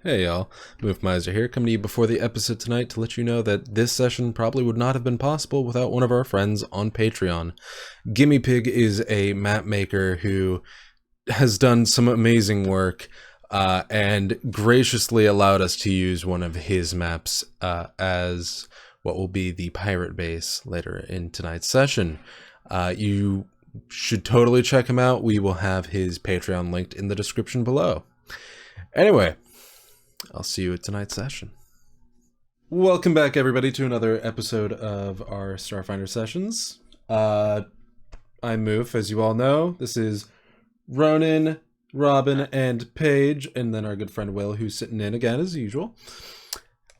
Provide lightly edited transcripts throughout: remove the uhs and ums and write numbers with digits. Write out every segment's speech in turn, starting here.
Hey y'all, Miser here, coming to you before the episode tonight to let you know that this session probably would not have been possible without one of our friends on Patreon. Gimme Pig is a map maker who has done some amazing work and graciously allowed us to use one of his maps as what will be the pirate base later in tonight's session. You should totally check him out. We will have his Patreon linked in the description below. Anyway, I'll see you at tonight's session. Welcome back, everybody, to another episode of our Starfinder sessions. I'm Moof, as you all know. This is Ronan, Robin, and Paige, and then our good friend Will, who's sitting in again, as usual.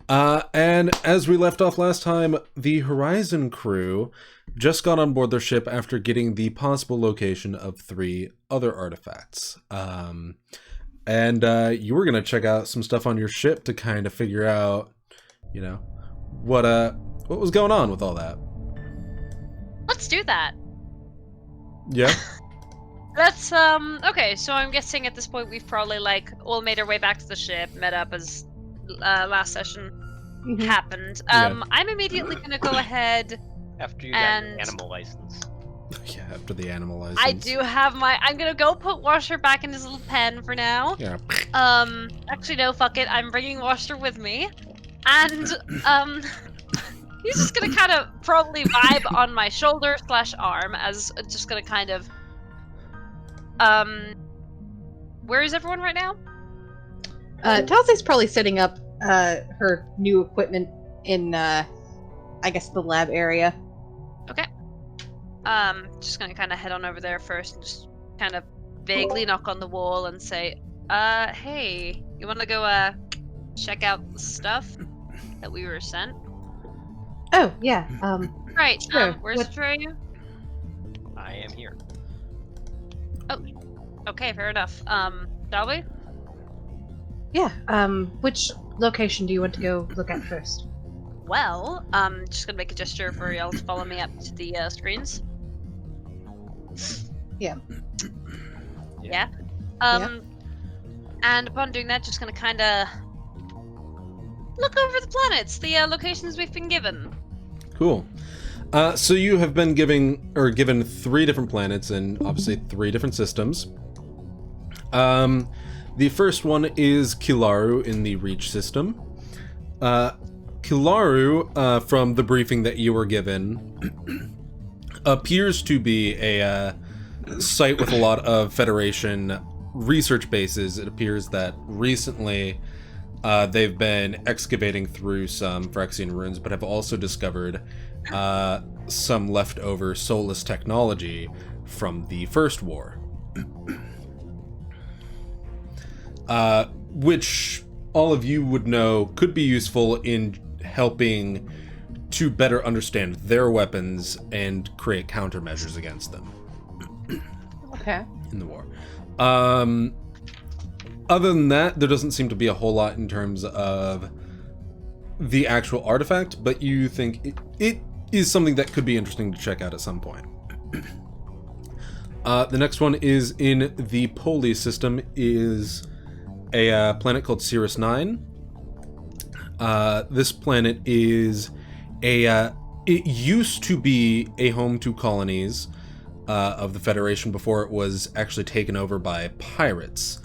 And as we left off last time, the Horizon crew just got on board their ship after getting the possible location of 3 other artifacts. And you were going to check out some stuff on your ship to kind of figure out, you know, what was going on with all that. Let's do that. Yeah. Let's, okay, so I'm guessing at this point we've probably, all made our way back to the ship, met up as last session happened. I'm immediately going to go ahead after you got your animal license. Yeah, after the animal license. I do have I'm gonna go put Washer back in his little pen for now. Yeah. Actually, no, fuck it. I'm bringing Washer with me. And, he's just gonna kind of probably vibe on my shoulder/arm as just gonna kind of, where is everyone right now? Talsey's probably setting up, her new equipment in, I guess the lab area. Okay. Just gonna kind of head on over there first and just kind of vaguely knock on the wall and say, hey, you wanna go, check out the stuff that we were sent? Oh, yeah, Right, sure. where's Atreyu? I am here. Oh, okay, fair enough. Shall we? Yeah, which location do you want to go look at first? Well, just gonna make a gesture for y'all to follow me up to the, screens. Yeah. Yeah. And upon doing that, just gonna kinda look over the planets, the locations we've been given. Cool. So you have been given 3 different planets and obviously 3 different systems. The first one is Kilaru in the Reach system. Kilaru, from the briefing that you were given, appears to be a site with a lot of Federation research bases. It appears that recently they've been excavating through some Phyrexian ruins, but have also discovered some leftover soulless technology from the First War. Which all of you would know could be useful in helping to better understand their weapons and create countermeasures against them. Okay. In the war. Other than that, there doesn't seem to be a whole lot in terms of the actual artifact, but you think it is something that could be interesting to check out at some point. The next one is in the Poli system, is a planet called Cirrus 9. This planet is it used to be a home to colonies of the Federation before it was actually taken over by pirates.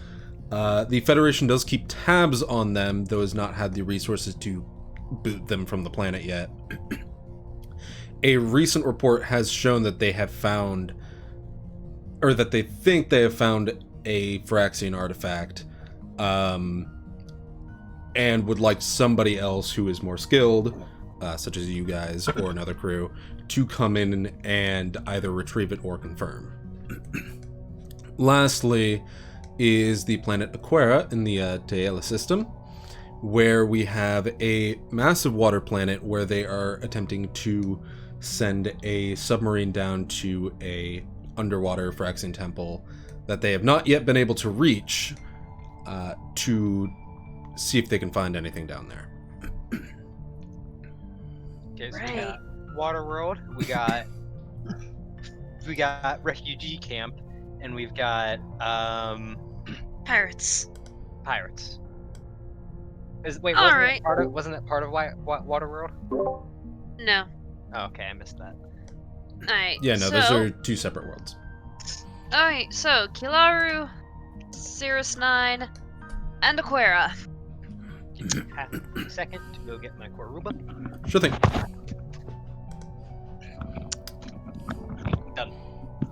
The Federation does keep tabs on them, though has not had the resources to boot them from the planet yet. A recent report has shown that they have found, or that they think they have found, a Phyrexian artifact, and would like somebody else who is more skilled, such as you guys or another crew, to come in and either retrieve it or confirm. Lastly is the planet Aquera in the Taela system, where we have a massive water planet where they are attempting to send a submarine down to a underwater Phyrexian temple that they have not yet been able to reach, to see if they can find anything down there. Okay, so Right. we got Water World, we got Refugee Camp, and we've got Pirates. Pirates. Wait, All wasn't right. it part of Waterworld? No. Oh, okay, I missed that. Alright. Yeah, no, so, those are two separate worlds. Alright, so Kilaru, Cirrus 9, and Aquera. Give me half a second to go get my Koruba. Sure thing. Done.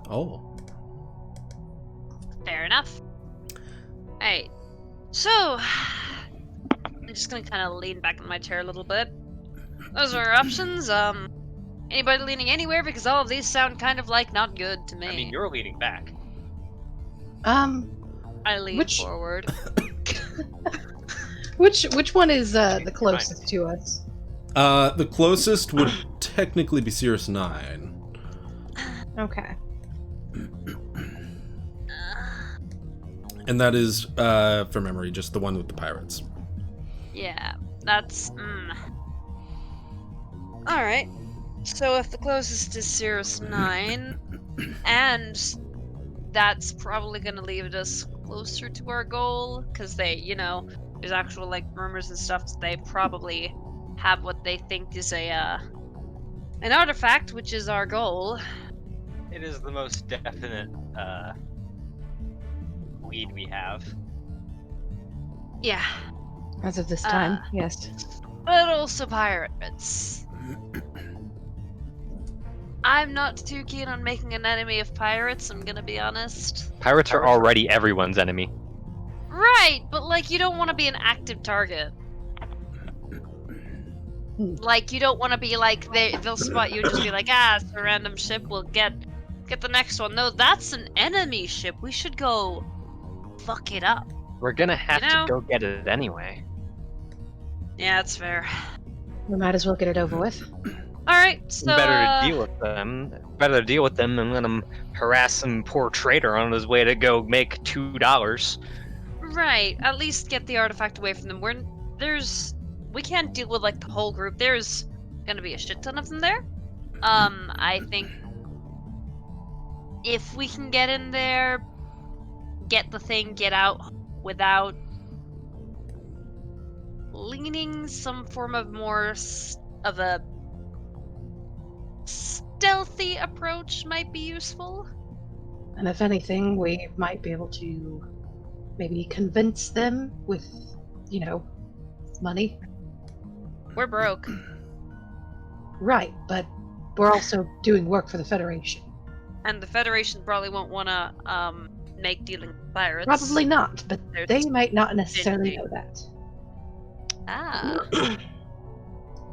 Oh. Fair enough. Alright. So, I'm just gonna kind of lean back in my chair a little bit. Those are our options. Anybody leaning anywhere? Because all of these sound kind of like not good to me. I mean, you're leaning back. I lean which- forward. Which one is the closest to us? The closest would technically be Cirrus 9. Okay. And that is, from memory, just the one with the pirates. Yeah, that's. Alright. So if the closest is Cirrus 9, and that's probably gonna leave us closer to our goal, because they, there's actual, rumors and stuff, so they probably have what they think is an artifact, which is our goal. It is the most definite lead we have. Yeah. As of this time, yes. But also pirates. I'm not too keen on making an enemy of pirates, I'm gonna be honest. Pirates are already everyone's enemy. Right, but you don't want to be an active target. You don't want to be they'll spot you and just be like, it's a random ship, we'll get the next one. No, that's an enemy ship. We should go fuck it up. We're gonna have You know? to go get it anyway. Yeah, that's fair. We might as well get it over with. Alright, so Better to deal with them. Better to deal with them than let them harass some poor trader on his way to go make $2. right, at least get the artifact away from them. We can't deal with the whole group. There's gonna be a shit ton of them there. I think if we can get in there, get the thing, get out without leaning some form of of a stealthy approach might be useful. And if anything, we might be able to maybe convince them with, money. We're broke. Right, but we're also doing work for the Federation. And the Federation probably won't want to make dealing with pirates. Probably not, but There's they might not necessarily busy. know that. Ah.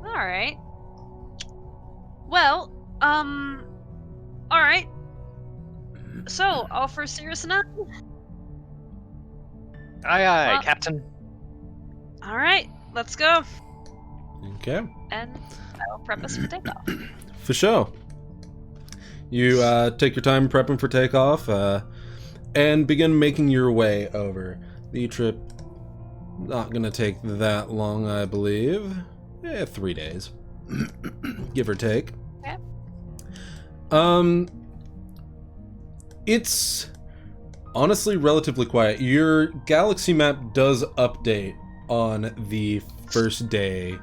Alright. Well, alright. So, all for Cirrus 9? Aye, Captain. Alright, let's go. Okay. And I'll prep us for takeoff. For sure. You take your time prepping for takeoff and begin making your way over. The trip not gonna take that long, I believe. 3 days. Give or take. Okay. It's honestly relatively quiet. Your galaxy map does update on the first day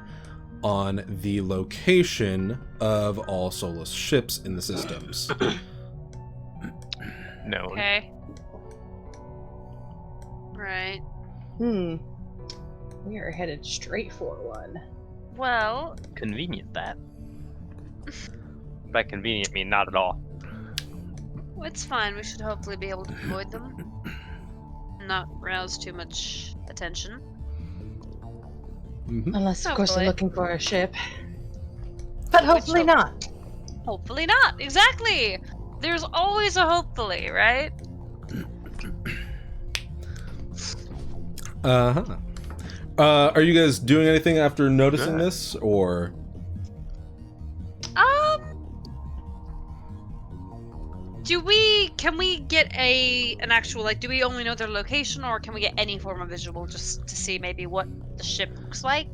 on the location of all Solus ships in the systems. No. Okay. Right. We are headed straight for one. Well, Convenient that. By convenient, I mean not at all. it's fine. We should hopefully be able to avoid them. Not rouse too much attention. Mhm. Unless, of course, Hopefully. they're looking for a ship. But hopefully not. Hopefully not. Exactly. There's always a hopefully, right? Uh-huh. Are you guys doing anything after noticing Good. this, or? Can we get an actual, do we only know their location, or can we get any form of visual just to see maybe what the ship looks like?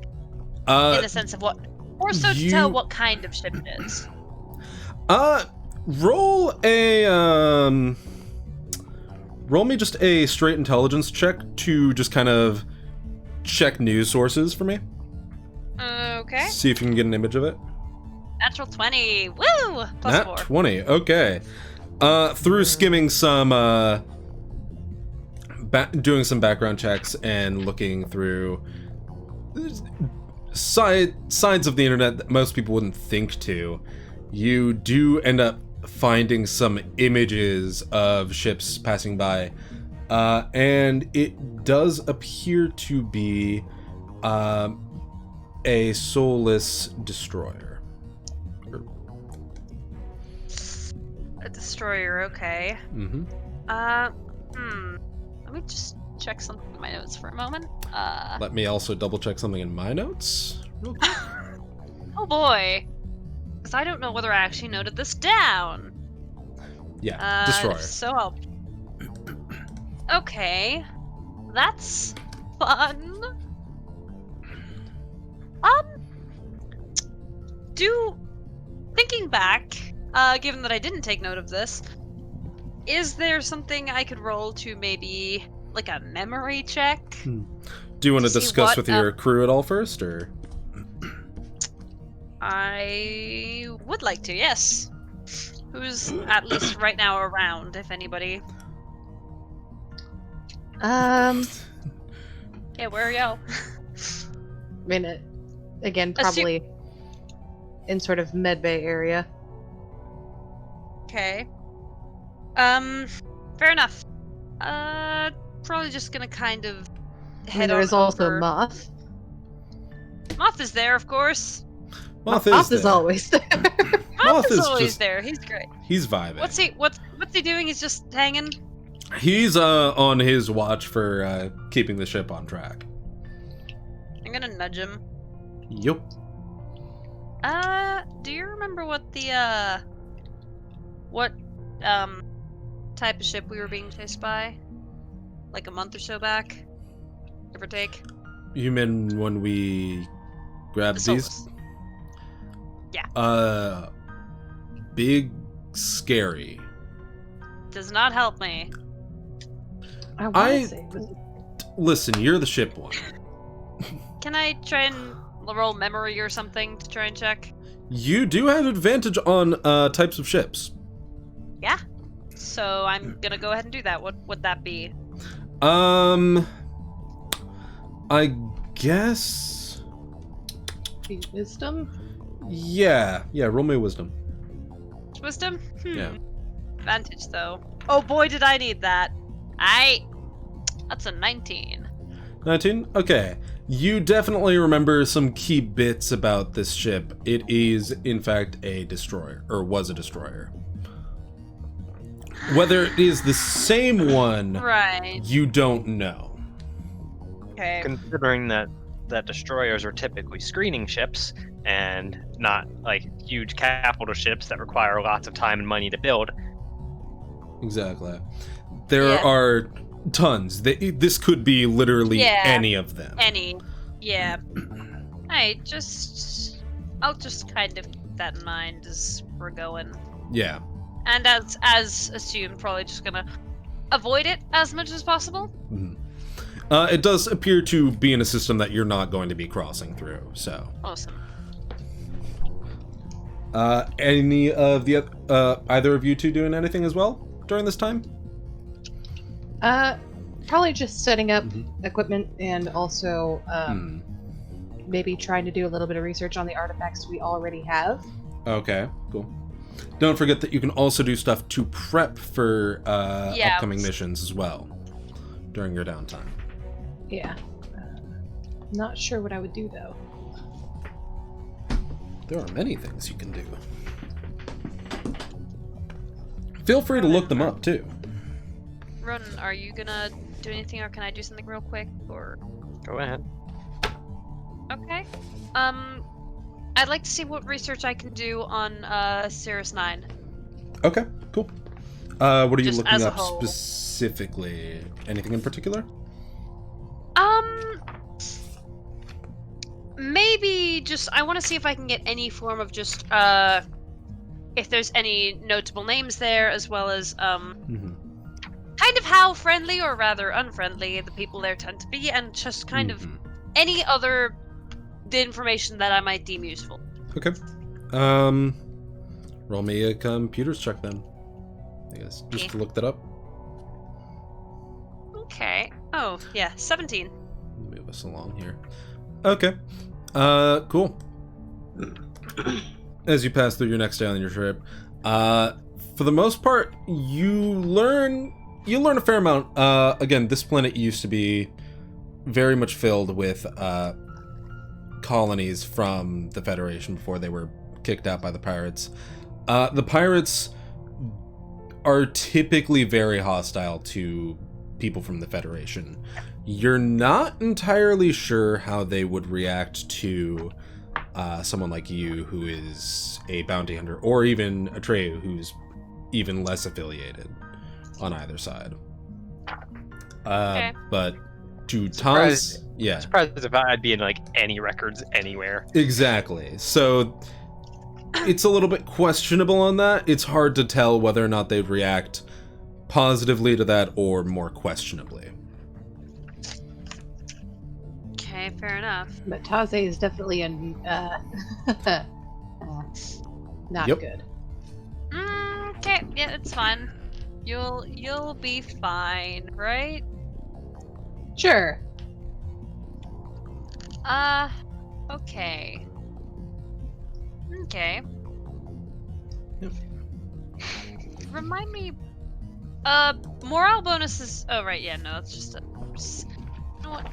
In the sense of or so to tell what kind of ship it is. Roll me just a straight intelligence check to just kind of check news sources for me. Okay. See if you can get an image of it. Natural 20. Woo! Plus Nat 4. 20. Okay. Through skimming some, doing some background checks and looking through sides of the internet that most people wouldn't think to, you do end up finding some images of ships passing by, and it does appear to be a soulless destroyer. A destroyer, okay. Mm-hmm. Let me just check something in my notes for a moment. Let me also double check something in my notes. Real quick. Oh boy. Because I don't know whether I actually noted this down. Yeah, destroyer. So I'll... Okay. That's fun. Thinking back, given that I didn't take note of this, is there something I could roll to maybe, like, a memory check? Do you want to discuss with your crew at all first, or? I would like to, yes. Who's at least right now around, if anybody? Yeah, where are y'all? I mean, again, probably in sort of medbay area. Okay. Fair enough. Probably just gonna kind of head there on is also over. Moth. Moth is there, of course. Moth is always there. Moth is is always just- there. He's great. He's vibing. What's he doing? He's just hanging. He's on his watch for keeping the ship on track. I'm gonna nudge him. Yup. Do you remember what the type of ship we were being chased by? Like a month or so back? Give or take? You mean when we grabbed The these? Solus. Yeah. Big, scary. Does not help me. I want to say, Listen, you're the ship one. Can I try and roll memory or something to try and check? You do have advantage on types of ships. Yeah. So I'm gonna go ahead and do that. What would that be? I guess. wisdom. Yeah. Roll me wisdom. Wisdom? Yeah. Advantage though. Oh boy, did I need that. That's a 19. 19? Okay. You definitely remember some key bits about this ship. It is, in fact, a destroyer, or was a destroyer. Whether it is the same one, Right. you don't know. Okay. Considering that destroyers are typically screening ships and not like huge capital ships that require lots of time and money to build. Exactly. There Yeah. are tons. This could be literally Yeah. any of them. Yeah. I'll just kind of keep that in mind as we're going. Yeah. And as assumed, probably just gonna avoid it as much as possible. Mhm. It does appear to be in a system that you're not going to be crossing through, so. Awesome. Any of the either of you two doing anything as well during this time? Probably just setting up Mhm. equipment and also maybe trying to do a little bit of research on the artifacts we already have. Okay, cool. Don't forget that you can also do stuff to prep for Yeah. upcoming missions as well during your downtime. Yeah. Not sure what I would do though. There are many things you can do. Feel free to look them up too. Ronan, are you gonna do anything, or can I do something real quick? Or Go ahead. okay. I'd like to see what research I can do on Cirrus 9. Okay, cool. What are you Just looking as a up whole. specifically? Anything in particular? Maybe just I want to see if I can get any form of just if there's any notable names there, as well as Mm-hmm. kind of how friendly or rather unfriendly the people there tend to be, and just kind of any other the information that I might deem useful. Okay. Roll me a computers check then. I guess just to look that up. Okay. Oh, yeah, 17. Move us along here. Okay. Cool. As you pass through your next day on your trip, for the most part, you learn a fair amount. Again, this planet used to be very much filled with colonies from the Federation before they were kicked out by the pirates. The pirates are typically very hostile to people from the Federation. You're not entirely sure how they would react to someone like you who is a bounty hunter, or even Atreyu who's even less affiliated on either side. Okay. But to Tom's... Yeah. I'm surprised if I'd be in like any records anywhere. Exactly. So it's a little bit questionable on that. It's hard to tell whether or not they'd react positively to that or more questionably. Okay, fair enough. But Taze is definitely not Yep. good. Okay, yeah, it's fine. You'll be fine, right? Sure. Okay. Okay. Yep. Remind me, morale bonuses. Oh, right, yeah, no, that's just a. You know what?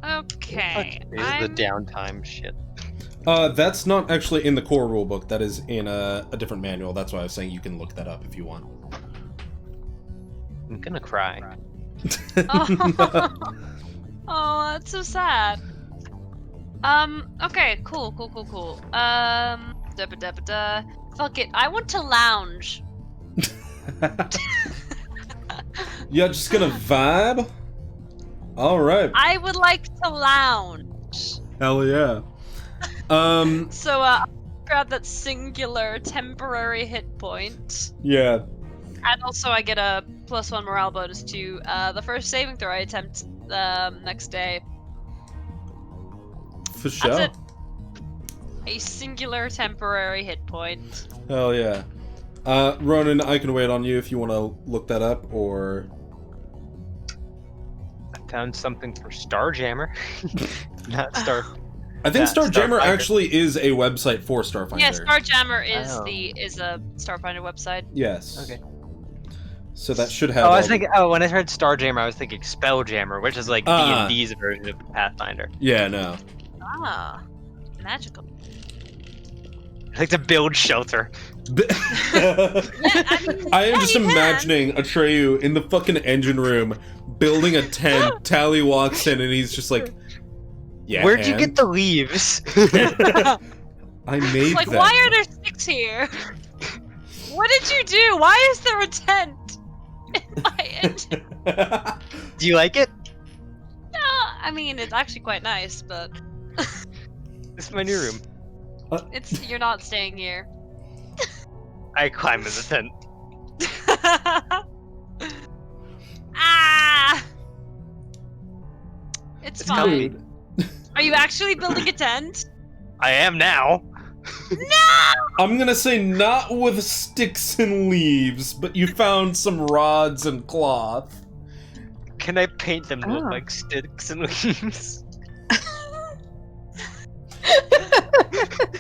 Okay. Is the downtime shit. That's not actually in the core rulebook. That is in a different manual. That's why I was saying you can look that up if you want. I'm gonna cry. Oh, that's so sad. Okay, cool. Fuck it, I want to lounge. Yeah, just gonna vibe? Alright. I would like to lounge. Hell yeah. So, grab that singular temporary hit point. Yeah. And also I get a +1 morale bonus to the first saving throw I attempt next day. For sure. That's it. A singular temporary hit point. Hell yeah. Ronan, I can wait on you if you want to look that up, or... I found something for Starjammer. Not Star. I think Yeah, Starjammer Starfinder. actually is a website for Starfinder. Yeah, Starjammer is Oh. is a Starfinder website. Yes. Okay. So that should have... Oh, I all was the- thinking. Oh, when I heard Starjammer, I was thinking Spelljammer, which is like Ah. D&D's version of Pathfinder. Yeah, no. Ah, magical. I like to build shelter. I am just you can. imagining Atreyu in the fucking engine room building a tent. Tally walks in and he's just like, yeah. Where'd you and? get the leaves? I made Like, them. why are there 6 here? What did you do? Why is there a tent in my engine? Do you like it? No, I mean, it's actually quite nice, but This is my new room. you're not staying here. I climb in the tent. Ah! It's It's fine. comfy. Are you actually building a tent? I am now. No! I'm gonna say not with sticks and leaves, but you found some rods and cloth. Can I paint them to look Oh. like sticks and leaves?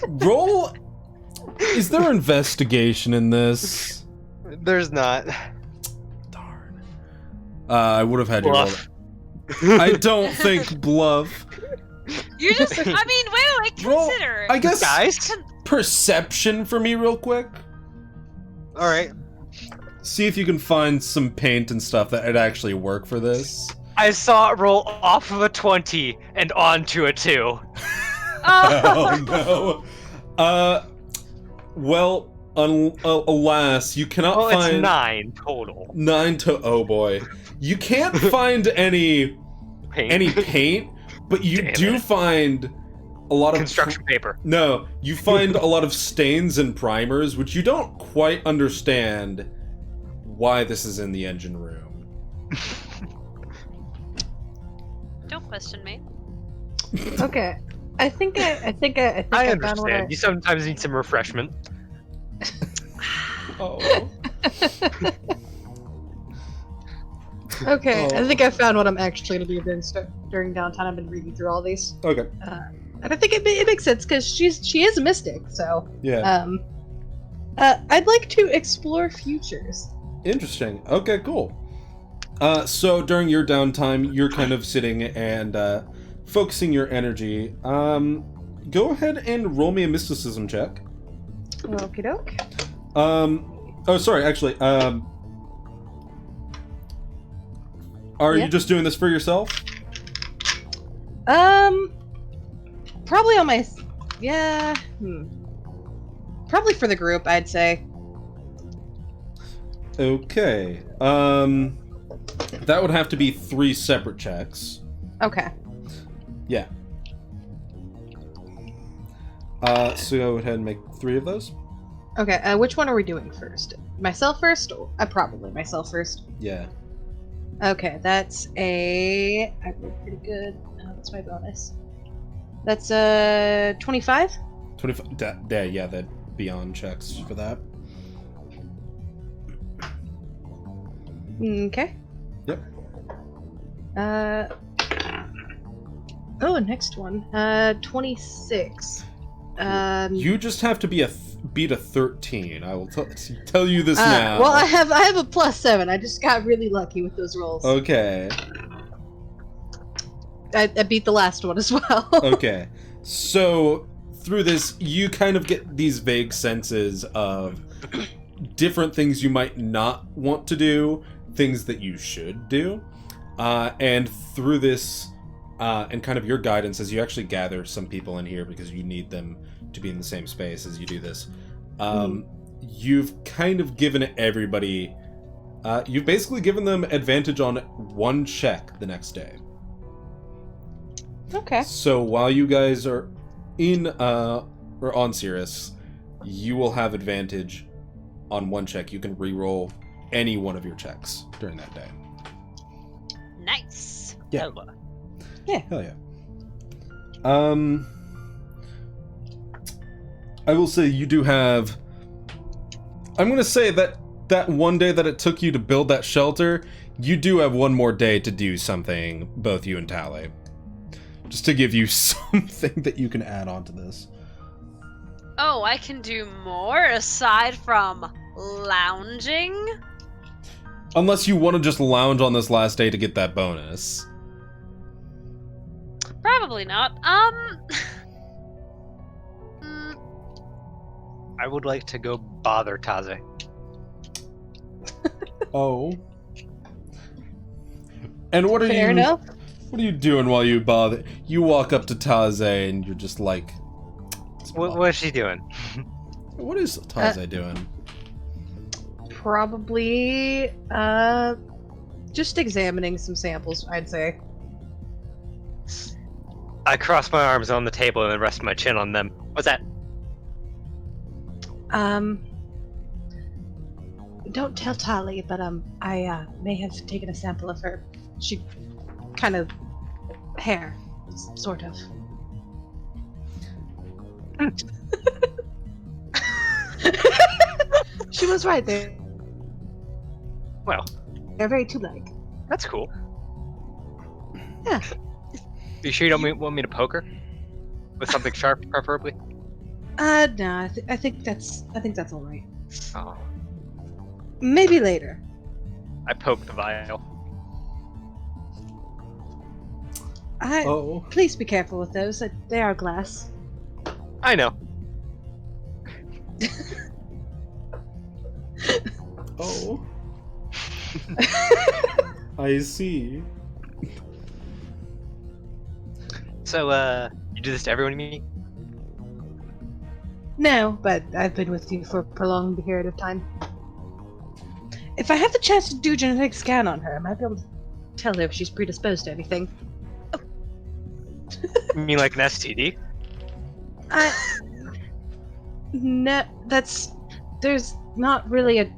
Roll. Is there investigation in this? There's not. Darn. I would have had you roll. Bluff. I don't think bluff. You just, I mean, wait, Roll- consider. I guess Guys? perception for me real quick. Alright. See if you can find some paint and stuff that would actually work for this. I saw it roll off of a 20 and onto a 2. Oh no. Well, alas, you cannot Well, find it's 9 total. 9 to oh boy. You can't find any paint, but you Damn do it. find a lot of Construction paper. No, you find a lot of stains and primers, which you don't quite understand why this is in the engine room. Don't question me. Okay. I think I I found what understand. You sometimes need some refreshment. Oh. Okay, Oh. I think I found what I'm actually going to be doing during downtime. I've been reading through all these, Okay. and I think it makes sense because she is a mystic. So, Yeah. I'd like to explore futures. Interesting. Okay, cool. So during your downtime, you're kind of sitting and focusing your energy. Go ahead and roll me a mysticism check. Okie doke. Oh, sorry. Actually, are you just doing this for yourself? Probably on my, yeah. Probably for the group, I'd say. Okay. That would have to be 3 separate checks. Okay. Yeah. So go ahead and make 3 of those. Okay. Which one are we doing first? Myself first? Probably myself first. Yeah. Okay, that's I rolled pretty good. What's my bonus? That's 25. 25. Yeah, that'd be on checks for that. Okay. Yep. Oh, next one. 26. You just have to beat a 13. I will tell you this now. Well, I have a +7. I just got really lucky with those rolls. Okay. I beat the last one as well. Okay. So through this, you kind of get these vague senses of different things you might not want to do, things that you should do, and through this, and kind of your guidance as you actually gather some people in here because you need them to be in the same space as you do this. You've kind of given everybody, you've basically given them advantage on 1 check the next day. Okay. So while you guys are in, or on Cirrus, you will have advantage on 1 check. You can re-roll any one of your checks during that day. Nice. Yeah. Yeah. Hell yeah. I will say you do have... I'm going to say that one day that it took you to build that shelter, you do have 1 more day to do something, both you and Tally. Just to give you something that you can add on to this. Oh, I can do more aside from lounging? Unless you want to just lounge on this last day to get that bonus. Probably not. I would like to go bother Taze. Oh. And what are Fair you... enough. What are you doing while you bother? You walk up to Taze and you're just like... What is she doing? What is Taze doing? Probably, just examining some samples, I'd say. I cross my arms on the table and then rest my chin on them. What's that? Don't tell Tali, but I may have taken a sample of her. She kind of hair, sort of. She was right there. Well, They're very two-like. that's cool. Yeah. You sure you don't want me to poke her? With something sharp, preferably? No, I think that's all right. Oh. Maybe later. I poked the vial. Oh. Please be careful with those. They are glass. I know. Oh. I see. So, you do this to everyone you meet? No, but I've been with you for a prolonged period of time. If I have the chance to do a genetic scan on her, I might be able to tell her if she's predisposed to anything. You mean like an STD? No, there's not really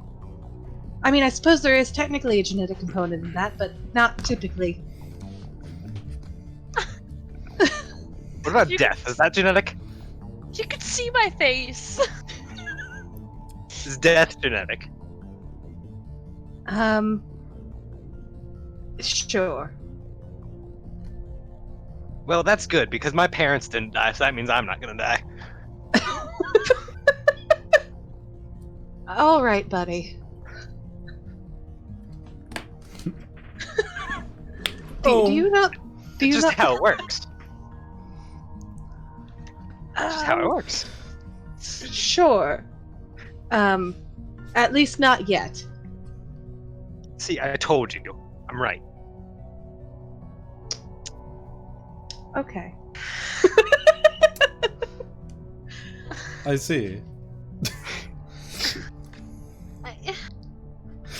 I mean, I suppose there is technically a genetic component in that, but not typically. What about You death? Is that genetic? You could see my face. Is death genetic? Sure. Well, that's good, because my parents didn't die, so that means I'm not gonna die. All right, buddy. Do you not? Do It's you just not? how it works. It's just how it works. Sure. At least not yet. See, I told you. I'm right. Okay. I see.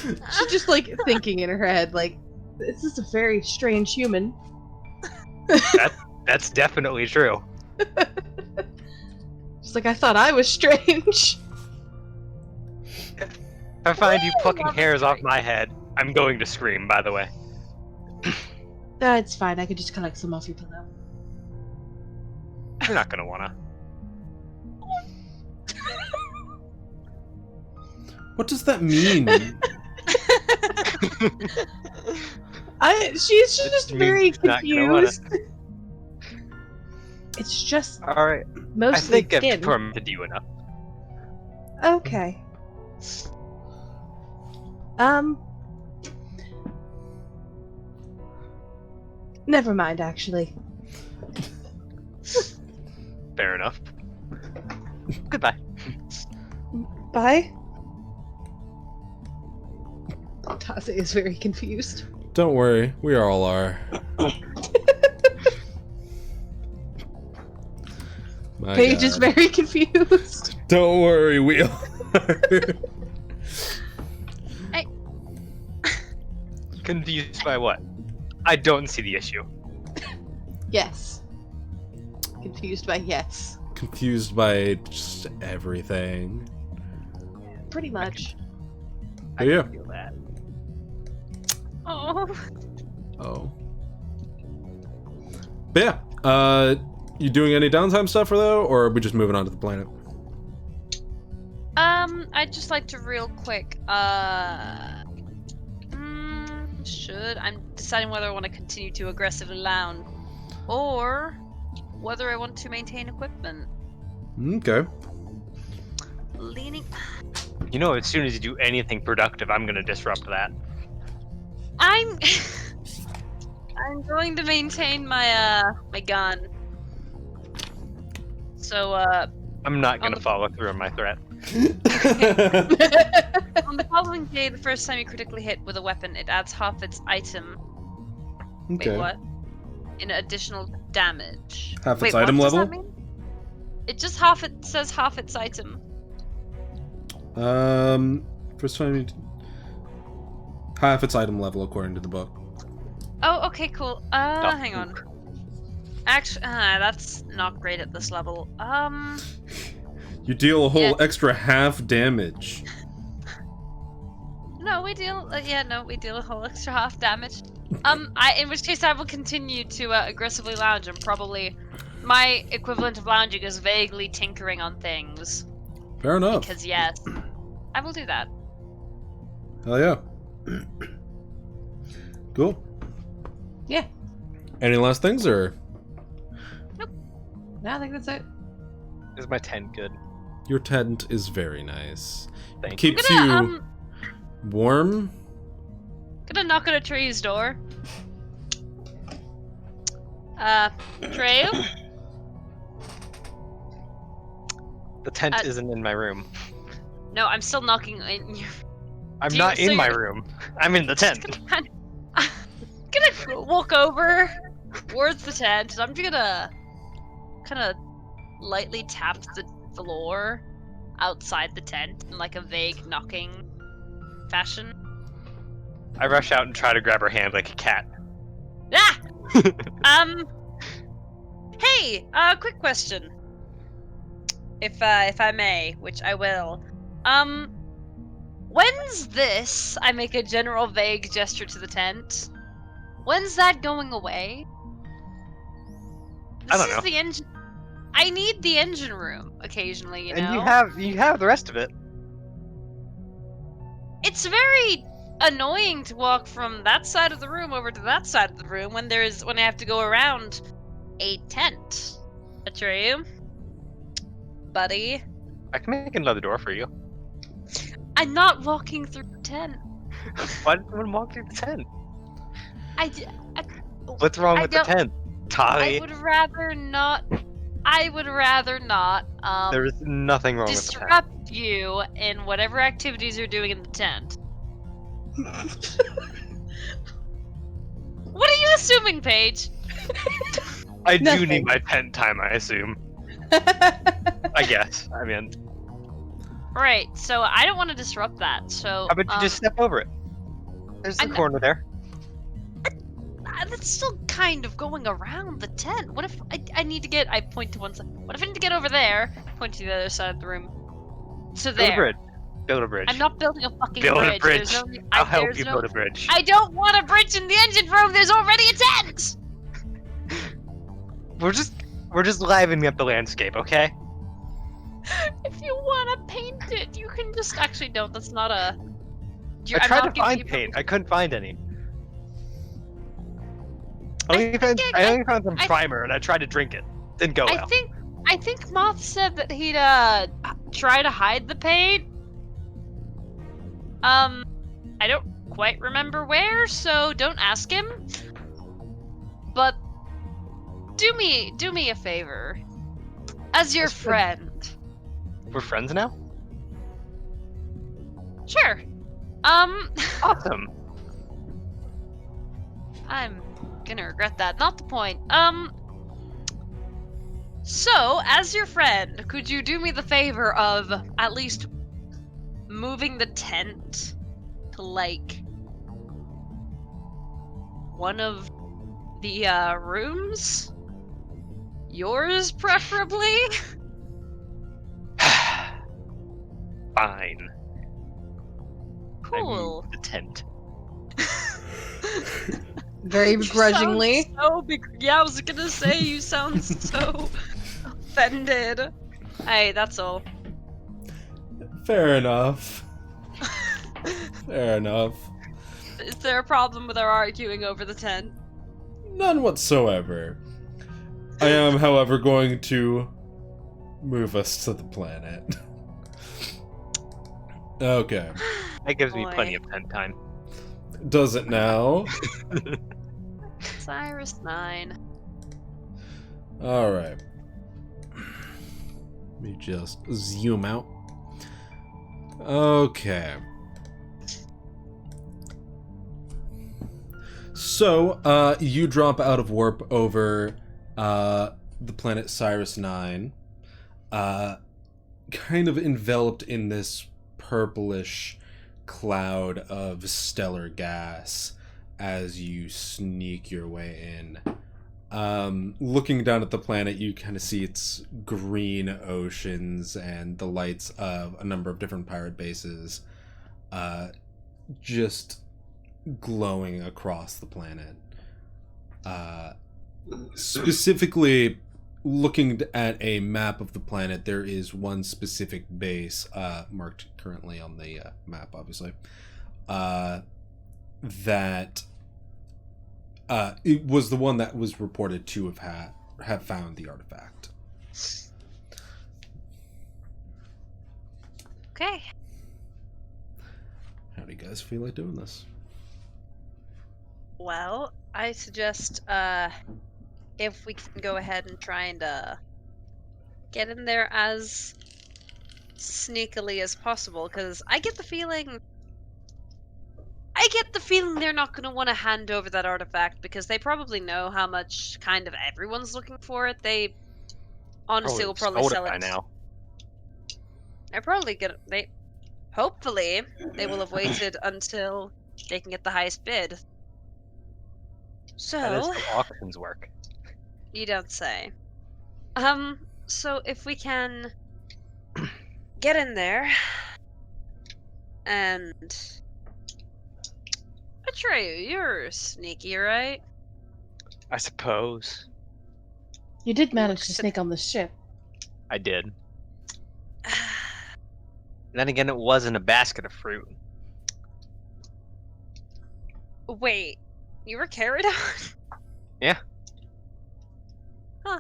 She's just like thinking in her head, like, this is a very strange human. That's definitely true. She's like, I thought I was strange. If I find you Woo, plucking love hairs is off great. my head, I'm going to scream, by the way. It's fine. I could just collect some off your pillow. You're not gonna wanna. What does that mean? She's just means very she's not gonna wanna. confused. It's just Alright, I mostly think I've skin. tormented you enough. Okay. Never mind, actually. Fair enough. Goodbye. Bye. Tase is very confused. Don't worry, we all are. My Paige is God. very confused. Don't worry, we all are. Confused by what? I don't see the issue. Yes. Confused by yes. Confused by just everything. Pretty much. I Yeah. can feel that. Oh. Oh. But yeah, you doing any downtime stuff for though, or are we just moving on to the planet? I'd just like to real quick, I'm deciding whether I want to continue to aggressively lounge, or whether I want to maintain equipment. Okay. Leaning... You know, as soon as you do anything productive, I'm gonna disrupt that. I'm going to maintain my my gun. So I'm not On gonna the- follow through on my threat. on the following day, the first time you critically hit with a weapon, it adds half its item. Okay. Wait, what? In additional damage. Half Wait, its item what does level? that mean? It just says half its item. First time you half its item level according to the book. Oh, okay, cool. Doc Hang on. Luke. Actually, that's not great at this level. You deal a whole Yeah. extra half damage. No, we deal. We deal a whole extra half damage. In which case I will continue to aggressively lounge, and probably my equivalent of lounging is vaguely tinkering on things. Fair enough. Because yes, I will do that. Hell yeah. Cool. Yeah. Any last things or No, I think that's it. Is my tent good? your tent is very nice. Thank you. Keeps Gonna you warm. gonna knock on a tree's door. Trail? The tent Uh, isn't in my room. No, I'm still knocking in your. I'm do you- not so in my you're- room. I'm in the tent. Gonna walk over towards the tent, and I'm gonna kind of lightly tap the floor outside the tent in like a vague knocking fashion. I rush out and try to grab her hand like a cat. Ah! Hey, quick question. If I may, which I will. When's this? I make a general vague gesture to the tent. When's that going away? I This don't is know. the engine. I need the engine room occasionally, you know. And you have the rest of it. It's very annoying to walk from that side of the room over to that side of the room when I have to go around a tent. Atreyu, buddy, I can make another door for you. I'm not walking through the tent. Why did someone walk through the tent? I What's wrong I with the don't- tent, Tali? I would rather not. I would rather not. There is nothing wrong with the tent. Disrupt you in whatever activities you're doing in the tent. What are you assuming, Paige? I do Nothing. need my tent time, I assume. I guess. I mean, Right, so I don't want to disrupt that. So how about you just step over it? There's the I'm- corner there. that's still kind of going around the tent. What if I need to get? I point to one side. What if I need to get over there? Point to the other side of the room. To Build a there. bridge. Build a bridge. I'm not building a fucking Build a bridge. bridge. There's no, I'll help there's you no, build a bridge. I don't want a bridge in the engine room. There's already a tent. We're just livening up the landscape, okay? If you want to paint it, you can just actually don't. That's not a. I tried to find paint. I couldn't find any. I only found some I- primer, and I tried to drink it. Didn't go well. I think Moth said that he'd try to hide the paint. I don't quite remember where, so don't ask him. But do me a favor, as your That's good. friend. We're friends now? Sure. Awesome. I'm gonna regret that. Not the point. So, as your friend, could you do me the favor of at least moving the tent to, like, one of the, rooms? Yours, preferably? Fine. I Cool. moved the tent. Very You begrudgingly. sound so yeah, I was gonna say, you sound so offended. Hey, that's all. Fair enough. Fair enough. Is there a problem with our arguing over the tent? None whatsoever. I am, however, going to move us to the planet. Okay. That gives me Boy. plenty of tent time. Does it now? Cyrus 9. Alright. Let me just zoom out. Okay. So, you drop out of warp over the planet Cyrus 9, kind of enveloped in this purplish cloud of stellar gas as you sneak your way in. Looking down at the planet, you kind of see its green oceans and the lights of a number of different pirate bases just glowing across the planet. Specifically, looking at a map of the planet, there is one specific base, marked currently on the map, obviously, that it was the one that was reported to have found the artifact. Okay. How do you guys feel like doing this? Well, I suggest if we can go ahead and try and get in there as sneakily as possible, because I get the feeling they're not going to want to hand over that artifact because they probably know how much kind of everyone's looking for it. They honestly will probably sold sell by it. now. They're probably gonna. Hopefully, they will have waited until they can get the highest bid. That is So, how auctions work. you don't say. So if we can get in there, And Atreyu, you're sneaky, right? I suppose You did manage to Looks- sneak on the ship. I did. Then again, it wasn't a basket of fruit. Wait, you were carried on? Yeah. Huh.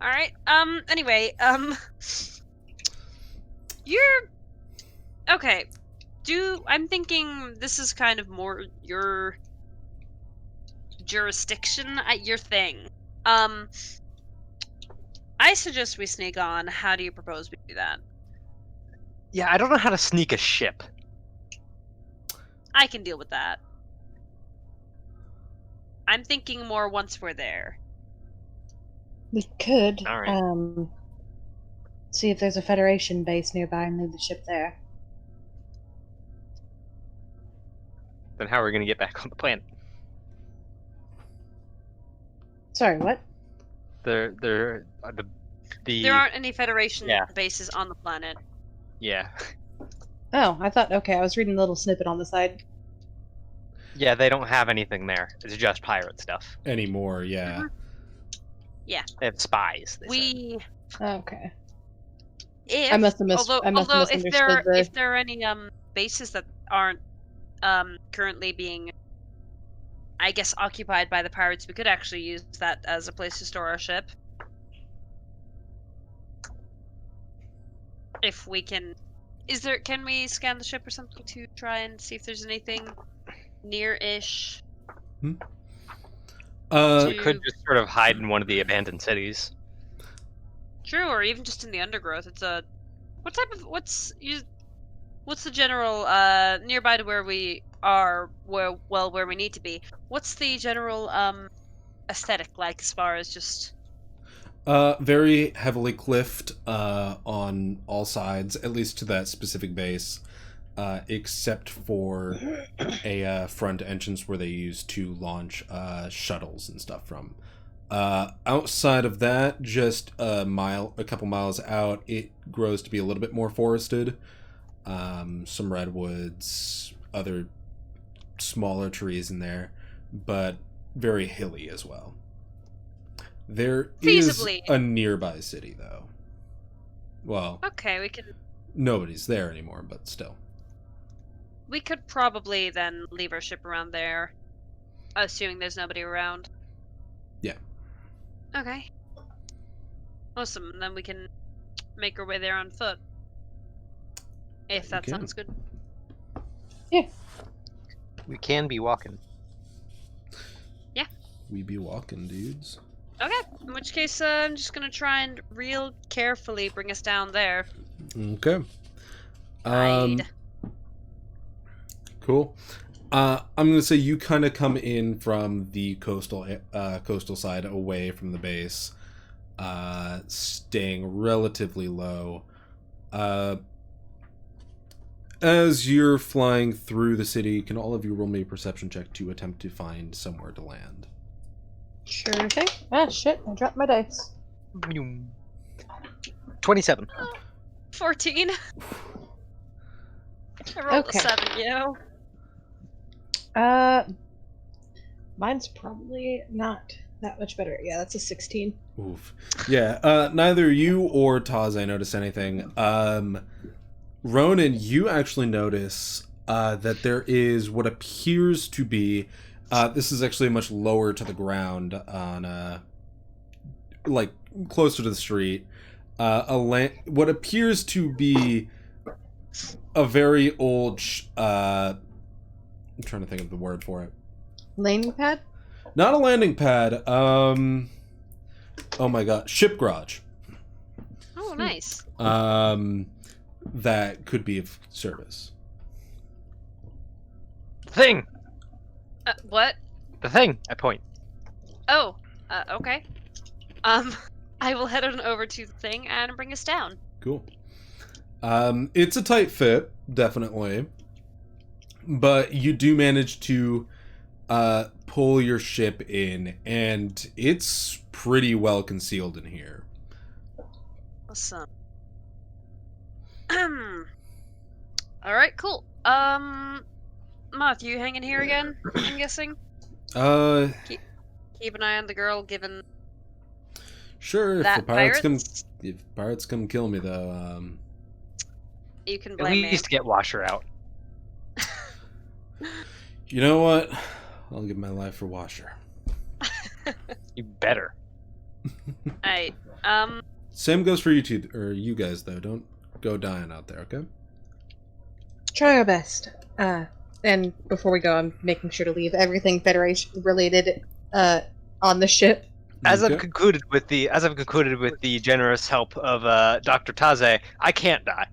Alright, anyway, you're... Okay, I'm thinking this is kind of more your jurisdiction, your thing. I suggest we sneak on. How do you propose we do that? Yeah, I don't know how to sneak a ship. I can deal with that. I'm thinking more once we're there. We could All right. see if there's a Federation base nearby and leave the ship there. Then how are we going to get back on the planet? Sorry, what? The There aren't any Federation Yeah. bases on the planet. yeah Oh, I thought, okay, I was reading a little snippet on the side. yeah they don't have anything there. It's just pirate stuff. Anymore, yeah. Mhm. They have spies. They said. We, Okay. if I must have although if there are any bases that aren't currently being, I guess, occupied by the pirates, we could actually use that as a place to store our ship. If we can, can we scan the ship or something to try and see if there's anything near-ish? We To- could just sort of hide in one of the abandoned cities. True, or even just in the undergrowth. It's a what's the general nearby to where we are, where we need to be? What's the general aesthetic like as far as just Very heavily cliffed on all sides, at least to that specific base, except for a front entrance where they use to launch shuttles and stuff from. Outside of that, just a couple miles out, it grows to be a little bit more forested. Some redwoods, other smaller trees in there, but very hilly as well. There is Feasibly. a nearby city, though. Well, okay? nobody's there anymore, but still. We could probably then leave our ship around there, assuming there's nobody around. Yeah. Okay. Awesome. Then we can make our way there on foot. If that Okay. sounds good. We can be walking. We be walking, dudes. Okay. In which case, I'm just gonna try and real carefully bring us down there. Okay. Hide. Cool. I'm gonna say you kind of come in from the coastal side, away from the base, staying relatively low. As you're flying through the city, can all of you roll me a perception check to attempt to find somewhere to land? Sure thing. Ah, shit, I dropped my dice. 27. 14. I rolled Okay. a 7, yo. Mine's probably not that much better. Yeah, that's a 16. Oof. Yeah, neither you or Taze notice anything. Ronan, you actually notice that there is what appears to be, this is actually much lower to the ground on, like, closer to the street, what appears to be a very old, I'm trying to think of the word for it. Landing pad? Not a landing pad, oh my god, ship garage. Oh, nice. That could be of service. The thing! What? The thing! I point. Oh, okay. I will head on over to the thing and bring us down. Cool. It's a tight fit, definitely. But you do manage to pull your ship in, and it's pretty well concealed in here. Awesome. All right, cool. Moth, you hanging here again? I'm guessing. Keep an eye on the girl, given Sure. If the that pirates come kill me, though, you can At blame me. least get Washer out. you know what? I'll give my life for Washer. You better. Alright. Same goes for you two, or you guys, though. Don't go dying out there, okay? Try our best. And before we go, I'm making sure to leave everything Federation related on the ship. As Okay. I've concluded with the generous help of Dr. Taze, I can't die.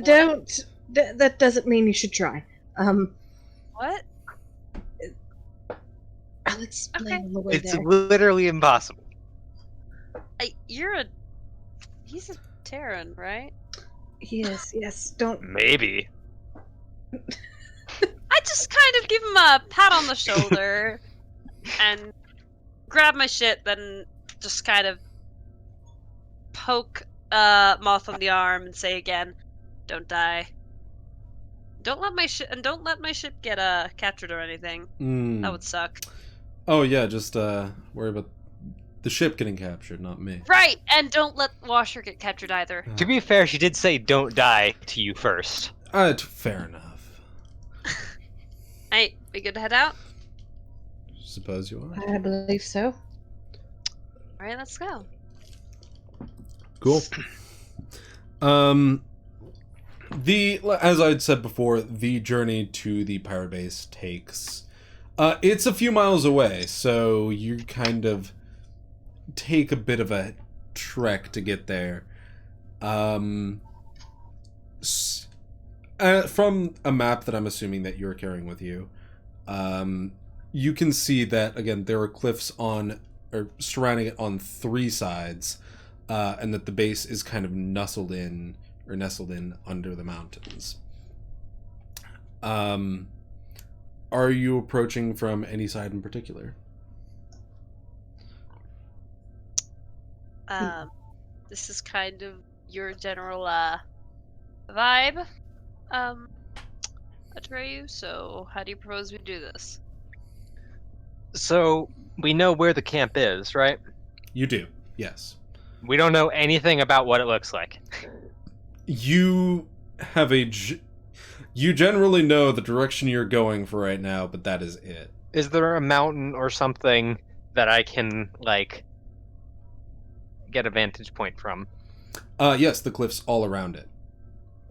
Don't. That doesn't mean you should try. What? I'll explain Okay. on the way It's there. literally impossible. He's a Terran, right? Yes. Don't. Maybe. I just kind of give him a pat on the shoulder and grab my shit, then just kind of poke Moth on the arm and say again, "Don't die. Don't let my ship get captured or anything. That would suck." Oh yeah, just worry about the ship getting captured, not me. Right, and don't let Washer get captured either. To be fair, she did say don't die to you first. Fair enough. Hey, we good to head out? Suppose you are. I believe so. Alright, let's go. Cool. As I'd said before, the journey to the pirate base takes it's a few miles away, so you kind of take a bit of a trek to get there. From a map that I'm assuming that you're carrying with you, you can see that again there are cliffs on or surrounding it on 3 sides, and that the base is kind of nestled in under the mountains. Are you approaching from any side in particular? This is kind of your general vibe, Atreyu, so how do you propose we do this? So, we know where the camp is, right? You do, yes. We don't know anything about what it looks like. You have you generally know the direction you're going for right now, but that is it. Is there a mountain or something that I can, like, get a vantage point from? Yes, the cliffs all around it.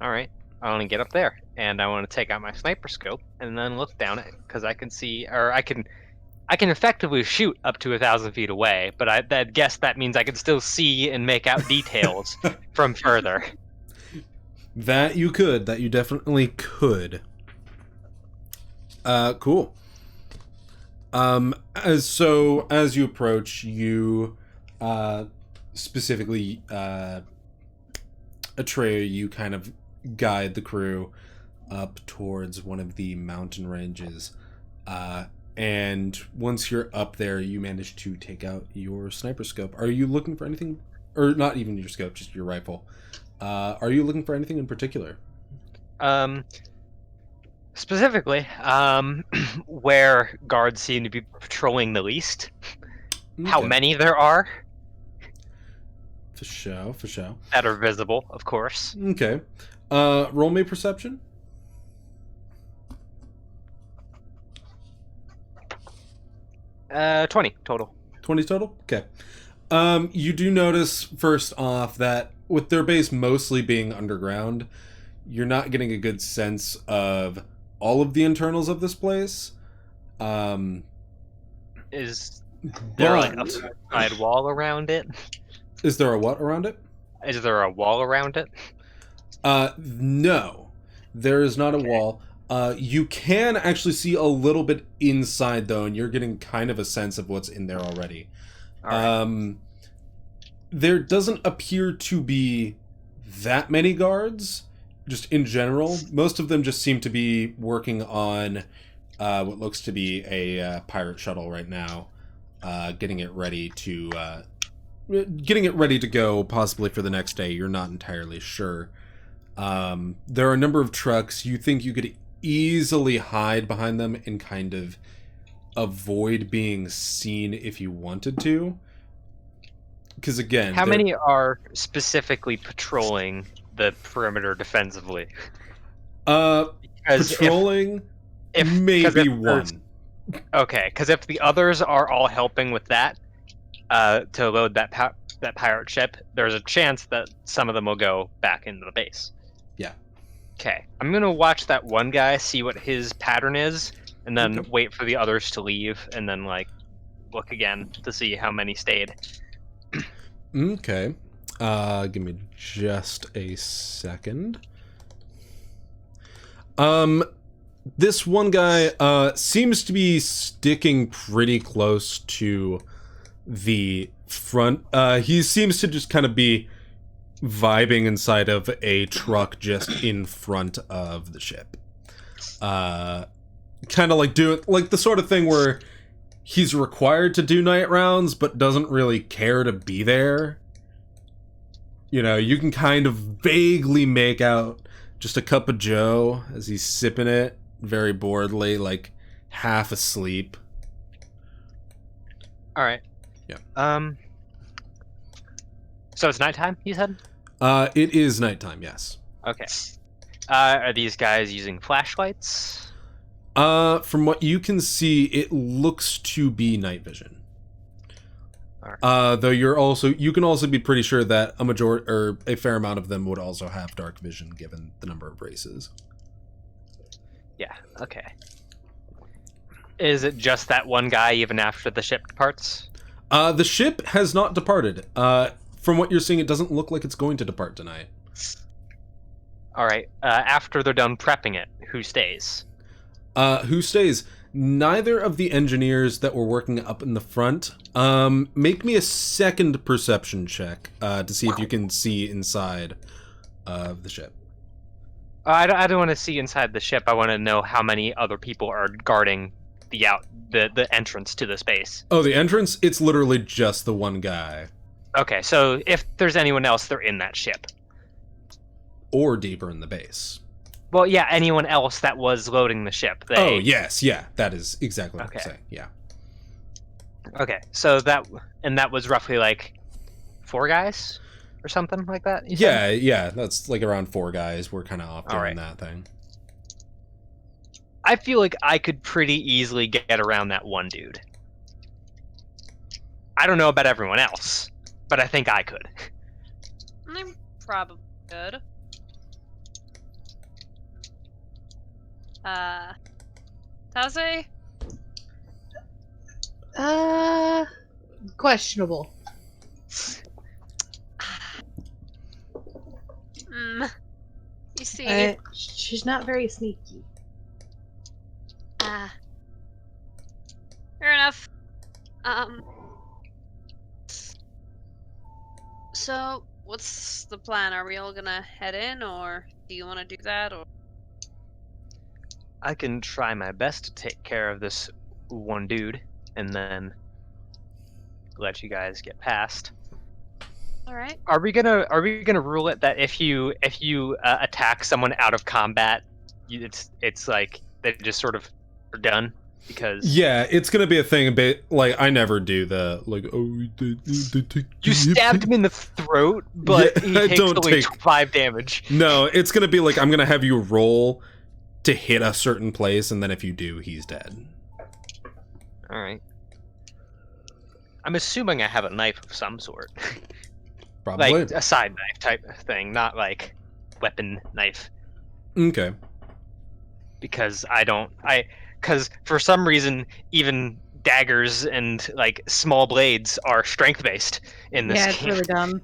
Alright, I want to get up there, and I want to take out my sniper scope, and then look down it, because I can see, or I can effectively shoot up to 1,000 feet away, but I guess that means I can still see and make out details from further. That you definitely could. Cool. As you approach, you, specifically, Atreyu, you kind of guide the crew up towards one of the mountain ranges, and once you're up there, you manage to take out your sniper scope. Are you looking for anything, or not even your scope, just your rifle? Are you looking for anything in particular? Specifically, where guards seem to be patrolling the least. Okay. How many there are. For sure. That are visible, of course. Okay. Roll me perception. 20 total. 20 total? Okay. You do notice, first off, that with their base mostly being underground, you're not getting a good sense of all of the internals of this place. Is there like a side wall around it? Is there a what around it? Is there a wall around it? No. There is not a wall. You can actually see a little bit inside, though, and you're getting kind of a sense of what's in there already. All right. There doesn't appear to be that many guards, just in general. Most of them just seem to be working on what looks to be a pirate shuttle right now, getting it ready to go, possibly for the next day. You're not entirely sure. There are a number of trucks. You think you could easily hide behind them and kind of avoid being seen if you wanted to. Because again, How many are specifically patrolling the perimeter defensively? Because patrolling, if maybe if there's- one. Okay, because if the others are all helping with that, to load that pirate ship, there's a chance that some of them will go back into the base. Yeah. Okay, I'm gonna watch that one guy, see what his pattern is, and then Okay. wait for the others to leave, and then like look again to see how many stayed. Okay. Give me just a second. This one guy seems to be sticking pretty close to the front. He seems to just kind of be vibing inside of a truck just in front of the ship. Kind of like doing like the sort of thing where he's required to do night rounds but doesn't really care to be there. You know, you can kind of vaguely make out just a cup of joe as he's sipping it very boredly, like half asleep. All right. Yeah. So it's nighttime, you said? It is nighttime, yes. Okay. Are these guys using flashlights? From what you can see, it looks to be night vision. Alright. Though you can also be pretty sure that a fair amount of them would also have dark vision given the number of races. Yeah, okay. Is it just that one guy even after the ship departs? The ship has not departed. From what you're seeing, it doesn't look like it's going to depart tonight. Alright, after they're done prepping it, who stays? Who stays? Neither of the engineers that were working up in the front. Make me a second perception check to see if you can see inside of the ship. I don't want to see inside the ship. I want to know how many other people are guarding the entrance to the space. Oh, the entrance? It's literally just the one guy. Okay, so if there's anyone else, they're in that ship. Or deeper in the base. Well, yeah, anyone else that was loading the ship. Oh, yes, yeah, that is exactly what I'm Okay. saying, yeah. Okay, so that was roughly like 4 guys or something like that? You said? Yeah, that's like around 4 guys. We're kind of off doing Alright. that thing. I feel like I could pretty easily get around that one dude. I don't know about everyone else, but I think I could. I'm probably good. Taze? Questionable. You see, She's not very sneaky. fair enough. So, what's the plan? Are we all gonna head in, or do you want to do that, or? I can try my best to take care of this one dude, and then let you guys get past. All right. Are we gonna rule it that if you attack someone out of combat, it's like they just sort of are done? Because Yeah, it's gonna be a thing a bit like I never do the like you stabbed him in the throat, but Yeah, he takes don't only take- 5 damage. No, it's gonna be like I'm gonna have you roll to hit a certain place, and then if you do, he's dead. All right. I'm assuming I have a knife of some sort, Probably. like a side knife type of thing, not like weapon knife. Okay. Because because for some reason even daggers and like small blades are strength based in this Yeah, it's game. really dumb.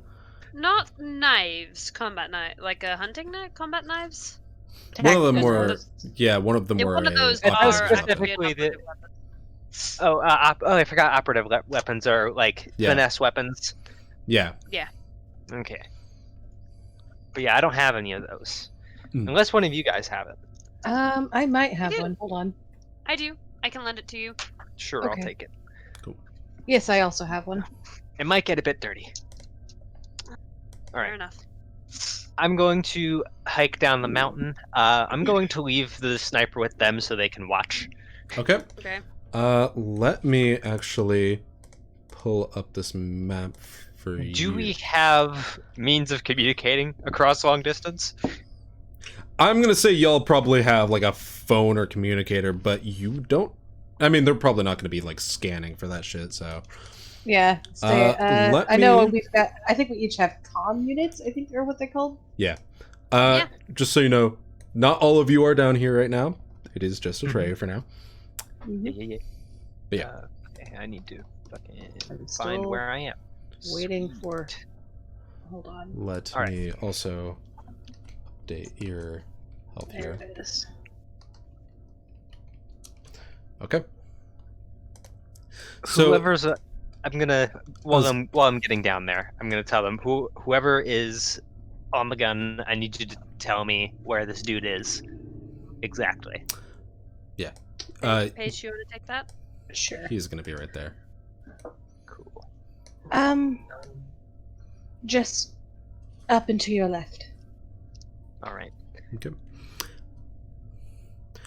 Not knives, combat knife, like a hunting knife, combat knives. One of them Tactical were, ones. yeah, one of them Yeah, were one of a those It are does operative specifically weapon. actually an that- operative weapon. I forgot operative weapons are like Yeah. finesse weapons. Yeah. Okay. But yeah, I don't have any of those. Hmm. Unless one of you guys have it. I might have do. one. Hold on. I do. I can lend it to you. Sure, Okay. I'll take it. Yes, I also have one. It might get a bit dirty. Fair Alright. enough. I'm going to hike down the mountain. I'm going to leave the sniper with them so they can watch. Okay. Okay. Let me actually pull up this map for you. Do we have means of communicating across long distance? I'm gonna say y'all probably have like a phone or communicator, but you don't. I mean, they're probably not gonna be like scanning for that shit. So Yeah. Stay. let I know me- we've got. I think we each have comm units. I think are what they're called. yeah. Yeah. Just so you know, not all of you are down here right now. It is just a tray for now. Yeah. But yeah. Okay, I need to fucking I'm find still where I am. waiting for. Sweet. Hold on. Let All right. me also update your health There here. it is. Okay. So Whoever's I'm gonna while was- I'm getting down there, I'm gonna tell them whoever is on the gun. I need you to tell me where this dude is exactly. Paige, you want to take that? Sure. he's gonna be right there. Cool. Just up and to your left. All right. Okay.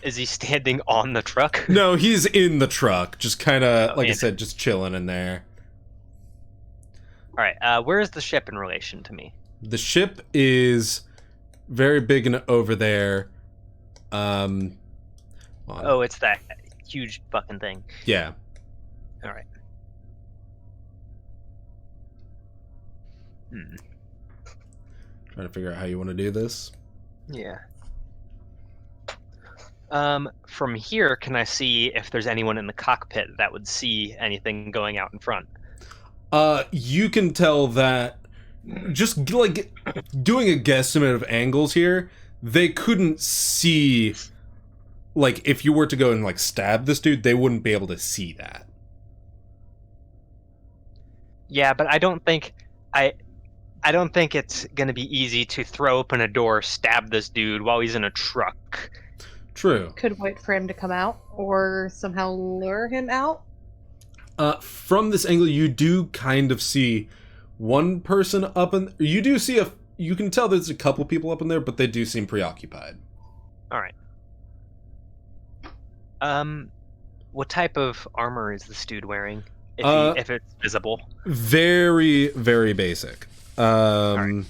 Is he standing on the truck? No, he's in the truck, just kind of Oh, like I in said, just chilling in there. All right. Where is the ship in relation to me? The ship is very big and over there. Hold on. Oh, it's that huge fucking thing. Yeah. All right. Trying to figure out how you want to do this. Yeah. From here, can I see if there's anyone in the cockpit that would see anything going out in front? You can tell that just like doing a guesstimate of angles here, they couldn't see. Like, if you were to go and like stab this dude, they wouldn't be able to see that. Yeah, but I don't think it's gonna be easy to throw open a door, stab this dude while he's in a truck. True. Could wait for him to come out, or somehow lure him out. From this angle, you do kind of see one person up in. You do see a. You can tell there's a couple people up in there, but they do seem preoccupied. All right. What type of armor is this dude wearing? If it's visible. Very, very basic. Alright.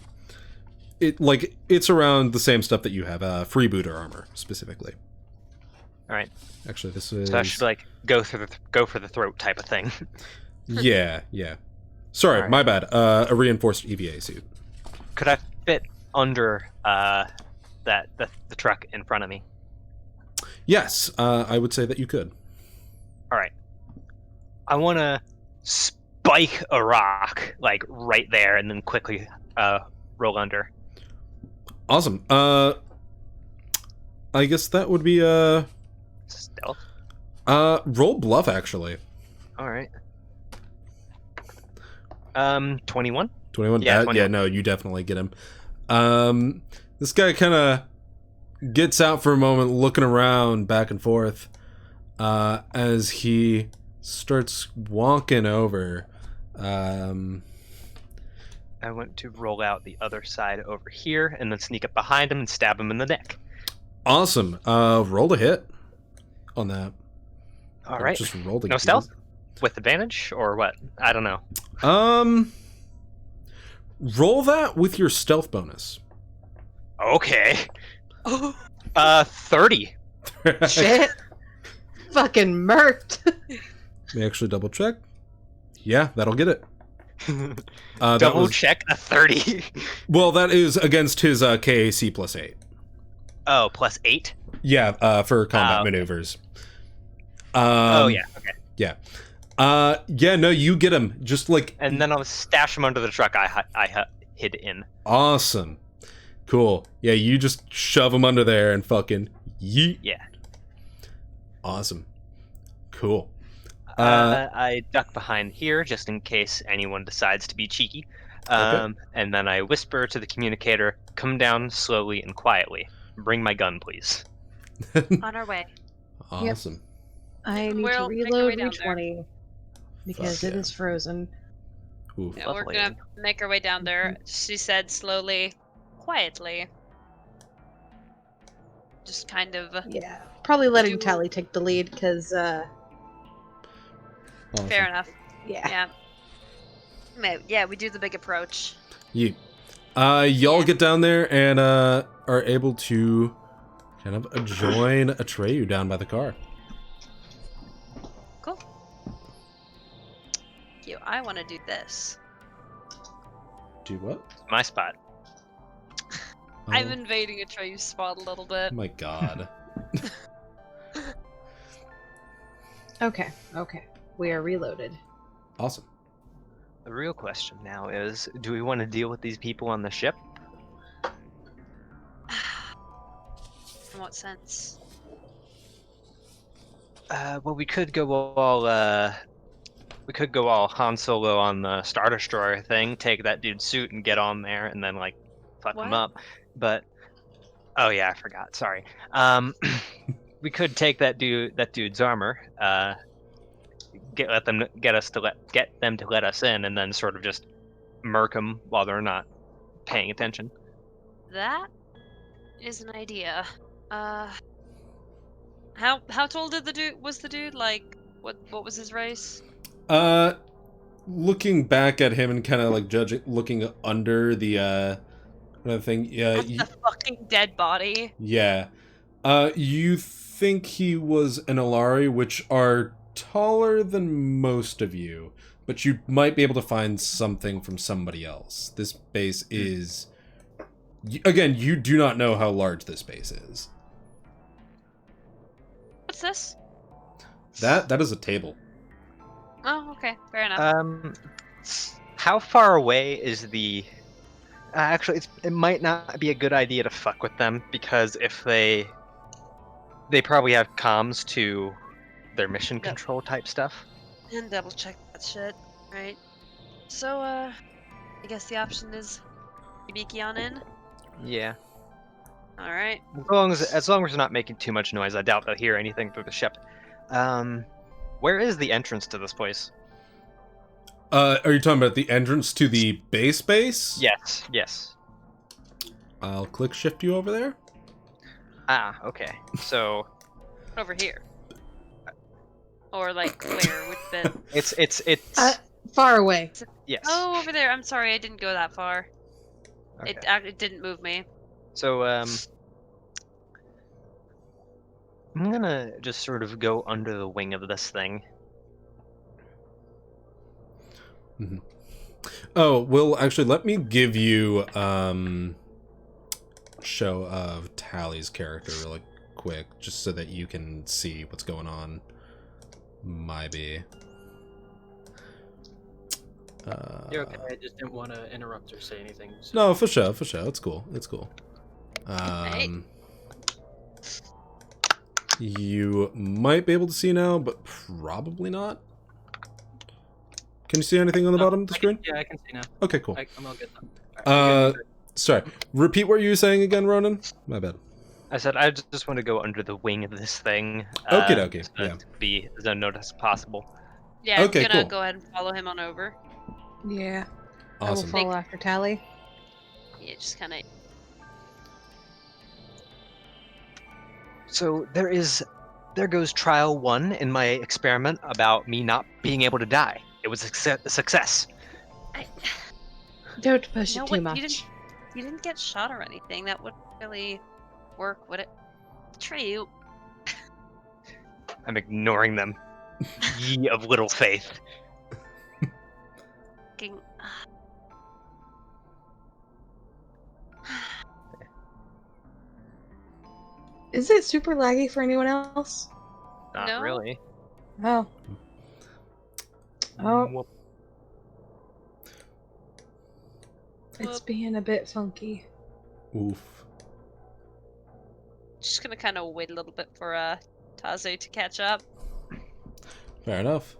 It's around the same stuff that you have. Freebooter armor specifically. All right. Actually, this is. So I should like go for the throat type of thing. Yeah. Sorry, Alright. my bad. A reinforced EVA suit. Could I fit under the truck in front of me? Yes, I would say that you could. All right. I want to spike a rock like right there, and then quickly roll under. Awesome. I guess that would be Stealth. roll bluff actually. All right. 21. 21. Yeah, 21. Yeah, no, you definitely get him. This guy kind of gets out for a moment, looking around back and forth, as he starts walking over. I want to roll out the other side over here, and then sneak up behind him and stab him in the neck. Awesome. Roll a hit on that. All right. Just roll the No stealth? With advantage or what? I don't know. Roll that with your stealth bonus. Okay. 30. Shit. Fucking murked. Let me actually double check. Yeah, that'll get it. That Double was- check a 30. Well, that is against his KAC plus 8. Oh, plus 8? Yeah, for combat okay. maneuvers. Oh yeah, okay. Yeah. Yeah, no, you get him. Just like And then I'll stash him under the truck I hid in. awesome. Cool. Yeah, you just shove him under there and fucking yeet. Yeah. Awesome. Cool. I duck behind here just in case anyone decides to be cheeky. And then I whisper to the communicator, "Come down slowly and quietly. Bring my gun, please." On our way. Awesome. I need to We'll make our way reload down there. re-20 because Fuck it yeah. is frozen. Ooh. Yeah, we're Lovely. gonna make our way down there. She said slowly, quietly. Just kind of Yeah. Probably letting Do- Tally take the lead, because, Awesome. fair enough. yeah. Yeah. Yeah, we do the big approach. Y'all Yeah. get down there and are able to kind of join Atreyu down by the car. Cool. I want to do this. Do what? My spot. I'm Oh, invading Atreyu's spot a little bit. my god. Okay. We are reloaded. Awesome. The real question now is, do we want to deal with these people on the ship? In what sense? Well, we could go all Han Solo on the Star Destroyer thing, take that dude's suit and get on there, and then like fuck him What? up. But oh yeah, I forgot. Sorry. We could take that dude's armor, get them to let us in, and then sort of just murk them while they're not paying attention. That is an idea. How tall did was the dude? Like, what was his race? Looking back at him and kind of like looking under the another thing. Yeah, That's the fucking dead body. yeah. You think he was an awry, which are taller than most of you, but you might be able to find something from somebody else. This base is, again, you do not know how large this base is. What's this? That is a table. Oh, okay, fair enough. How far away is the? Actually, it might not be a good idea to fuck with them, because if they probably have comms to their mission Yep. control type stuff. And double check that shit. Right. So, I guess the option is Hibiki on in. Yeah. All right. As long as we're not making too much noise, I doubt they'll hear anything through the ship. Where is the entrance to this place? Are you talking about the entrance to the base? Yes. I'll click shift you over there. Ah, okay. So Over here. Or like where? Which bit? it's Far away. yes. Oh, over there. I'm sorry, I didn't go that far. Okay. It didn't move me. So I'm gonna just sort of go under the wing of this thing. Mm-hmm. Oh, well, actually, let me give you show of Tally's character really quick, just so that you can see what's going on. Maybe. You're okay. I just didn't want to interrupt or say anything. So. No, for sure. It's cool. You might be able to see now, but probably not. Can you see anything on the bottom of the screen? Yeah, I can see now. Okay, cool. I'm all good now. Sorry. Repeat what you were saying again, Ronan. My bad. I said I just want to go under the wing of this thing. Okay. So Yeah. to be as unnoticed as possible. Yeah, Okay, I'm gonna cool. go ahead and follow him on over. Yeah. Awesome. I will follow after Tally. Yeah, just kind of. So there goes trial 1 in my experiment about me not being able to die. It was a success. Don't push You know it too what? much. You didn't get shot or anything. That would really work, would it? True. I'm ignoring them. Ye of little faith. Fucking- Is it super laggy for anyone else? Not No. really. Oh. Oh, Whoop. it's being a bit funky. Oof. Just gonna kind of wait a little bit for Taze to catch up. Fair enough.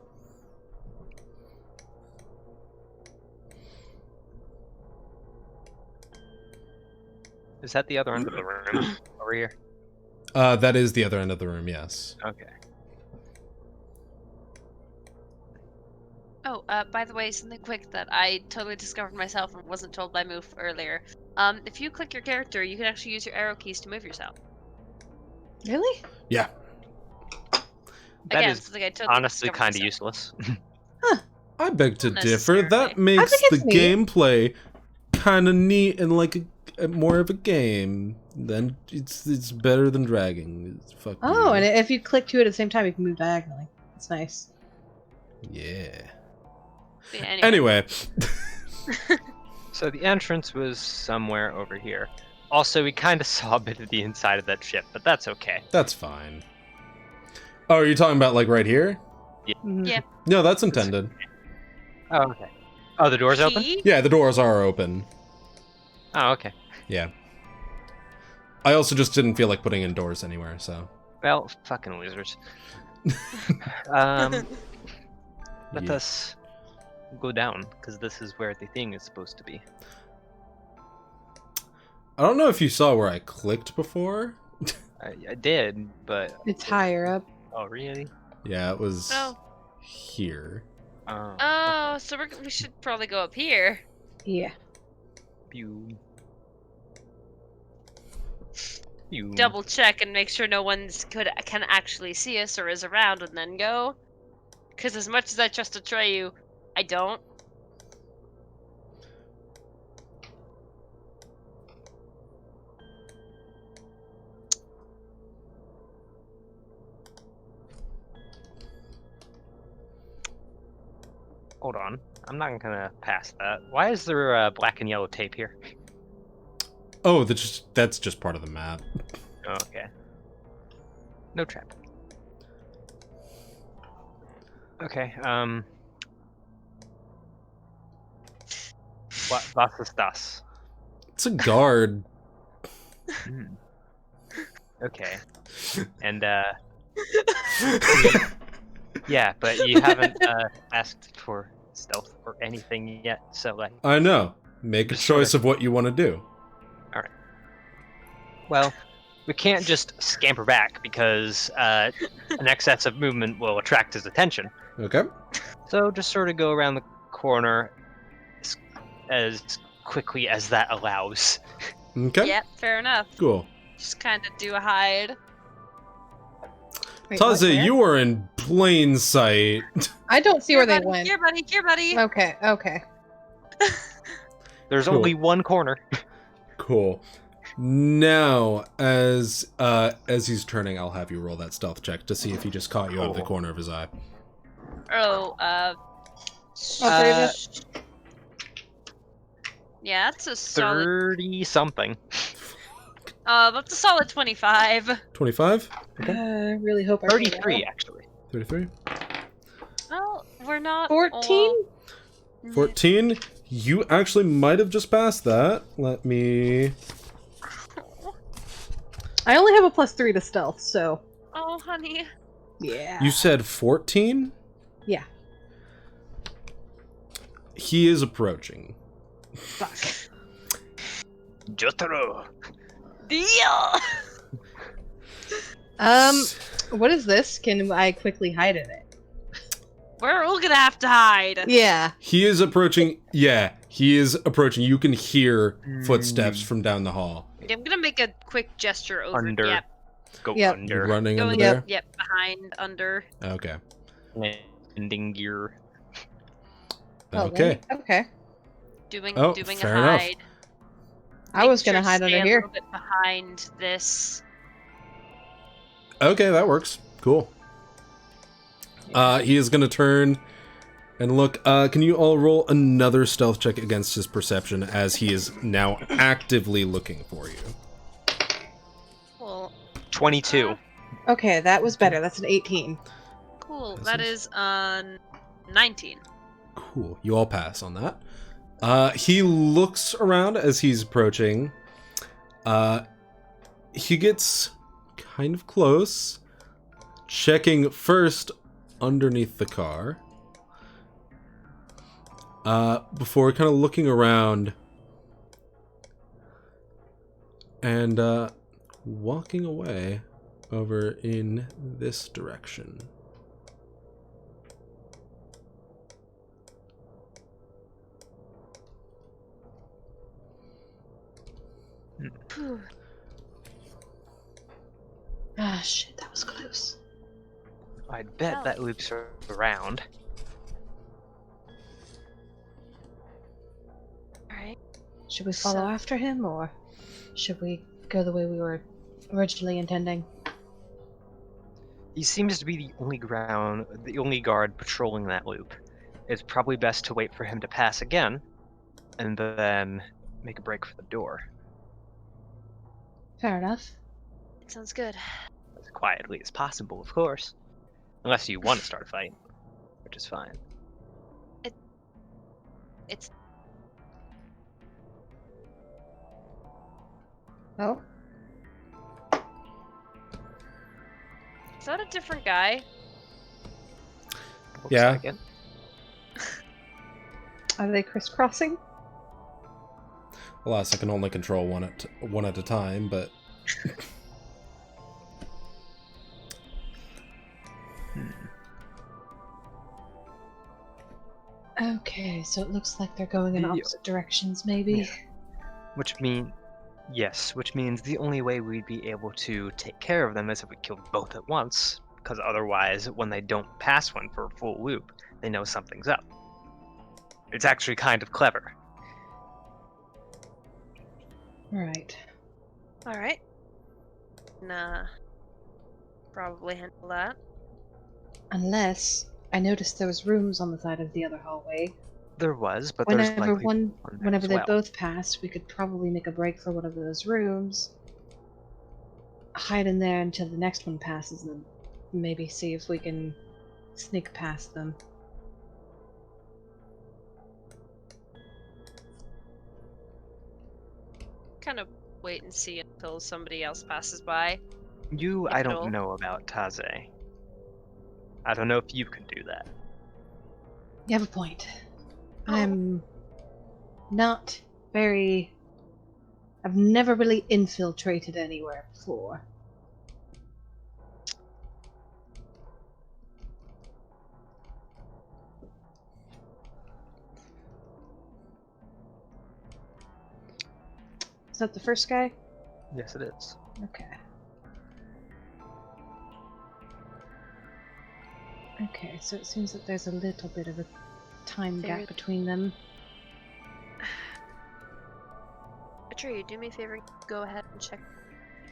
Is that the other end of the room over here? That is the other end of the room, yes. Okay. Oh, by the way, something quick that I totally discovered myself and wasn't told by Moof earlier. If you click your character, you can actually use your arrow keys to move yourself. Really? Yeah. That Again, is something I totally honestly discovered kind of myself. useless. I beg to Not differ. That necessarily. makes think the it's neat. gameplay kind of neat and like a more of a game. Then it's better than dragging. Fuck Oh, you. and if you click two at the same time, you can move diagonally. That's nice. Yeah. But yeah, Anyway. So the entrance was somewhere over here. Also, we kind of saw a bit of the inside of that ship, but that's okay. That's fine. Oh, are you talking about like right here? Mhm. Yeah. No, that's intended. Oh, okay. Oh, the door's open? Key? Yeah, the doors are open. Oh, okay. Yeah. I also just didn't feel like putting in doors anywhere, so. Well, fucking losers. Let Yeah. us go down, because this is where the thing is supposed to be. I don't know if you saw where I clicked before. I did, but... It's higher up. Oh, really? Yeah, it was Oh. here. Oh. Oh, so we should probably go up here. Yeah. You. Double check and make sure no one's can actually see us or is around, and then go. Because as much as I trust Atreyu, I don't. Hold on. I'm not gonna pass that. Why is there black and yellow tape here? Oh, that's just part of the map. Oh, okay. No trap. Okay, was ist das? It's a guard. Hmm. Okay. And, yeah, but you haven't, asked for stealth or anything yet, so, like... I know. Make a Just choice sorta- of what you want to do. Well, we can't just scamper back, because, an excess of movement will attract his attention. Okay. So just sort of go around the corner as quickly as that allows. Okay. Yep, fair enough. Cool. Just kind of do a hide. Wait, what, Taze, where? you are in plain sight. I don't see where they buddy, went. Here, buddy. Here, buddy. Okay, okay. There's Cool. only one corner. Cool. Now, as he's turning, I'll have you roll that stealth check to see if he just caught you out of the Cool. corner of his eye. Oh, Prove yeah, that's a solid. 30-something. That's a solid 25. 25? I really hope I roll 33, well. actually. 33? Well, we're not. 14? 14? You actually might have just passed that. Let me... I only have a +3 to stealth, so Oh, honey. yeah. You said 14? Yeah. He is approaching. Fuck. Jotaro. Deal. What is this? Can I quickly hide in it? We're all gonna have to hide. Yeah. He is approaching. Yeah, he is approaching. You can hear footsteps from down the hall. I'm gonna make a quick gesture over. Under. Yep. Go Yep. under. Running under Going. there? Yep. Behind. Under. Okay. Landing gear. Okay. Oh, okay. Doing. Oh, doing fair a enough. hide. I was Make gonna sure hide stay under a here. little bit behind this. Okay, that works. Cool. He is gonna turn and look. Can you all roll another stealth check against his perception as he is now actively looking for you? Cool. 22. Okay, that was better. That's an 18. Cool. This That is- is 19. Cool. You all pass on that. He looks around as he's approaching. He gets kind of close, checking first underneath the car, before kind of looking around and walking away over in this direction. Phew. Ah, shit, that was close. I'd bet Well. that loops around. Alright. Should we follow So- after him, or should we go the way we were originally intending? He seems to be the only guard patrolling that loop. It's probably best to wait for him to pass again, and then make a break for the door. Fair enough. Sounds good. As quietly as possible, of course. Unless you want to start a fight, which is fine. It's Oh? is that a different guy? Looks Yeah. like it. Are they crisscrossing? Alas, I can only control one at a time, but Okay, so it looks like they're going in The- opposite directions, maybe. Yeah. Which means the only way we'd be able to take care of them is if we killed both at once, because otherwise, when they don't pass one for a full loop, they know something's up. It's actually kind of clever. Right. Alright. Nah. Probably handle that. Unless I noticed there was rooms on the side of the other hallway. There was, but there's likely one there Whenever as they well. both passed, we could probably make a break for one of those rooms, hide in there until the next one passes, and maybe see if we can sneak past them. Kind of wait and see until somebody else passes by. You, If I at don't all. know about Taze. I don't know if you can do that. You have a point. Oh. I'm not very. I've never really infiltrated anywhere before. Is that the first guy? Yes, it is. Okay. Okay, so it seems that there's a little bit of a time Figured- gap between them. Atreyu, do me a favor. Go ahead and check.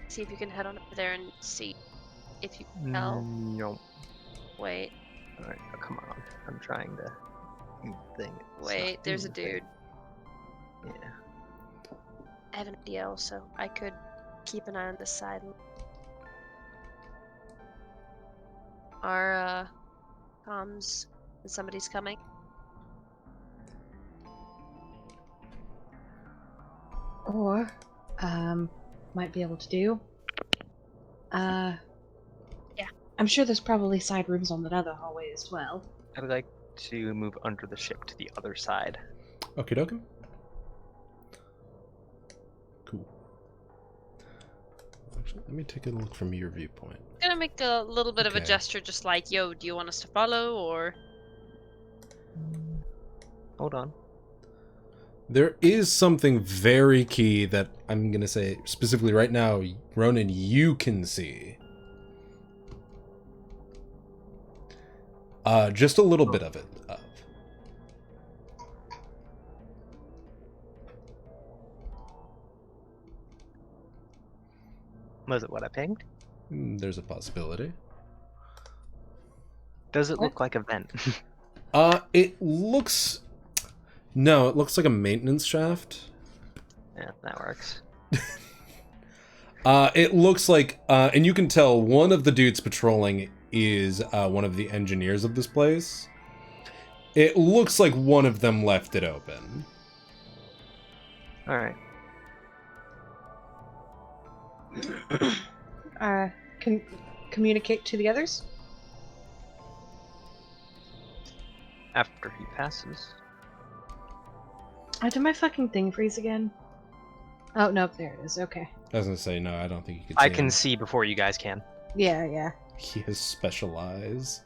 See if you can head on over there and see if you can tell. No. Wait, Alright, oh, come on. I'm trying to. Thing. It's wait. not There's a moving. dude. Yeah. I have an idea also. I could keep an eye on this side. Our comms and somebody's coming. Or, might be able to do. Yeah. I'm sure there's probably side rooms on that other hallway as well. I'd like to move under the ship to the other side. okie dokie. Cool. Actually, let me take a look from your viewpoint. Gonna make a little bit of a Okay. gesture, just like, "Yo, do you want us to follow?" Or Hold on. There is something very key that I'm gonna say specifically right now, Ronan, you can see. Just a little bit of it. Was it what I pinged? There's a possibility. Does it What? look like a vent? It looks... No, it looks like a maintenance shaft. Yeah, that works. It looks like, and you can tell one of the dudes patrolling is one of the engineers of this place. It looks like one of them left it open. Alright. Communicate to the others? After he passes. Did my fucking thing freeze again? Oh, nope, there it is. Okay. I was gonna say, no, I don't think you can see I can him. see before you guys can. Yeah. He has special eyes.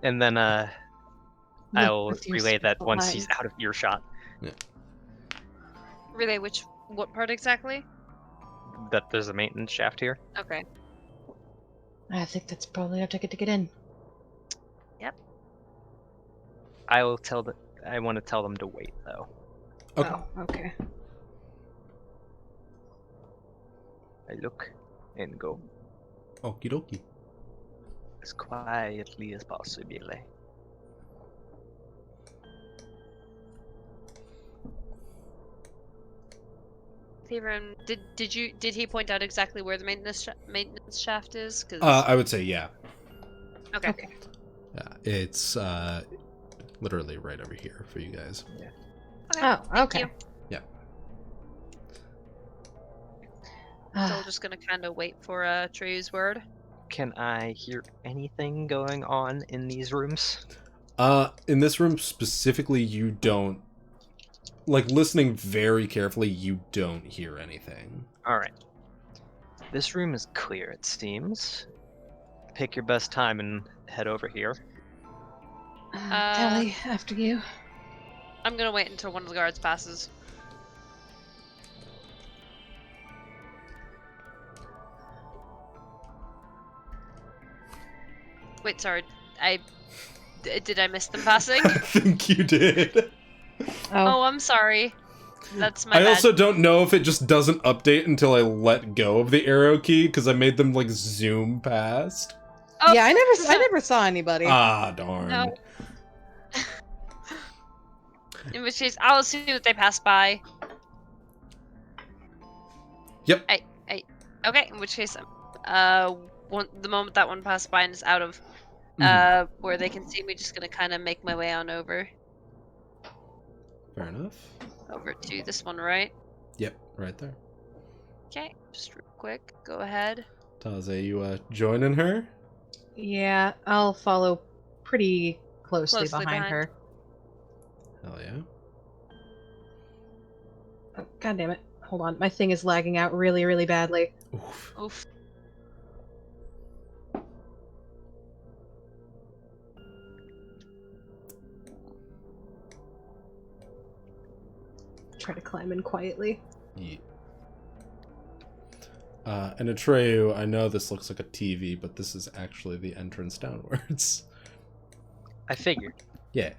And then Look I'll with your relay that special once eyes. he's out of earshot. relay what part exactly? that there's a maintenance shaft here. Okay. I think that's probably our ticket to get in. I will tell the. I want to tell them to wait though. Okay. Oh, okay. I look and go Okie dokie. as quietly as possible. Theron, did he point out exactly where the maintenance shaft is? 'Cause- I would say yeah. okay. Okay. Yeah, it's literally right over here for you guys. Oh, Thank okay. you. So Ah, we're just gonna kind of wait for Trey's word. Can I hear anything going on in these rooms? In this room specifically, you don't, like, listening very carefully, you don't hear anything. All right. This room is clear, it seems. Pick your best time and head over here. Tally, after you. I'm gonna wait until one of the guards passes. Wait, sorry. Did I miss them passing? I think you did. Oh, I'm sorry. That's my I bad. also don't know if it just doesn't update until I let go of the arrow key, because I made them, like, zoom past. Oh, Yeah, I never saw anybody. Ah, darn. No. In which case, I'll assume that they pass by. Yep. Okay. In which case, the moment that one passed by and is out of where they can see me, just gonna kind of make my way on over Fair enough. to this one, right? Yep, right there. Okay, just real quick. Go ahead. Taze, you joining her? Yeah, I'll follow pretty closely behind behind. her. Hell yeah. Oh, God damn it. Hold on. My thing is lagging out really, really badly. Oof. Oof. Try to climb in quietly. Yeah. And Atreyu, I know this looks like a TV, but this is actually the entrance downwards. I figured. Yeah.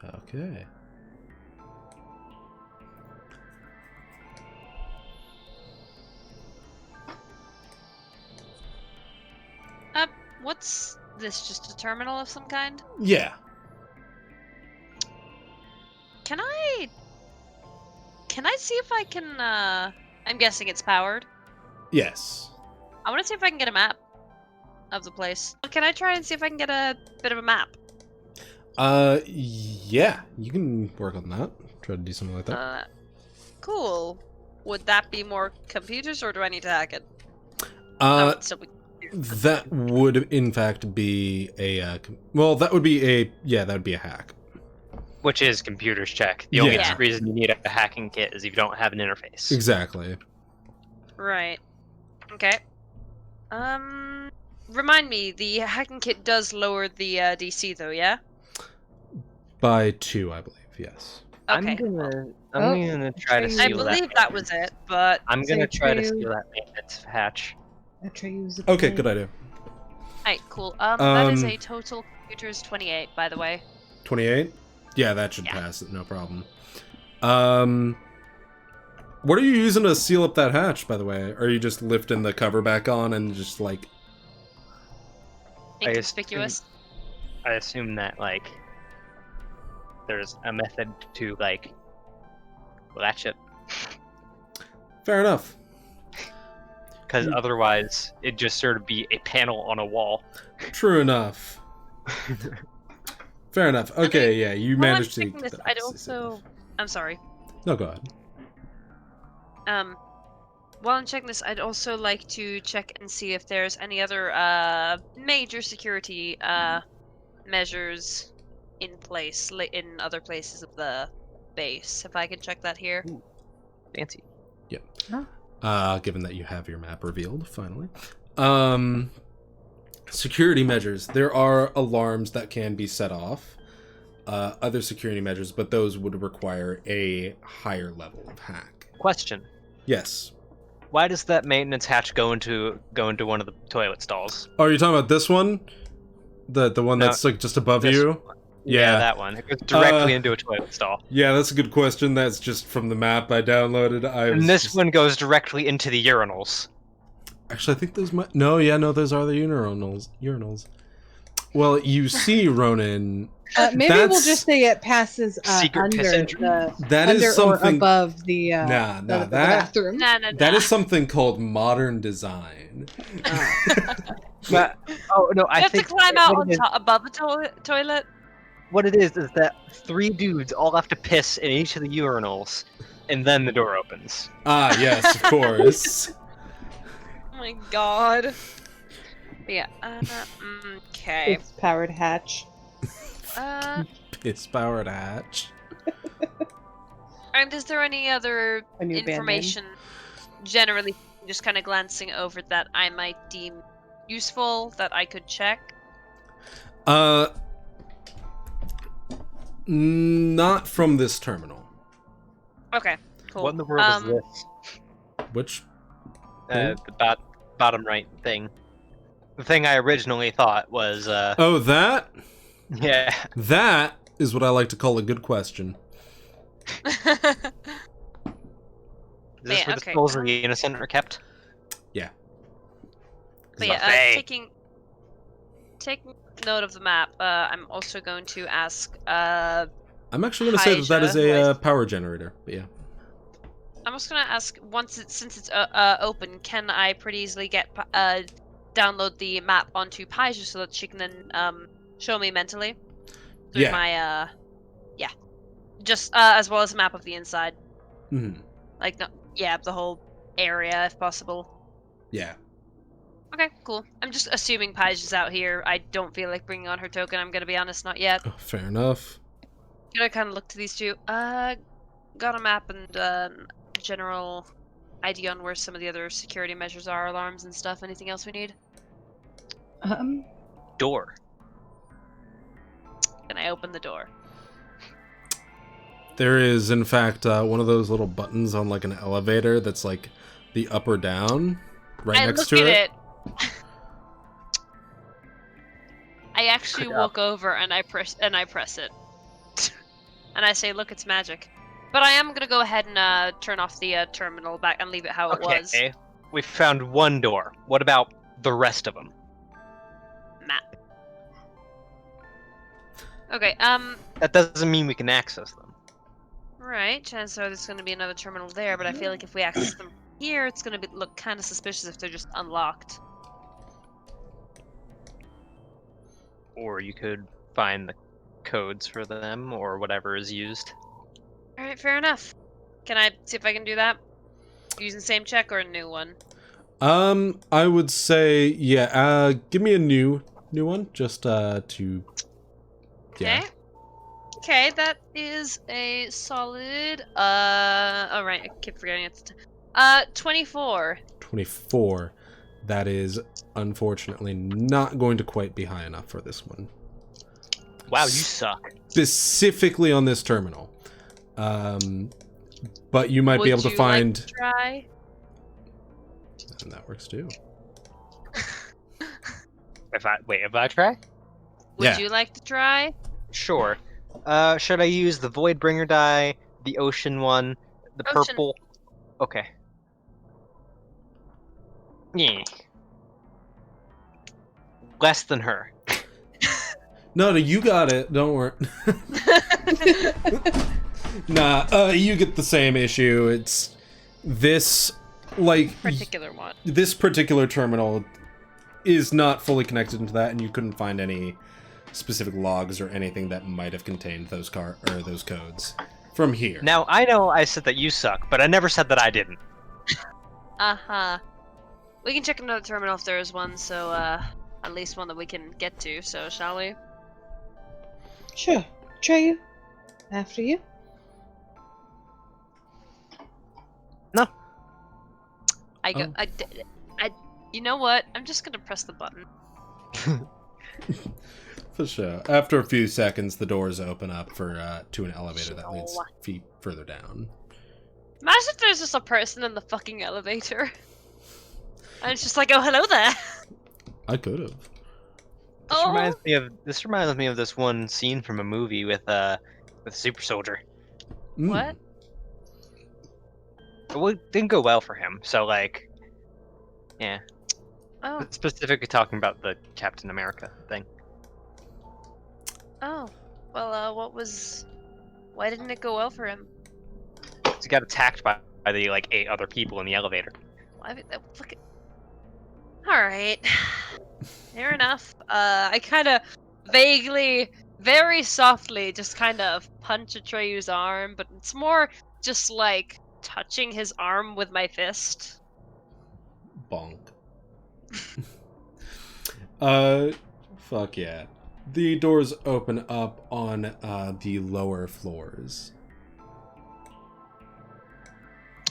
Okay. What's this? Just a terminal of some kind? Yeah. Can I see if I can, I'm guessing it's powered. Yes. I want to see if I can get a map of the place. Can I try and see if I can get a bit of a map? Yeah. You can work on that. Try to do something like that. Cool. Would that be more computers, or do I need to hack it? Still be That would, in fact, be a, well, that would be a hack. Which is computers check. The only Yeah. reason you need a hacking kit is if you don't have an interface. Exactly. Right. Okay. Remind me, the hacking kit does lower the DC, though, yeah? By 2, I believe, yes. Okay. I'm gonna try to I I seal believe that. that was it, but I'm gonna So try to you- seal that maintenance hatch. Atreus. Okay, good idea. alright, cool. That is a total computers 28, by the way. 28? Yeah, that should Yeah. pass it, no problem. What are you using to seal up that hatch, by the way? Are you just lifting the cover back on and just, like... Inconspicuous. I assume that, like, there's a method to, like, latch it. Fair enough. Because otherwise, it'd just sort of be a panel on a wall. True enough. Fair enough. Okay, yeah, you While I'm managed to... checking this, I'd also... I'm sorry. No, go ahead. While I'm checking this, I'd also like to check and see if there's any other major security measures in place in other places of the base. If I can check that here. Fancy. Given that you have your map revealed, finally. Security measures. There are alarms that can be set off. Other security measures, but those would require a higher level of hack. Question. Yes. Why does that maintenance hatch go into one of the toilet stalls? Oh, are you talking about this one? The one No, that's like just above this you? one. Yeah. That one. It goes directly into a toilet stall. Yeah, that's a good question. That's just from the map I downloaded. And this one goes directly into the urinals. Actually, I think those might... No, those are the urinals. Well, you see, Ronan... Maybe we'll just say it passes Secret under piss That under is something... or above the the the bathroom. Nah. That is something called modern design. But, no, I You have to think climb out what on it is- top above the toilet. What it is that 3 dudes all have to piss in each of the urinals, and then the door opens. Ah, yes, of course. Oh my god. But yeah. Okay. It's powered hatch. Piss-powered hatch. And is there any other A new band name. information, generally, just kind of glancing over that I might deem useful that I could check? Not from this terminal. Okay, cool. What in the world is this? Which? The bottom right thing. The thing I originally thought was, Oh, that? yeah. That is what I like to call a good question. Is this Yeah, where the okay. souls of the innocent are kept? Yeah. But yeah, Buffet. taking note of the map, I'm also going to ask, I'm actually going to say that is a power generator, but yeah. I'm just gonna ask, since it's open, can I pretty easily get download the map onto Paija so that she can then show me mentally through Yeah. my just as well as a map of the inside, Mhm. like the whole area if possible. Yeah. Okay, cool. I'm just assuming Paija's out here. I don't feel like bringing on her token. I'm gonna be honest, not yet. Oh, fair enough. Can I kind of look to these two? Got a map and general idea on where some of the other security measures are, alarms and stuff. Anything else we need? Door. Can I open the door? There is, in fact, one of those little buttons on like an elevator that's like the up or down right I next look to at it. I actually walk over and I press it, and I say, "Look, it's magic." But I am gonna go ahead and turn off the terminal back and leave it how it was. Okay, we found one door. What about the rest of them? Map. Okay. That doesn't mean we can access them. Right. Chances are there's gonna be another terminal there, but I feel like if we access them here, it's gonna look kind of suspicious if they're just unlocked. Or you could find the codes for them, or whatever is used. All right. Fair enough. Can I see if I can do that? Using the same check or a new one? I would say, yeah, give me a new one, just, to... Yeah. Okay. Okay, that is a solid, alright, I keep forgetting it's, 24. 24. That is, unfortunately, not going to quite be high enough for this one. Wow, you suck. Specifically on this terminal. But you might be able to find... Would you like to try? And that works too. If I try? Would you like to try? Sure. Should I use the Voidbringer die, the Ocean one, the Ocean. purple? Okay. Yeah. Less than her. No, you got it. Don't worry. Nah, you get the same issue. It's this, like... Particular one. This particular terminal is not fully connected into that, and you couldn't find any specific logs or anything that might have contained those those codes from here. Now, I know I said that you suck, but I never said that I didn't. Uh-huh. We can check another terminal if there is one, so, at least one that we can get to, so shall we? Sure. Treyu, after you. I go. Oh. You know what? I'm just gonna press the button. For sure. After a few seconds, the doors open up to an elevator that leads Sure. feet further down. Imagine if there's just a person in the fucking elevator. And it's just like, oh, hello there. I could have. This reminds me of this one scene from a movie with Super Soldier. What? It didn't go well for him, so like, yeah. Oh, Specifically talking about the Captain America thing. oh. Well, why didn't it go well for him? He got attacked by the like 8 other people in the elevator. Why would that fucking... Alright. Fair enough. I kind of vaguely, very softly, just kind of punch Atreyu's arm, but it's more just like touching his arm with my fist. Bonk. Fuck yeah. The doors open up on the lower floors.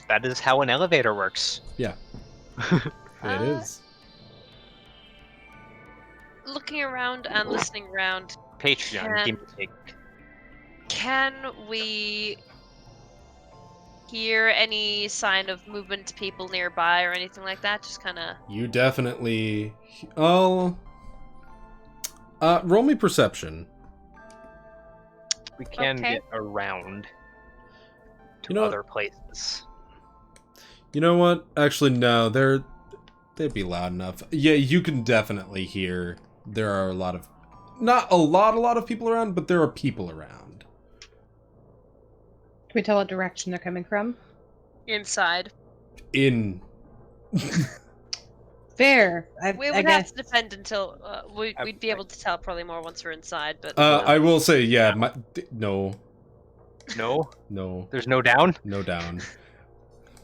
That is how an elevator works. Yeah. It is. Looking around and listening around, Patreon, give me a take. can we hear any sign of movement, people nearby, or anything like that? Just kind of... You definitely... roll me perception. We can Okay. get around to You know- other places. You know what? Actually, no. They'd be loud enough. Yeah, you can definitely hear. There are a lot of... Not a lot of people around, but there are people around. Can we tell what direction they're coming from? inside. In... Fair. We I would have guess. to depend until we'd be able to tell probably more once we're inside. But I will say, yeah, no. No? There's no down? No down.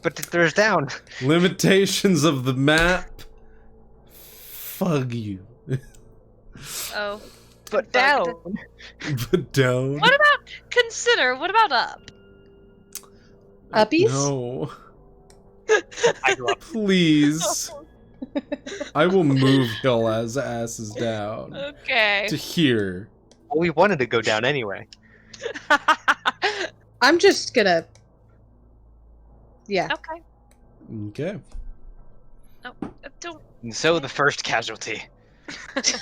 But there's down. Limitations of the map. Fuck you. oh, But down. But down. What about consider? What about up? Uppies? No. I grew up. Please. I will move your asses down. Okay. To here. Well, we wanted to go down anyway. I'm just gonna. Yeah. Okay. Okay. No, don't. And so the first casualty. Okay,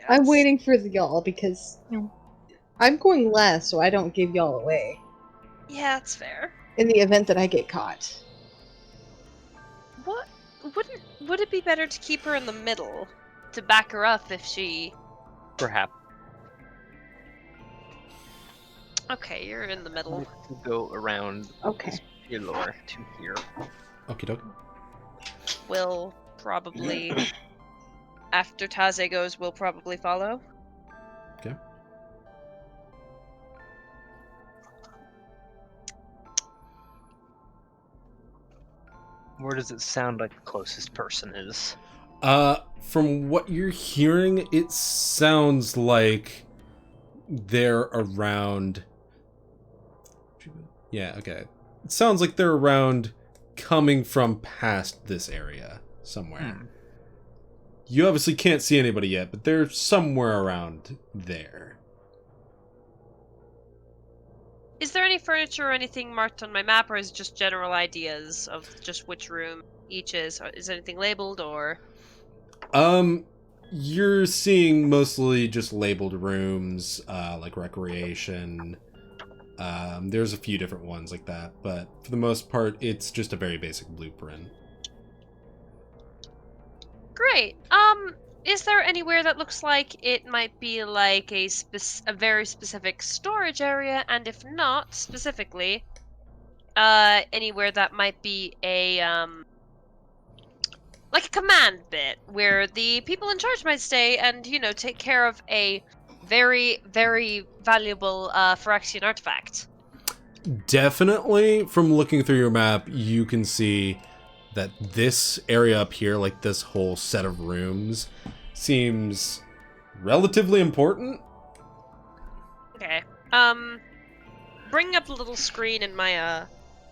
I'm that's- waiting for the y'all because I'm going last, so I don't give y'all away Yeah, that's fair. in the event that I get caught. What would it be better to keep her in the middle to back her up if she? Perhaps. Okay, you're in the middle. To go around Okay. this pillar to here. Okie dokie. Will probably after Taze goes, will probably follow. Okay. Where does it sound like the closest person is? From what you're hearing, it sounds like they're around... Yeah, okay. It sounds like they're around coming from past this area somewhere. You obviously can't see anybody yet, but they're somewhere around there. Is there any furniture or anything marked on my map, or is it just general ideas of just which room each is? Is anything labeled, or? You're seeing mostly just labeled rooms, like recreation. There's a few different ones like that, but for the most part, it's just a very basic blueprint. Great. Is there anywhere that looks like it might be like a very specific storage area, and if not specifically, anywhere that might be a like a command bit where the people in charge might stay and take care of a very, very valuable Phyrexian artifact? Definitely, from looking through your map, you can see that this area up here, like this whole set of rooms, seems relatively important. Okay. Bring up a little screen in my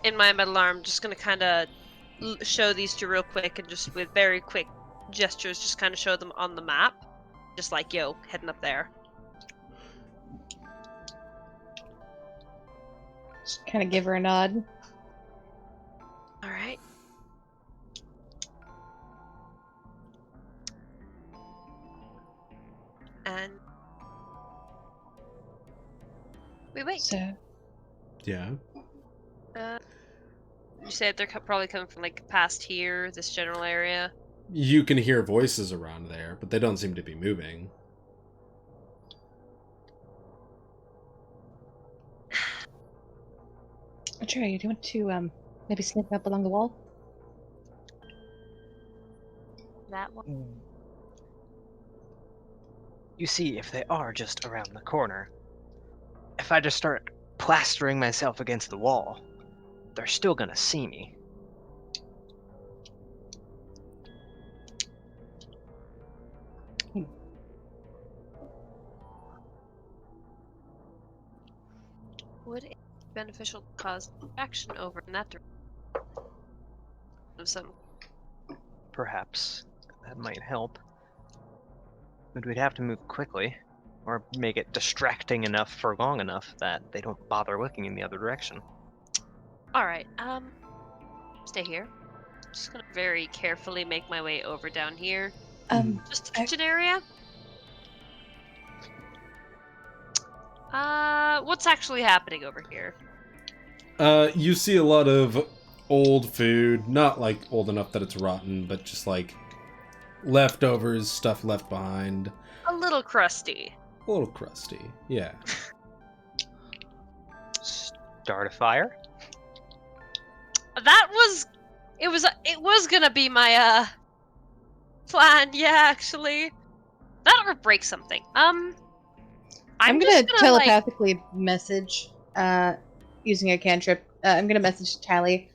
metal arm. Just gonna kind of show these two real quick and just with very quick gestures, just kind of show them on the map. Just like, yo, heading up there. Just kind of give her a nod. All right. And wait. So, Yeah. You said they're probably coming from like past here, this general area. You can hear voices around there, but they don't seem to be moving. Atreyu, do you want to maybe sneak up along the wall? That one. You see, if they are just around the corner, if I just start plastering myself against the wall, they're still gonna see me. Would it be beneficial to cause action over in that direction? Of some. Perhaps that might help. But we'd have to move quickly, or make it distracting enough for long enough that they don't bother looking in the other direction. All right. Stay here. Just gonna very carefully make my way over down here. Just the kitchen area. What's actually happening over here? You see a lot of old food, not like old enough that it's rotten, but just like leftovers, stuff left behind. A little crusty. A little crusty, yeah. Start a fire? It was gonna be my plan, yeah, actually. That'll break something. I'm gonna just gonna, telepathically message, using a cantrip. I'm gonna message Tally.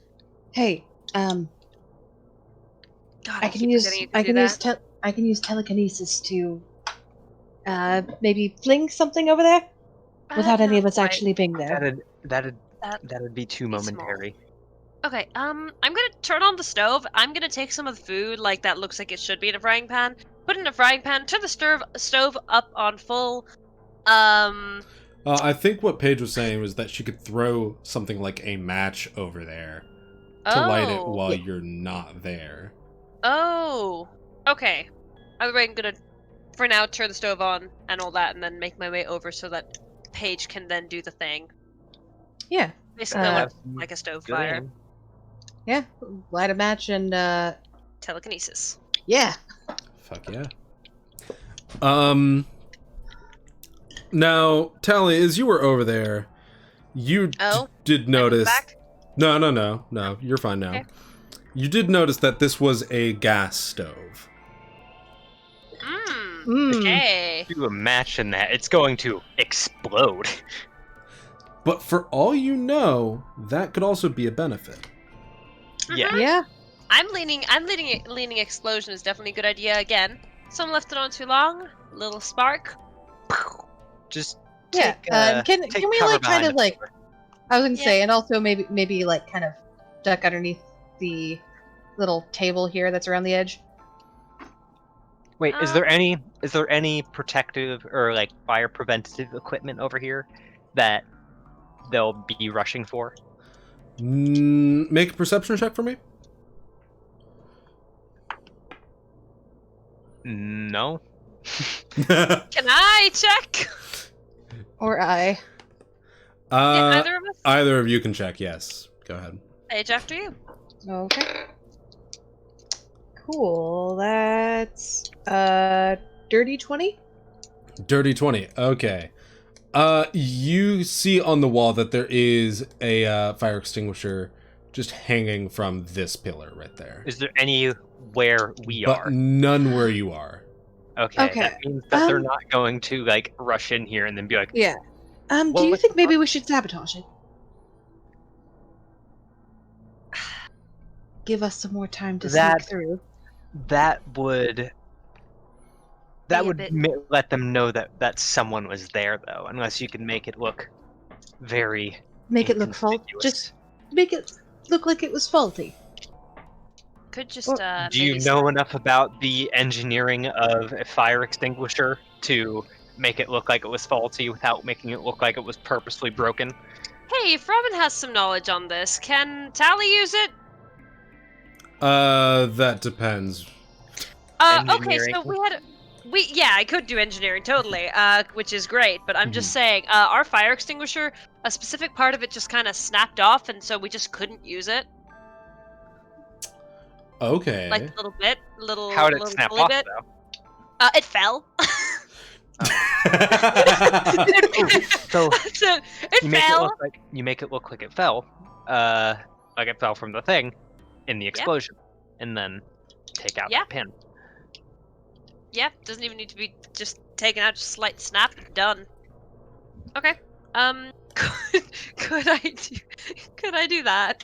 Hey, God, I can use telekinesis to, maybe fling something over there without any of us actually being there. That'd be too momentary. Okay, I'm gonna turn on the stove. I'm gonna take some of the food, like that looks like it should be in a frying pan, put it in a frying pan, turn the stove up on full. I think what Paige was saying was that she could throw something like a match over there to light it while you're not there. Oh, okay. I'm gonna, for now, turn the stove on and all that, and then make my way over so that Paige can then do the thing. Yeah. Basically, like a stove fire. Yeah, light a match and, Telekinesis. yeah. Fuck yeah. Now, Tally, as you were over there, you did notice... Back? No, you're fine now. Okay. You did notice that this was a gas stove. Okay. Do a match in that, it's going to explode. But for all you know, that could also be a benefit. Yeah. Yeah. I'm leaning explosion is definitely a good idea again. Someone left it on too long. Little spark. Just Yeah. Can we like kind of like, I was gonna say, and also maybe like kind of duck underneath the little table here that's around the edge. Wait, is there any protective or like fire preventative equipment over here that they'll be rushing for? Make a perception check for me. No. Can I check? Or I. Either of us? Either of you can check, yes. Go ahead. Paige, after you. Okay. Cool. That's dirty 20. Dirty 20. Okay. You see on the wall that there is a fire extinguisher just hanging from this pillar right there. Is there any where we are? None where you are. Okay. Okay. That means that they're not going to like rush in here and then be like, Yeah. Do you think maybe we should sabotage it? Give us some more time to sneak through. That would let them know that someone was there, though. Unless you can make it look very Make it look faulty. inconspicuous. Just make it look like it was faulty. could just Well, Do you maybe know enough about the engineering of a fire extinguisher to make it look like it was faulty without making it look like it was purposely broken? Hey, if Robin has some knowledge on this, can Tally use it? That depends. Okay, Engineering. so I could do engineering, totally, which is great, but I'm just Mhm. saying, our fire extinguisher, a specific part of it just kind of snapped off, and so we just couldn't use it. Okay. Like, a little bit, How did it little snap silly off, bit. though? It fell. So So, it you make it fell. look like it fell, like it fell from the thing in the explosion, and then take out Yeah. that pin. Yeah, doesn't even need to be just taken out, just slight snap, done. Okay. Could I do that?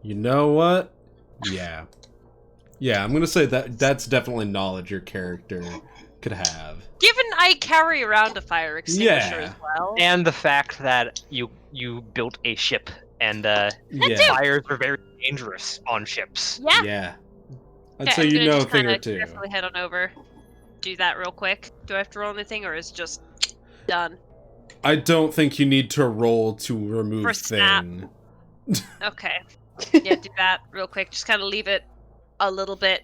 You know what? Yeah. Yeah, I'm gonna say that's definitely knowledge your character could have. Given I carry around a fire extinguisher Yeah. as well. And the fact that you built a ship, and Yeah. fires are very dangerous on ships. Yeah. Yeah. I'd Okay, say I'm you gonna know a just thing kinda or two. carefully head on over. Do that real quick. Do I have to roll anything, or is it just done? I don't think you need to roll to remove For snap. thing. Okay. Yeah, do that real quick. Just kind of leave it a little bit.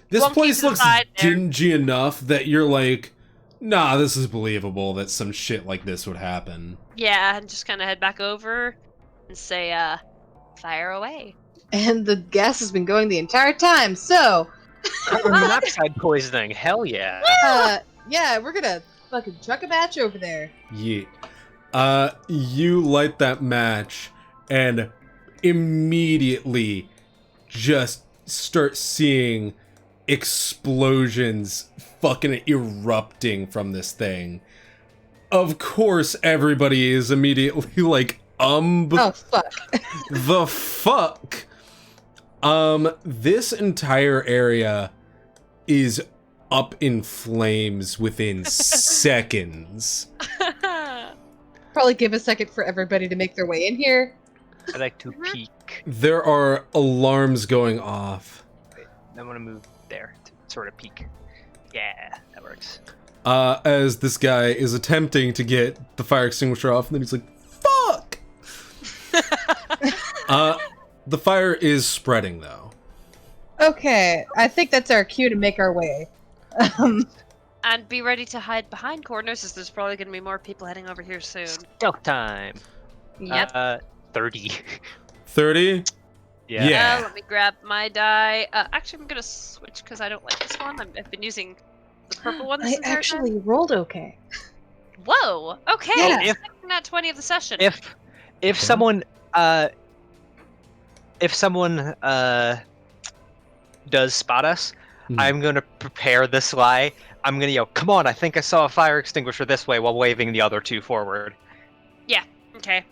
This Wonky place to the looks side there. dingy enough that you're like, nah, this is believable that some shit like this would happen. Yeah, and just kind of head back over and say, fire away. And the gas has been going the entire time, so Carbon monoxide poisoning, hell yeah. yeah, we're gonna fucking chuck a match over there. Yeah. You light that match and immediately just start seeing explosions fucking erupting from this thing. Of course, everybody is immediately like, Oh fuck. the fuck? This entire area is up in flames within seconds. Probably give a second for everybody to make their way in here. I like to peek. There are alarms going off. I want to move there to sort of peek. Yeah, that works. As this guy is attempting to get the fire extinguisher off, and then he's like, fuck! The fire is spreading, though. Okay, I think that's our cue to make our way. And be ready to hide behind corners, as there's probably going to be more people heading over here soon. Stealth time. Yep. 30. 30? Yeah. Let me grab my die. Actually, I'm going to switch because I don't like this one. I've been using the purple one this I entire time. actually rolled okay. Whoa! Okay, Yeah. second nat 20 of the session. If someone does spot us, I'm gonna prepare this lie. I'm gonna yell, "Come on! I think I saw a fire extinguisher this way," while waving the other two forward. Okay.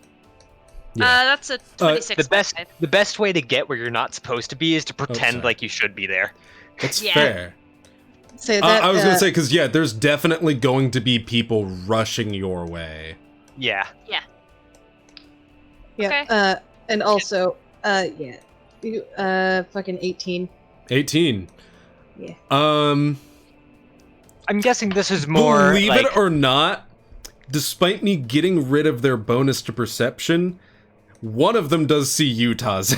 Yeah. That's a 26. The best way to get where you're not supposed to be is to pretend sorry. like you should be there. That's Yeah. fair. So that I was gonna say, because, yeah, there's definitely going to be people rushing your way. Yeah. yeah. Okay. And also, yeah, you, fucking 18. 18. Yeah. I'm guessing this is more Believe like, it or not, despite me getting rid of their bonus to perception, one of them does see you, Taze.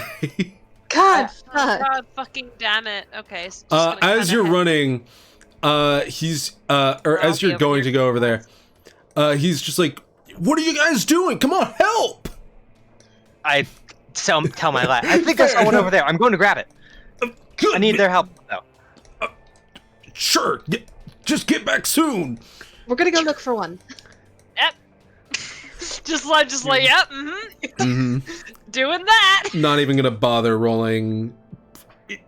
God, Oh, fuck. God, fucking damn it. Okay. So just gonna As kinda you're head- running, as you're be going over to here. go over there, he's just like, "What are you guys doing? Come on, help!" I tell my lad. I think I saw one over there. I'm going to grab it. Good. I need their help though. Sure. Just get back soon. We're gonna go look for one. Yep. just like, yep, doing that. Not even gonna bother rolling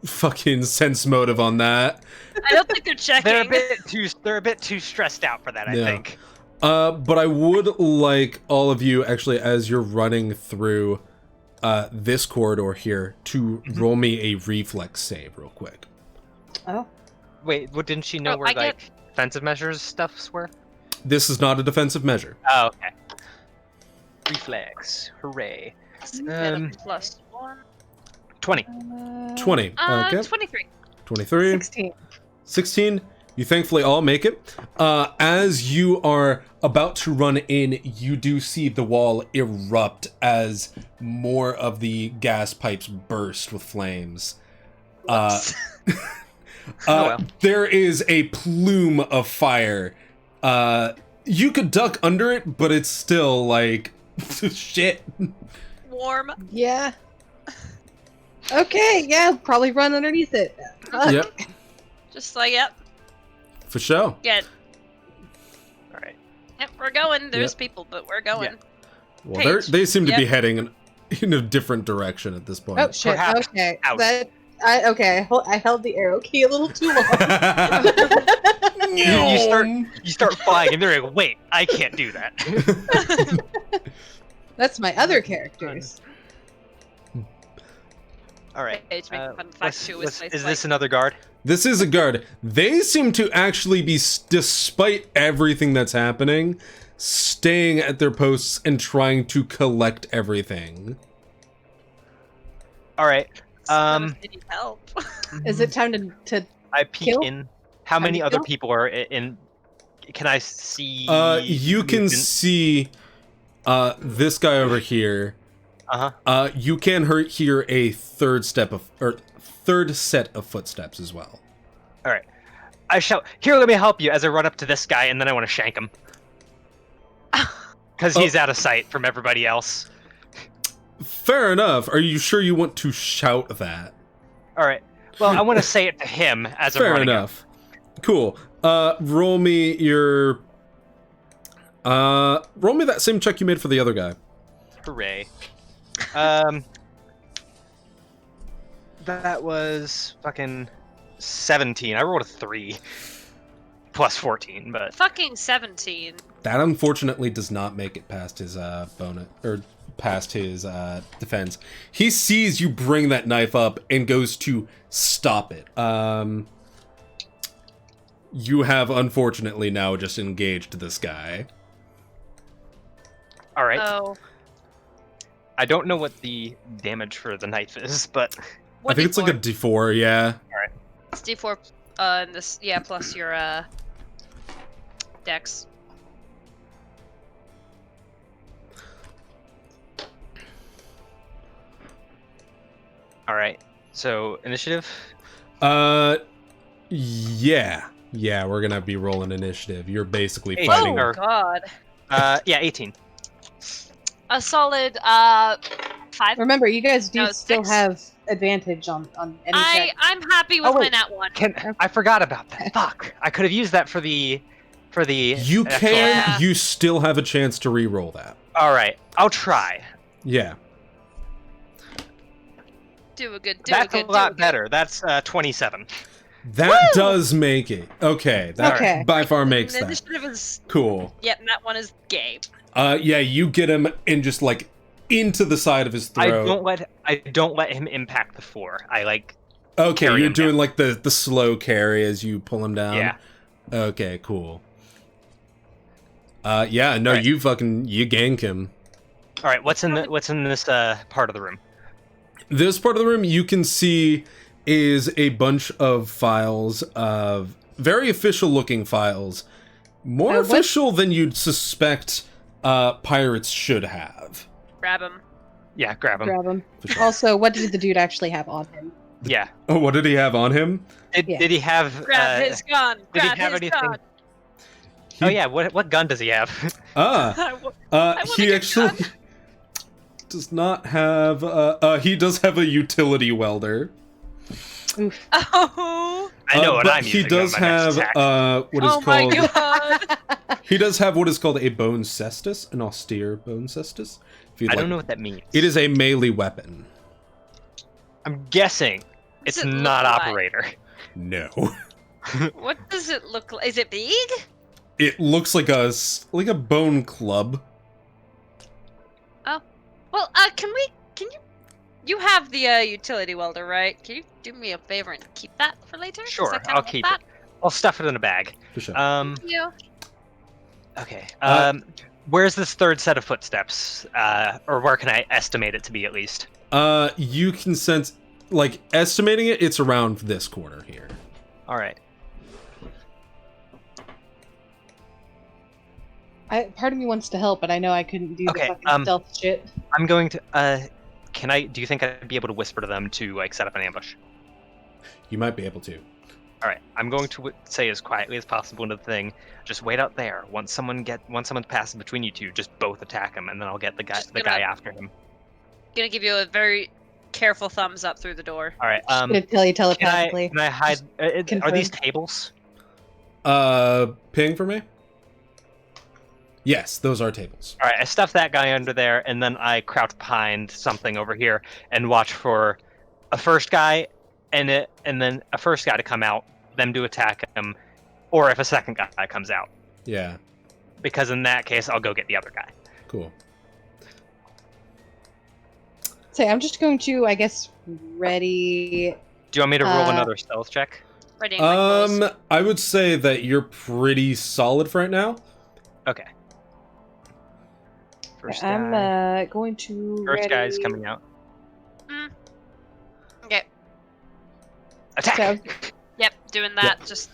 fucking sense motive on that. I don't think they're checking. They're a bit too stressed out for that, I Yeah. think. But I would like all of you, actually, as you're running through this corridor here, to roll me a reflex save real quick. Oh. Wait, what, didn't she know Oh, where I like defensive measures stuffs were? This is not a defensive measure. Oh, okay. Reflex. Hooray. Get a +1. 20. 20. Okay. 23. 23. 16. 16. You thankfully all make it. As you are about to run in, you do see the wall erupt as more of the gas pipes burst with flames. Whoops. There is a plume of fire. You could duck under it, but it's still like shit. Warm. Yeah. Okay, yeah, probably run underneath it. Yep, Just like, yep. for sure. Good. All right. Yep, we're going. There's Yep. people, but we're going. Well, Paige. they seem to be Yep. heading in a different direction at this point. Oh shit. Perhaps Okay. out. I held the arrow key a little too long. You start flying, and they're like, "Wait, I can't do that." That's my other characters. All right. Paige making fun of the fact she always plays Is this another guard? This is a guard. They seem to actually be, despite everything that's happening, staying at their posts and trying to collect everything. All right. They need help. Is it time to I peek Kill? in. How Time many to other kill? people are in? Can I see? You can movement? see this guy over here. Uh-huh. You can hear a third set of footsteps as well. All right. I shout, "Here, let me help you!" as I run up to this guy, and then I want to shank him because he's out of sight from everybody else. Fair enough. Are you sure you want to shout that? All right. Well, I want to say it to him as I'm Fair running up. enough. Cool. Roll me that same check you made for the other guy. Hooray. That was fucking 17. I rolled a 3 plus 14, but Fucking 17. That unfortunately does not make it past his bonus or past his defense. He sees you bring that knife up and goes to stop it. You have unfortunately now just engaged this guy. all right. Oh. I don't know what the damage for the knife is, but I think it's like a D4, yeah. It's D4, and this, yeah, plus your, dex. all right. So initiative. Yeah. Yeah, we're gonna be rolling initiative. You're basically Hey, fighting. Oh, or- God. Yeah, 18. A solid, 5. remember? You guys do No, still 6. have advantage on any check. I'm happy with Oh, my wait. nat 1. I forgot about that. Fuck. I could have used that for the. You actual- can. Yeah. You still have a chance to re-roll that. All right. I'll try. Yeah. Do a good, That's a lot better. That's 27. That does make it. Okay. That Okay. by far makes The that. initiative is, Cool. yep, and that one is gay. Yeah, you get him and just like into the side of his throat. I don't let him impact the 4. I like. Okay, carry you're him doing down. like the slow carry as you pull him down. Yeah. Okay, cool. Yeah, no, Alright. you gank him. All right. What's in this part of the room? This part of the room you can see is a bunch of files, very official looking files. More what- official than you'd suspect pirates should have. Grab him. Yeah, grab him. Grab him. For sure. Also, what did the dude actually have on him? Yeah. Oh, what did he have on him? Yeah. Did he have? Grab his gun. Did he Grab have his anything? gun. Oh yeah. What gun does he have? I wanna He get actually gun. does not have. He does have a utility welder. Oof. Oh. I know what but I'm he using. does on my next have attack. what is Oh my called. god. He does have what is called a bone cestus, an austere bone cestus. If you'd I like. don't know what that means. It is a melee weapon. I'm guessing Does it's it look not like? operator. No. What does it look like? Is it big? It looks like a bone club. Well, can you have the utility welder, right? Can you do me a favor and keep that for later? 'Cause Sure, I kinda I'll want keep that. I'll stuff it in a bag. For sure. Thank you. Okay. Uh, Where's this third set of footsteps? Or where can I estimate it to be at least? You can sense, like, estimating it, it's around this corner here. All right. Part of me wants to help, but I know I couldn't do the fucking stealth shit. I'm going to. Do you think I'd be able to whisper to them to like set up an ambush? You might be able to. All right. I'm going to say as quietly as possible into the thing. Just wait out there. Once someone passes between you two, just both attack him, and then I'll get the guy after him. Gonna give you a very careful thumbs up through the door. All right. I'm gonna tell you telepathically. Can I hide? Are these tables? Ping for me? Yes, those are tables. All right, I stuff that guy under there, and then I crouch behind something over here and watch for a first guy, and then a first guy to come out, them to attack him, or if a second guy comes out. Yeah. Because in that case, I'll go get the other guy. Cool. So I'm just going to, I guess, ready. Do you want me to roll another stealth check? Ready in my clothes. I would say that you're pretty solid for right now. Okay. First I'm guy. going to. First ready... guy's coming out. Okay. Attack! So- Yep, doing that. Just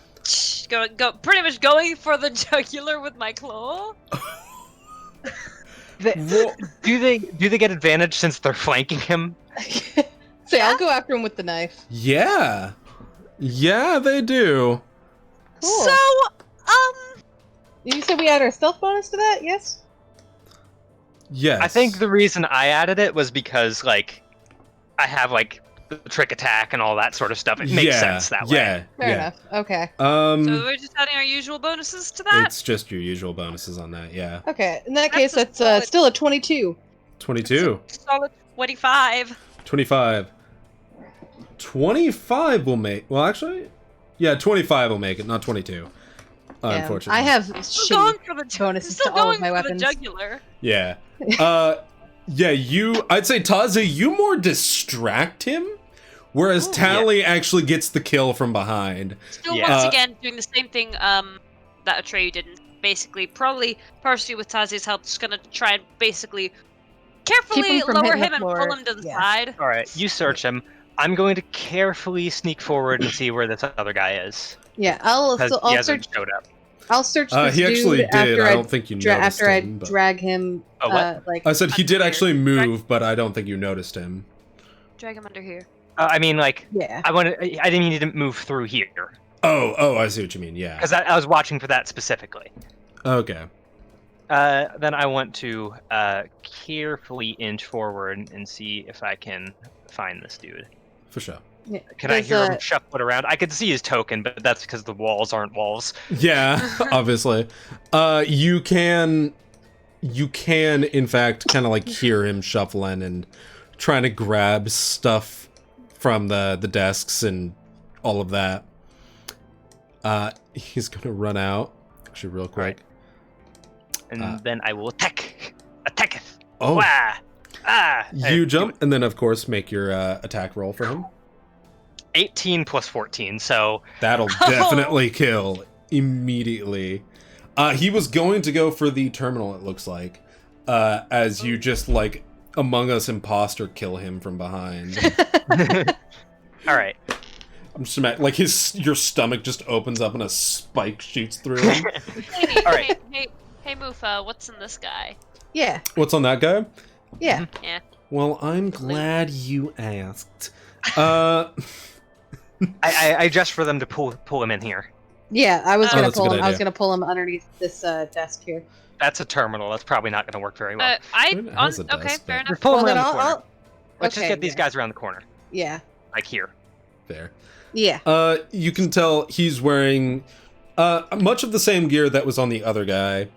go. Pretty much going for the jugular with my claw. Do they get advantage since they're flanking him? So I'll go after him with the knife. Yeah. Yeah, they do. Cool. So, You said we add our stealth bonus to that? Yes. Yes. I think the reason I added it was because like I have like the trick attack and all that sort of stuff. It makes sense that way. Yeah. Fair enough. Okay. so we're just adding our usual bonuses to that. It's just your usual bonuses on that. Yeah. Okay. In that That's case, a that's solid- still a 22. 22. Solid 25. 25. 25 will make. Well, actually, yeah, 25 will make it, not 22. Unfortunately. I have Still going shitty for the bonuses still to all going of my for weapons. the jugular. Yeah. Yeah, I'd say Taze, you more distract him, whereas Tally actually gets the kill from behind. Still Yeah. once again doing the same thing that Atreyu did. Basically, probably partially with Tazi's help, just gonna try and basically carefully from lower hitting the him and floor. pull him to the Yeah. side. All right, you search him. I'm going to carefully sneak forward and see where this other guy is. Yeah, I'll Because I'll he search. hasn't showed up. I'll search this He actually dude did. after I don't think you noticed after I him. But... drag him. Oh, what? Like I said he did Under actually here. move, but I don't think you noticed him. Drag him under here. I mean, like, yeah. I didn't mean to move through here Oh, I see what you mean. Yeah. because I was watching for that specifically. Okay. Then I want to carefully inch forward and see if I can find this dude. For sure. Yeah. Can I There's hear a- him shuffle around? I could see his token, but that's because the walls aren't walls. Yeah, obviously. You can in fact kind of like hear him shuffling and trying to grab stuff from the desks and all of that. He's gonna run out actually real quick. And then I will attacketh. Oh, Wah! Ah! you jump and then of course make your attack roll for him. 18 plus 14, so That'll definitely kill immediately. He was going to go for the terminal, it looks like, as you just like Among Us imposter kill him from behind. all right. I'm just like your stomach just opens up and a spike shoots through him. Hey, All right. hey, Mufa, what's in this guy? Yeah. What's on that guy? Yeah. Yeah. Well, I'm glad you asked. I just for them to pull him in here. Yeah. I was Oh, gonna that's a pull good him. I was idea. gonna pull him underneath this desk here. That's a terminal. That's probably not going to work very well. It has a Okay, desk, fair but- enough. Pull him Well, then around the corner. Let's just okay, get these yeah. guys around the corner, Yeah. like here. There. Yeah. You can tell he's wearing much of the same gear that was on the other guy.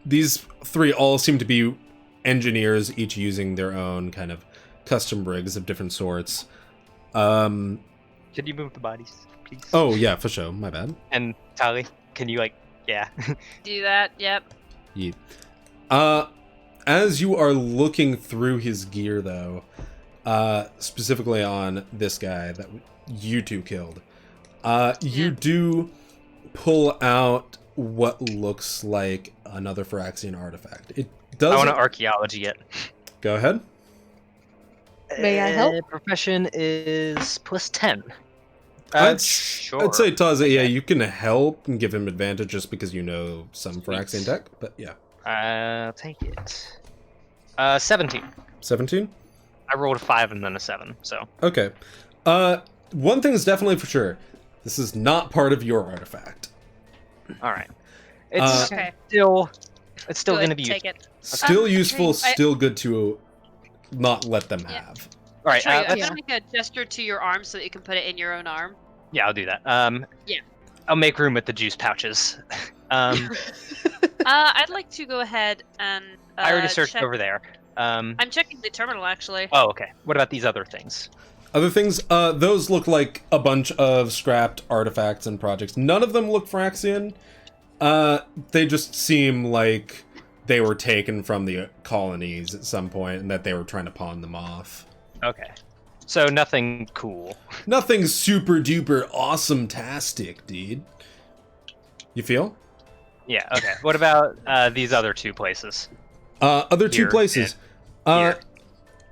These three all seem to be engineers, each using their own kind of custom rigs of different sorts. Can you move the bodies, please? Oh yeah, for sure. My bad. And Tali, can you yeah? Do that. Yep. Yeah. As you are looking through his gear, though, specifically on this guy that you two killed, you do pull out what looks like another Phyrexian artifact. It I doesn't... want to archaeology it. Go ahead. May I help? Profession is plus 10. I'd Sure. say Taza, yeah, you can help and give him advantage just because you know some Phyrexian tech, but yeah. I'll take it. 17. 17? I rolled a 5 and then a 7, so. Okay. One thing is definitely for sure. This is not part of your artifact. Alright. It's Okay. still Good, going to be take useful. it. Still useful, I- still good to not let them Yeah. have. Alright, Sure, I'm let's- gonna make a gesture to your arm so that you can put it in your own arm. yeah, I'll do that. Yeah. I'll make room with the juice pouches. I'd like to go ahead and I already searched check... over there. I'm checking the terminal actually. Oh, okay. What about these other things? Other things, those look like a bunch of scrapped artifacts and projects. None of them look Phyrexian. They just seem like they were taken from the colonies at some point and that they were trying to pawn them off. Okay. So nothing cool. Nothing super duper awesome-tastic, dude. You feel? Yeah, okay. What about these other two places? Other two Here places. here.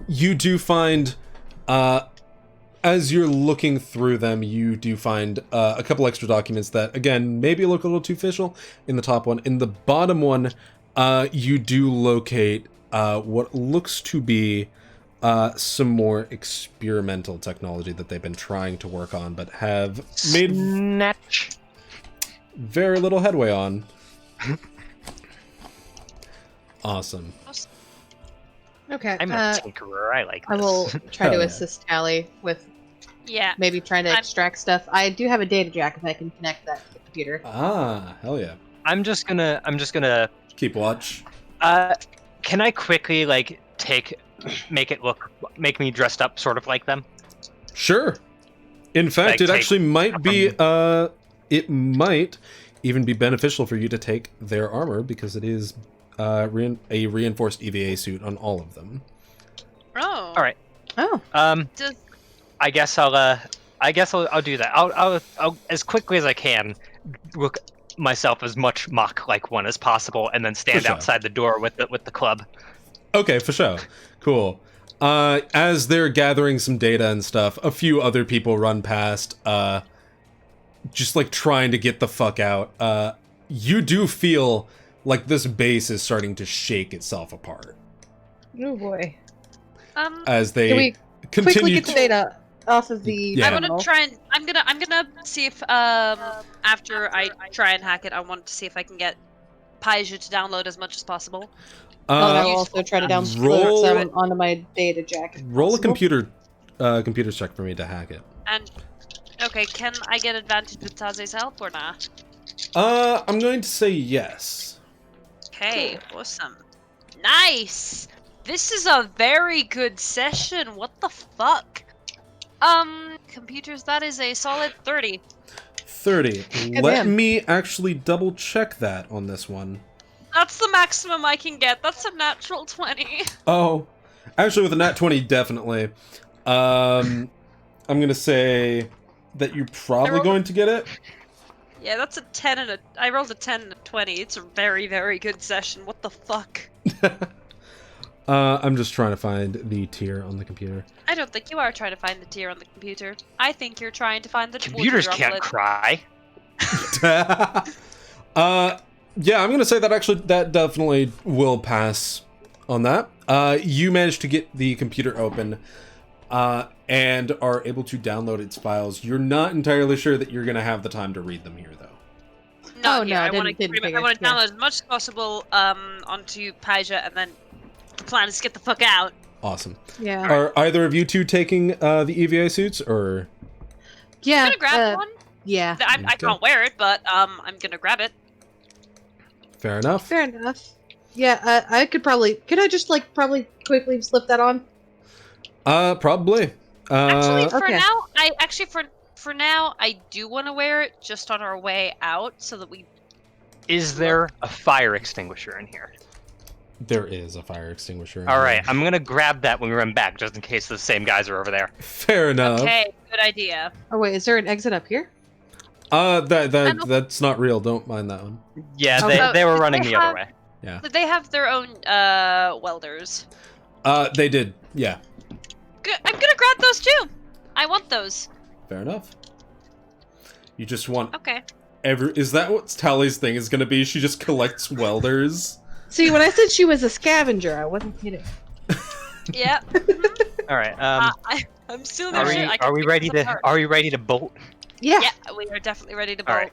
You do find, as you're looking through them, you do find a couple extra documents that, again, maybe look a little too official in the top one. In the bottom one, you do locate what looks to be some more experimental technology that they've been trying to work on, but have made Snatch. very little headway on. Awesome. Okay. I'm a tinkerer. I like this. I will try Hell to yeah. assist Tally with Yeah. maybe trying to I'm- extract stuff. I do have a data jack if I can connect that to the computer. Ah, hell yeah. I'm just gonna Keep watch. can I quickly make me dressed up sort of like them? Sure. In fact, Like, it take actually might be, it might even be beneficial for you to take their armor because it is a reinforced EVA suit on all of them. Oh. All right. Oh. Does... I guess I'll do that. I'll as quickly as I can look myself as much mock like one as possible, and then stand For sure. outside the door with the club. Okay, for sure. Cool. As they're gathering some data and stuff, a few other people run past, just like trying to get the fuck out. You do feel like this base is starting to shake itself apart Oh boy. as they Can we quickly continue get the data off of the Yeah. I want terminal? to try and I'm gonna see if after I try and hack it, I want to see if I can get Paiju to download as much as possible. And I will useful. also try to download roll- some onto my data jack. if roll a possible. computer check for me to hack it. And okay, can I get advantage with Taze's help or not? I'm going to say yes. Okay, awesome. Nice! This is a very good session. What the fuck? Computers, that is a solid 30. 30. Good Let man. me actually double check that on this one. That's the maximum I can get. That's a natural 20. Oh, actually with a nat 20, definitely. I'm going to say that you're probably rolled- going to get it. Yeah, that's a 10 and I rolled a 10 and a 20. It's a very, very good session. What the fuck? I'm just trying to find the tier on the computer. I don't think you are trying to find the tier on the computer. I think you're trying to find the Computers water can't droplet. cry. Yeah, I'm gonna say that actually that definitely will pass on that. You managed to get the computer open and are able to download its files. You're not entirely sure that you're gonna have the time to read them here, though. No, Oh, yeah, no, I want to didn't figure, download yeah. as much as possible onto Paija, and then the plan is to get the fuck out. Awesome. Yeah. Are either of you two taking the EVA suits, or? Yeah. I'm gonna grab one. Yeah. I Okay. can't wear it, but I'm gonna grab it. Fair enough. Fair enough. Yeah, I could probably. Could I just probably quickly slip that on? Probably. Actually, for Okay. now, for now, I do want to wear it just on our way out, so that we. Is there a fire extinguisher in here? There is a fire extinguisher. in All here. right, I'm gonna grab that when we run back, just in case the same guys are over there. Fair enough. Okay, good idea. Oh wait, is there an exit up here? That's not real. Don't mind that one. Yeah, Oh, they were did running they the other have- way. Yeah. Did they have their own welders? They did. Yeah. Good. I'm gonna grab those too. I want those. Fair enough. You just want Okay. Is that what Tally's thing is gonna be? She just collects welders. See, when I said she was a scavenger, I wasn't kidding. Yeah. All right. I'm still Are there. we I can are we pick ready this to apart. are we ready to bolt? Yeah. Yeah, we are definitely ready to bolt. All right.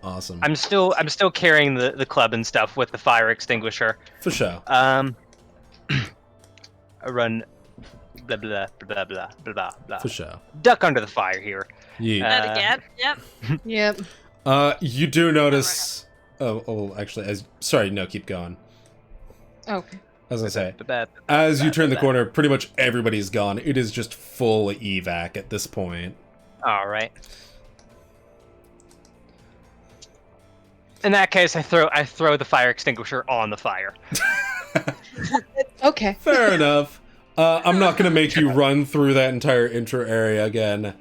Awesome. I'm still carrying the club and stuff with the fire extinguisher. For sure. I run blah blah blah blah blah blah. For sure. Duck under the fire here. Yeah. That again. Yep. Yep. You do notice. Oh, actually, keep going. Okay. As I say, as you turn the corner, pretty much everybody's gone. It is just full evac at this point. All right. In that case, I throw the fire extinguisher on the fire. Okay. Fair enough. I'm not gonna make you run through that entire intro area again.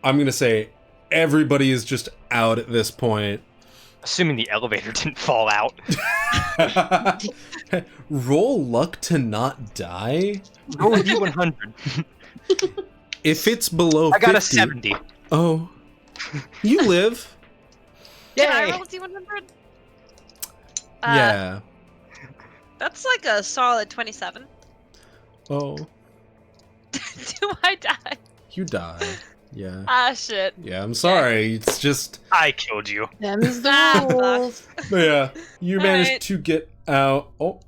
I'm gonna say everybody is just out at this point. Assuming the elevator didn't fall out. Roll luck to not die. Roll a D100. If it's below 50, I got a 70. Oh, you live. Can I Yay! roll D100? Yeah. That's like a solid 27. Oh, Do I die? you die. Yeah. Ah, shit. Yeah, I'm sorry. It's just, I killed you. Them's the Ah, fuck. rules. yeah. You managed Alright. to get out. Oh.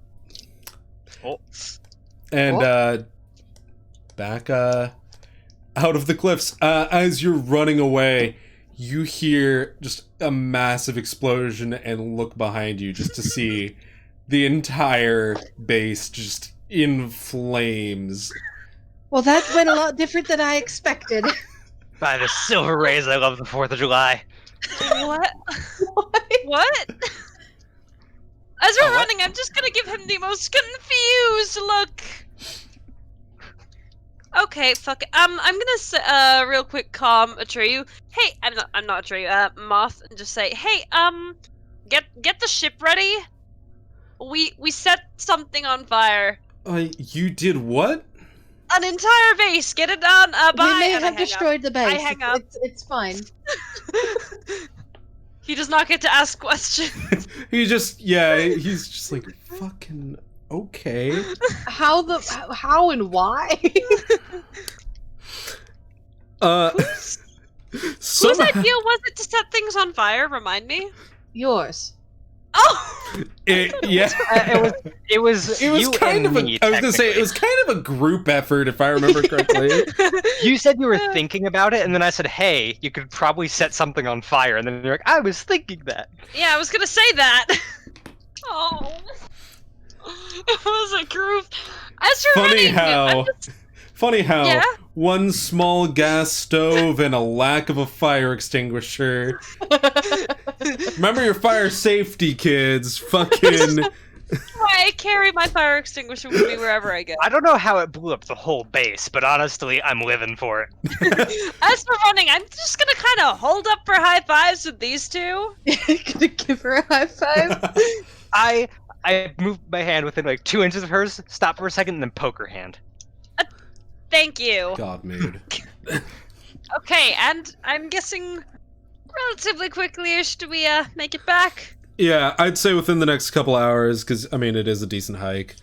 Oh. And back out of the cliffs. As you're running away, you hear just a massive explosion and look behind you just to see the entire base just in flames. Well, that went a lot different than I expected. By the silver rays, I love the 4th of July. What? What? As we're Oh, what? running, I'm just gonna give him the most confused look. Okay, fuck it. I'm gonna say, real quick calm Atreyu. Hey, I'm not Atreyu, Moth, and just say, hey, get the ship ready. We set something on fire. You did what? An entire base. Get it done. Bye. We may And I have hang destroyed the base. I hang up. It's fine. up. He does not get to ask questions. He's just like, fucking okay. How and why? Whose Somehow, idea was it to set things on fire? Remind me. Yours. Oh. yeah. It was It was you kind and of me, I was gonna say it technically. was kind of a group effort, if I remember correctly. You said you were thinking about it, and then I said, hey, you could probably set something on fire. And then you're like, I was thinking that. Yeah, I was gonna say that. Oh. It was a group. As you're Funny how Yeah? one small gas stove and a lack of a fire extinguisher. Remember your fire safety, kids. Fucking. I carry my fire extinguisher with me wherever I go. I don't know how it blew up the whole base, but honestly, I'm living for it. As for running, I'm just gonna kind of hold up for high fives with these two. Gonna give her a high five. I moved my hand within like 2 inches of hers, stop for a second, and then poke her hand. Thank you. God mood. Okay, and I'm guessing relatively quickly-ish do we make it back? Yeah, I'd say within the next couple hours, because I mean it is a decent hike.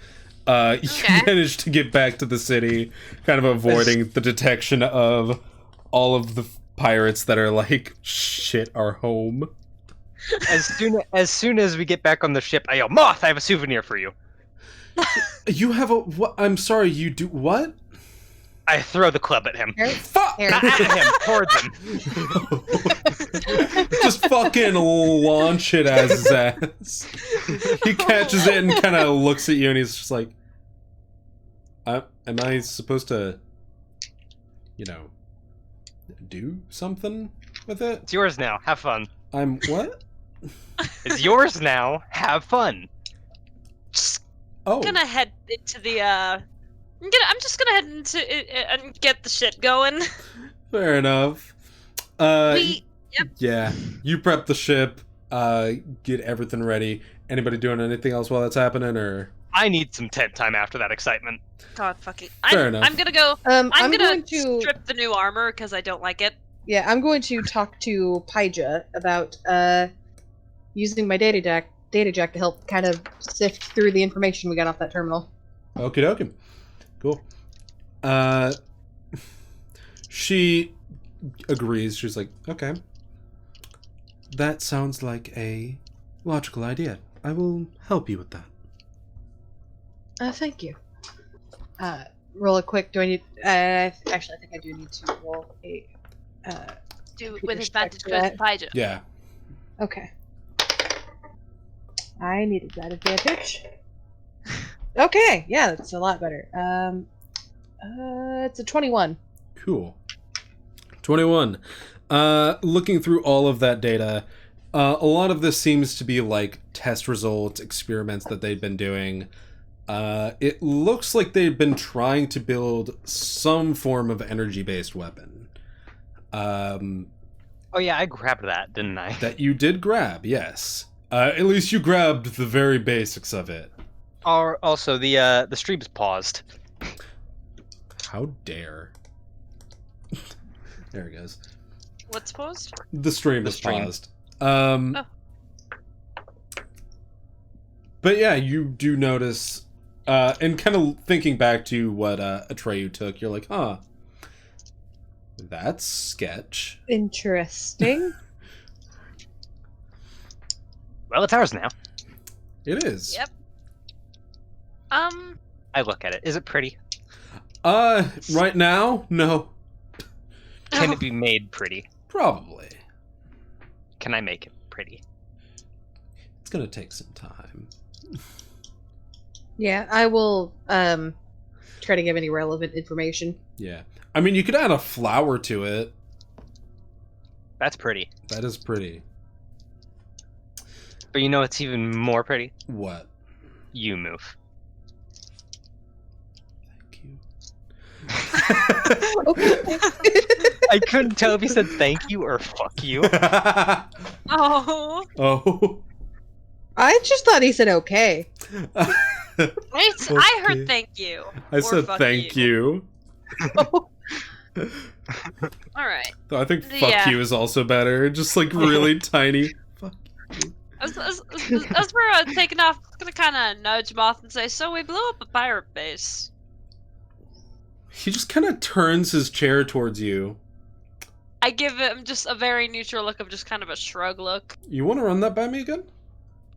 You Okay. managed to get back to the city, kind of avoiding the detection of all of the pirates that are like, shit, our home. As soon as we get back on the ship, I yell, Moth, I have a souvenir for you. You have a what? I'm sorry, you do what? I throw the club at him. Fuck! Here. Not at him, towards him. Just fucking launch it at his ass. He catches it and kind of looks at you, and he's just like, "Am I supposed to, do something with it?" It's yours now. Have fun. I'm what? It's yours now. Have fun. Oh, I'm gonna head into the I'm just gonna head into it and get the shit going. fair enough. Yep. Yeah, you prep the ship, get everything ready. Anybody doing anything else while that's happening, or? I need some tent time after that excitement. God fucking. Fair I'm enough. gonna go. I'm I'm gonna going to strip the new armor because I don't like it. I'm going to talk to Paija about using my data jack to help kind of sift through the information we got off that terminal. Okie dokie. Cool. She agrees. She's like, okay. That sounds like a logical idea. I will help you with that. Thank you. Roll a quick. Do I need? Actually, I think I do need to roll a. Do with Computer advantage check because Paija. Yeah. Okay. I needed that advantage. Okay, yeah, that's a lot better. It's a 21. Cool. 21. Looking through all of that data, a lot of this seems to be like test results, experiments that they've been doing. It looks like they've been trying to build some form of energy-based weapon. Oh yeah, I grabbed that, didn't I? That you did grab, yes. At least you grabbed the very basics of it. Also, the stream's paused. How dare. There it goes. What's paused? The stream The is stream. paused. But yeah, you do notice, and kind of thinking back to what Atreyu took, you're like, huh, that's sketch. Interesting. Well, it's ours now. It is. Yep. I look at it. Is it pretty? Right now, no. Can it be made pretty? Probably. Can I make it pretty? It's gonna take some time. Yeah, I will try to give any relevant information. Yeah. I mean, you could add a flower to it. That's pretty. That is pretty. But you know what's even more pretty? What? You move. Thank you. I couldn't tell if he said thank you or fuck you. Oh. Oh. I just thought he said okay. I heard thank you. I or said fuck thank you. Alright. I think fuck Yeah. you is also better. Just like really tiny. Fuck you. As we're taking off, I'm gonna kind of nudge Moth and say, so we blew up a pirate base. He just kind of turns his chair towards you. I give him just a very neutral look of just kind of a shrug look. You want to run that by me again?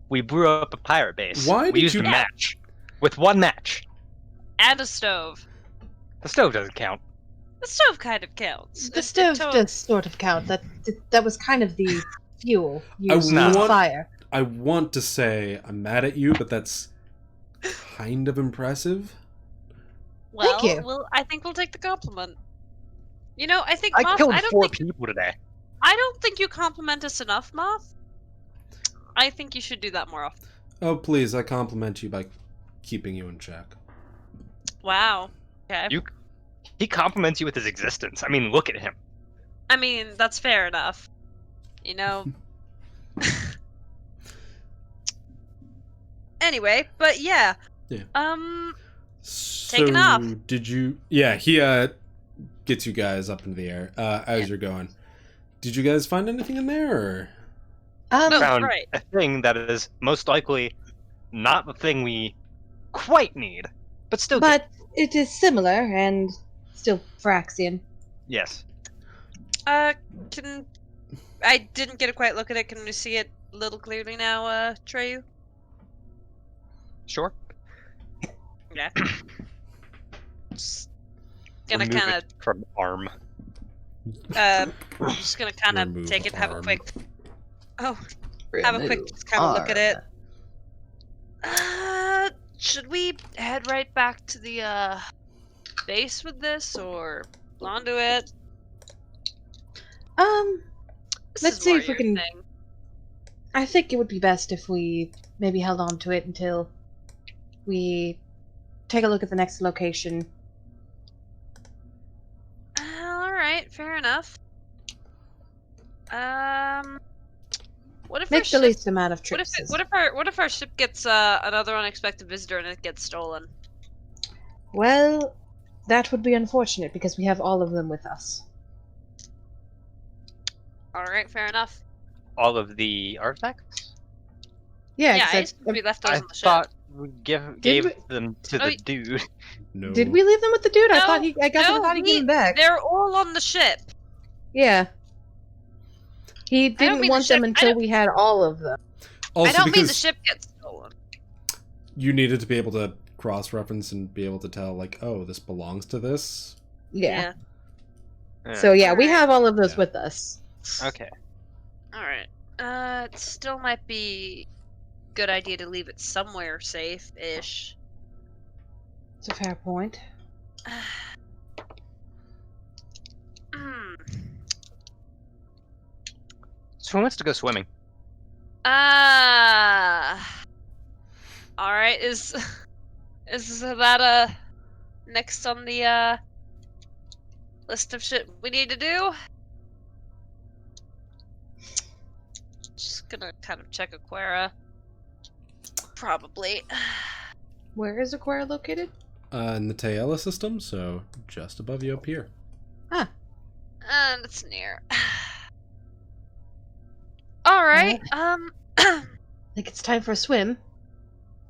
We blew up a pirate base. Why we did used you- a match. With one match. And a stove. The stove doesn't count. The stove kind of counts. The It stove totally- does sort of count. That was kind of the fuel I used want- for fire. I want to say I'm mad at you, but that's kind of impressive. Well, Thank you. I think we'll take the compliment. You know, I think I Moth. killed I don't 4 think people today. I don't think you compliment us enough, Moth. I think you should do that more often. Oh, please, I compliment you by keeping you in check. Wow. Okay. He compliments you with his existence. I mean, look at him. I mean, that's fair enough. You know. Anyway, but yeah. Yeah. Taking off. Did you... Yeah, he gets you guys up into the air as you're going. Did you guys find anything in there, or... No. Found right. a thing that is most likely not the thing we quite need, but still good. But it is similar and still Fraxian. Yes. I didn't get a quite look at it. Can we see it a little clearly now, Treyu? Sure. Yeah. Just gonna Remove kind it from arm. of, just gonna kind of Remove take it, have a arm. quick, have a quick, just kind of look at it. Should we head right back to the base with this, or onto it? This Let's is see more if we your can- thing. I think it would be best if we maybe held on to it until we take a look at the next location. All right, fair enough. What if Make our the ship? least amount of What trips. if our ship gets another unexpected visitor and it gets stolen? Well, that would be unfortunate because we have all of them with us. All right, fair enough. All of the artifacts? Yeah, Yeah, I 'cause assumed we left those I on the ship. thought we gave we- them to Oh, the dude. No. did we leave them with the dude? I No, thought I guess I no, thought he gave them back. They're all on the ship. Yeah. He I don't didn't mean the want them ship- I until don't- we had all of them. Also, I don't mean the because ship gets stolen. you needed to be able to cross-reference and be able to tell, like, oh, this belongs to this. Yeah. Yeah. So yeah, we Alright. have all of those Yeah. with us. Okay. All right. It still might be good idea to leave it somewhere safe-ish. It's a fair point. Hmm. So who wants to go swimming? All right. Is that next on the list of shit we need to do? Just gonna kind of check Aquara. Probably. Where is Aquara located? In the Taella system, so just above you up here. And it's near. All right. Think it's time for a swim.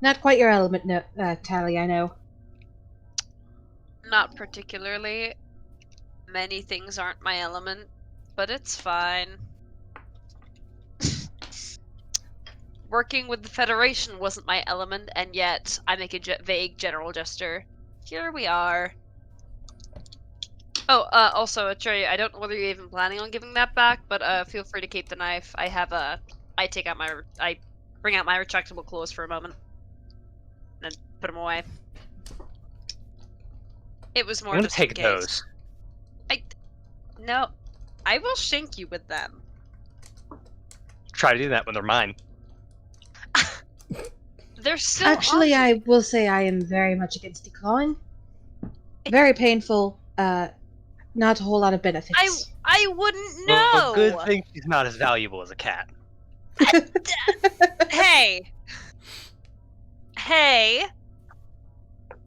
Not quite your element, no, Tally, I know. Not particularly. Many things aren't my element, but it's fine. Working with the Federation wasn't my element, and yet I make a vague general gesture. Here we are. Oh, also, Cherry, I don't know whether you're even planning on giving that back, but feel free to keep the knife. I have I bring out my retractable claws for a moment, and then put them away. It was more I'm gonna just in take case. those. No, I will shank you with them. Try to do that when they're mine. They're still Actually, on I will say I am very much against declawing. Very painful, not a whole lot of benefits. I wouldn't know. Well, good thing she's not as valuable as a cat. Hey,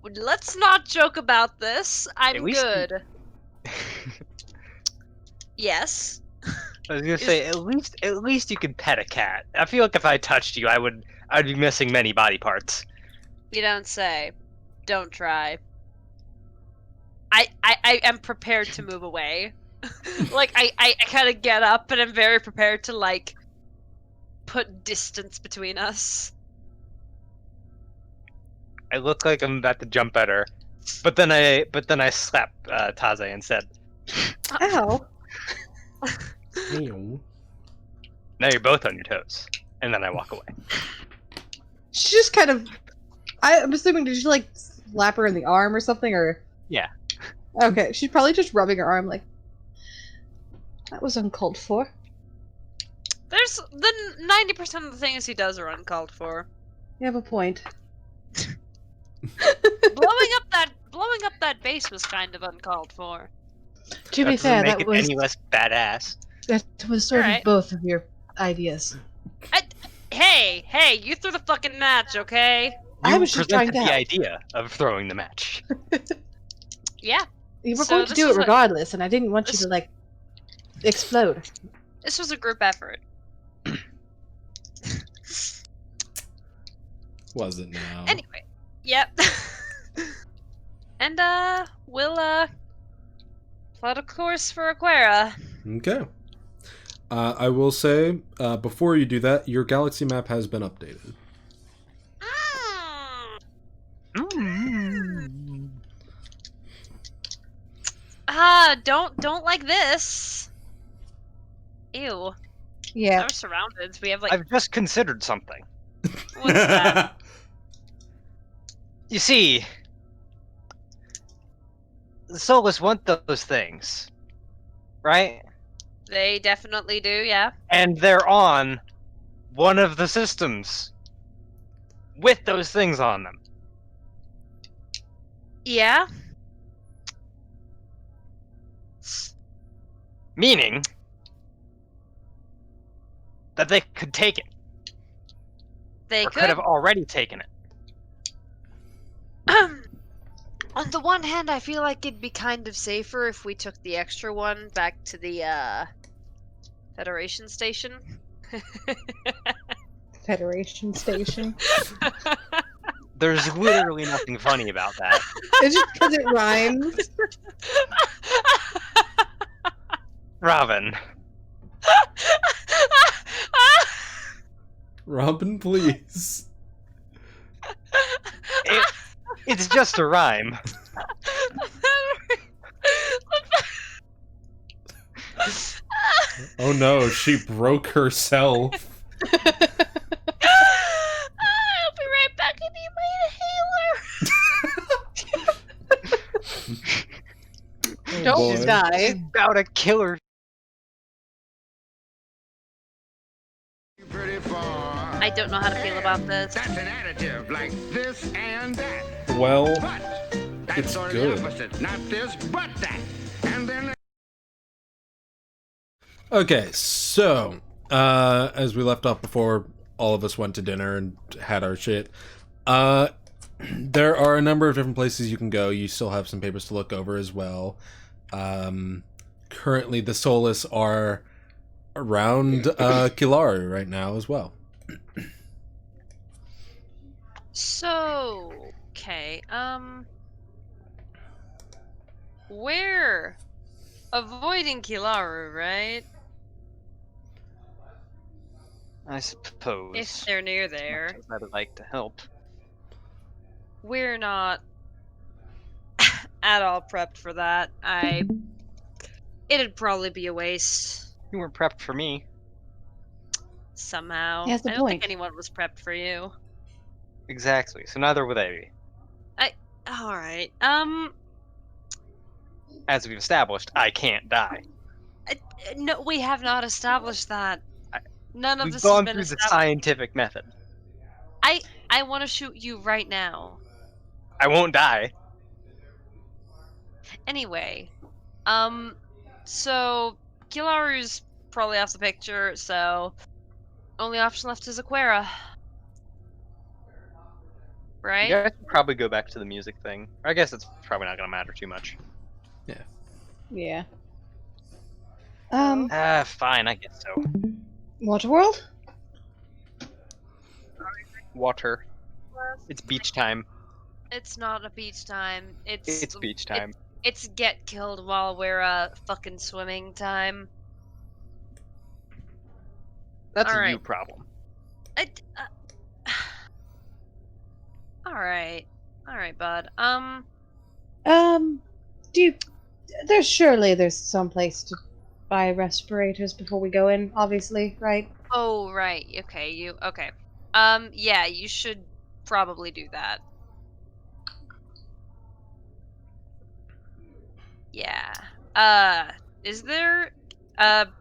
let's not joke about this. I'm At least you- good. Yes. I was gonna say at least you can pet a cat. I feel like if I touched you, I'd be missing many body parts. You don't say. Don't try. I am prepared to move away. Like I kind of get up and I'm very prepared to like put distance between us. I look like I'm about to jump at her, but then I slap Taze instead. Ow. Ew. Now you're both on your toes, and then I walk away. She just kind of. I'm assuming, did you like slap her in the arm or something, or? Yeah. Okay, she's probably just rubbing her arm like. That was uncalled for. There's the 90% of the things he does are uncalled for. You have a point. blowing up that base was kind of uncalled for. To be That doesn't fair, make that it was any less badass. sort Alright. of both of your ideas. Hey, you threw the fucking match, okay? I You was just trying presented to the help. idea of throwing the match. Yeah, You were So going to this do was it a- regardless, and I didn't want you this- to like explode. this was a group effort. Was it now? Anyway, yep. And we'll plot a course for Aquara. Okay. I will say, before you do that, your galaxy map has been updated. Don't like this. Ew. Yeah. Our surroundings. We have like I've just considered something. what's that? You see, the Solus want those things, right? They definitely do, yeah. And they're on one of the systems with those things on them. Yeah. Meaning, that they could take it, They or could have already taken it. On the one hand, I feel like it'd be kind of safer if we took the extra one back to the Federation station. Federation Station. There's literally nothing funny about that. It's just because it rhymes. Robin. Robin, please. It's just a rhyme. Oh no, she broke herself. I'll be right back. I need my inhaler. Don't boy. die. About a killer. I don't know how to feel about this. That's an additive like this and that. Well, But that's it's sort of good. the opposite. Not this, but that. And then okay, so, as we left off before all of us went to dinner and had our shit, there are a number of different places you can go. You still have some papers to look over as well. Currently, the Solus are around Kilaru right now as well. So, okay, we're avoiding Kilaru, right? I suppose. If they're near there. I'd like to help. We're not at all prepped for that. It'd probably be a waste You weren't prepped for me. somehow. He has the I don't point. think anyone was prepped for you. Exactly. So neither would they be. All right. As we've established, I can't die. No, we have not established that. None of We've this has gone been through the established. scientific method. I want to shoot you right now. I won't die. Anyway, so Kilaru's probably off the picture, so only option left is Aquera. Right? You guys should probably go back to the music thing. I guess it's probably not going to matter too much. Yeah. Fine, I guess so. Waterworld? Water. It's beach time. It's not a beach time. It's beach time. It's get killed while we're fucking swimming time. That's a you alright. problem. Alright, bud. There's some place to buy respirators before we go in, obviously, right? Oh, right. Okay, okay. Yeah, you should probably do that. Yeah. Is there,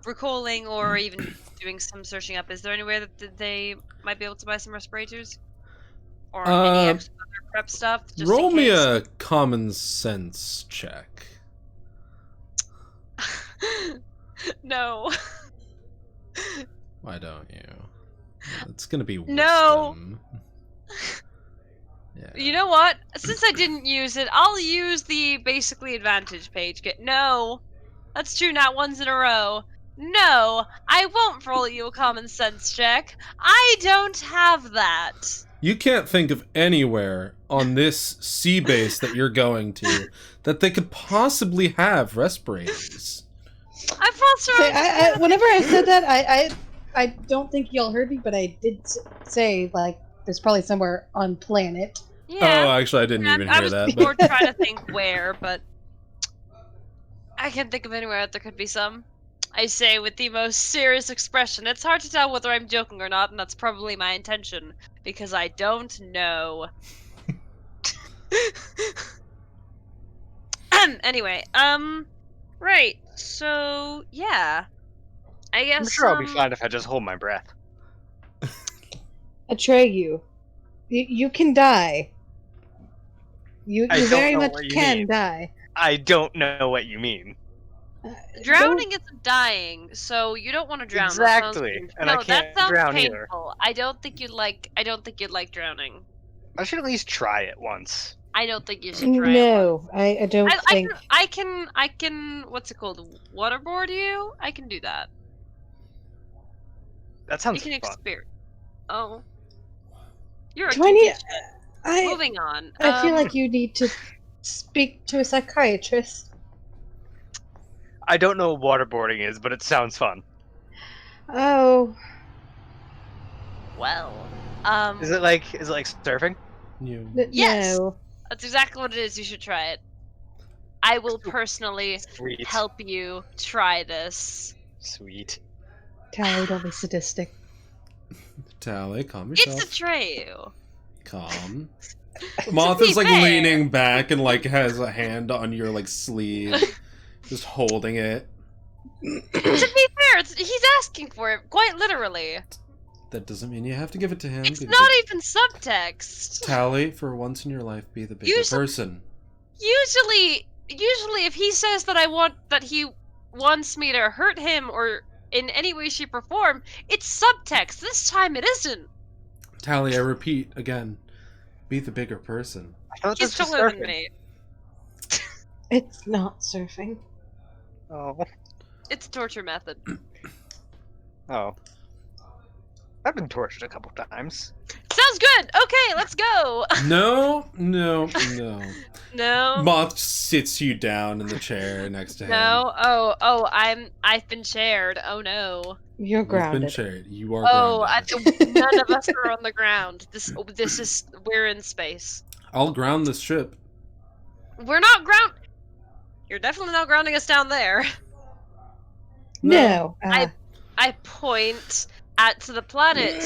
recalling or even doing some searching up, is there anywhere that they might be able to buy some respirators? Or any extra other prep stuff? Just Roll in me case? a common sense check. No. Why don't you? It's gonna be wisdom. No. Yeah. You know what? Since I didn't use it, I'll use the basically advantage page. No. That's two nat ones in a row. No, I won't roll you a common sense check. I don't have that. You can't think of anywhere on this sea base that you're going to that they could possibly have respirators. I've also Whenever I said that, I don't think y'all heard me, but I did say, like, there's probably somewhere on planet. yeah. Oh, actually, I didn't even I hear was that. more But trying to think where, but I can't think of anywhere that there could be some. I say with the most serious expression. It's hard to tell whether I'm joking or not, and that's probably my intention, because I don't know. Anyway, right, so, yeah. I guess, I'm sure I'll be fine if I just hold my breath. Atreyu, you can die. You I don't very know much what you can mean. die. I don't know what you mean. Drowning isn't dying, so you don't want to drown. Exactly, and I No, that can't sounds drown either. painful. I don't think you'd like drowning. I should at least try it once. I don't think you should try it. No, I don't think. I can. What's it called? Waterboard you? I can do that. That You sounds can fun. experience. Oh, you're a Do I need? kid. Moving on. I feel like you need to speak to a psychiatrist. I don't know what waterboarding is, but it sounds fun. Oh, Well, Is it like surfing? You. Yes. no. that's exactly what it is. You should try it. I will personally Sweet. help you try this. Sweet. Tally, don't be sadistic. Tally, calm yourself. It's a Treyu. Calm. Moth is like leaning back and like has a hand on your like sleeve, just holding it. To be fair, he's asking for it, quite literally. That doesn't mean you have to give it to him. It's be the not big- even subtext. Tally, for once in your life, be the bigger person. Usually, if he says that he wants me to hurt him or in any way, shape, or form, it's subtext. This time it isn't. Tally, I repeat again, be the bigger person. I thought He's this was taller than surfing. me. It's not surfing. Oh. It's a torture method. Oh. I've been tortured a couple times. Sounds good. Okay, let's go. No. No. Moth sits you down in the chair next to him. No. Oh. I've been shared. Oh no. You're You've been grounded. shared. You are Oh, grounded. none of us are on the ground. We're in space. I'll ground this ship. We're not ground. You're definitely not grounding us down there. No. I point to the planet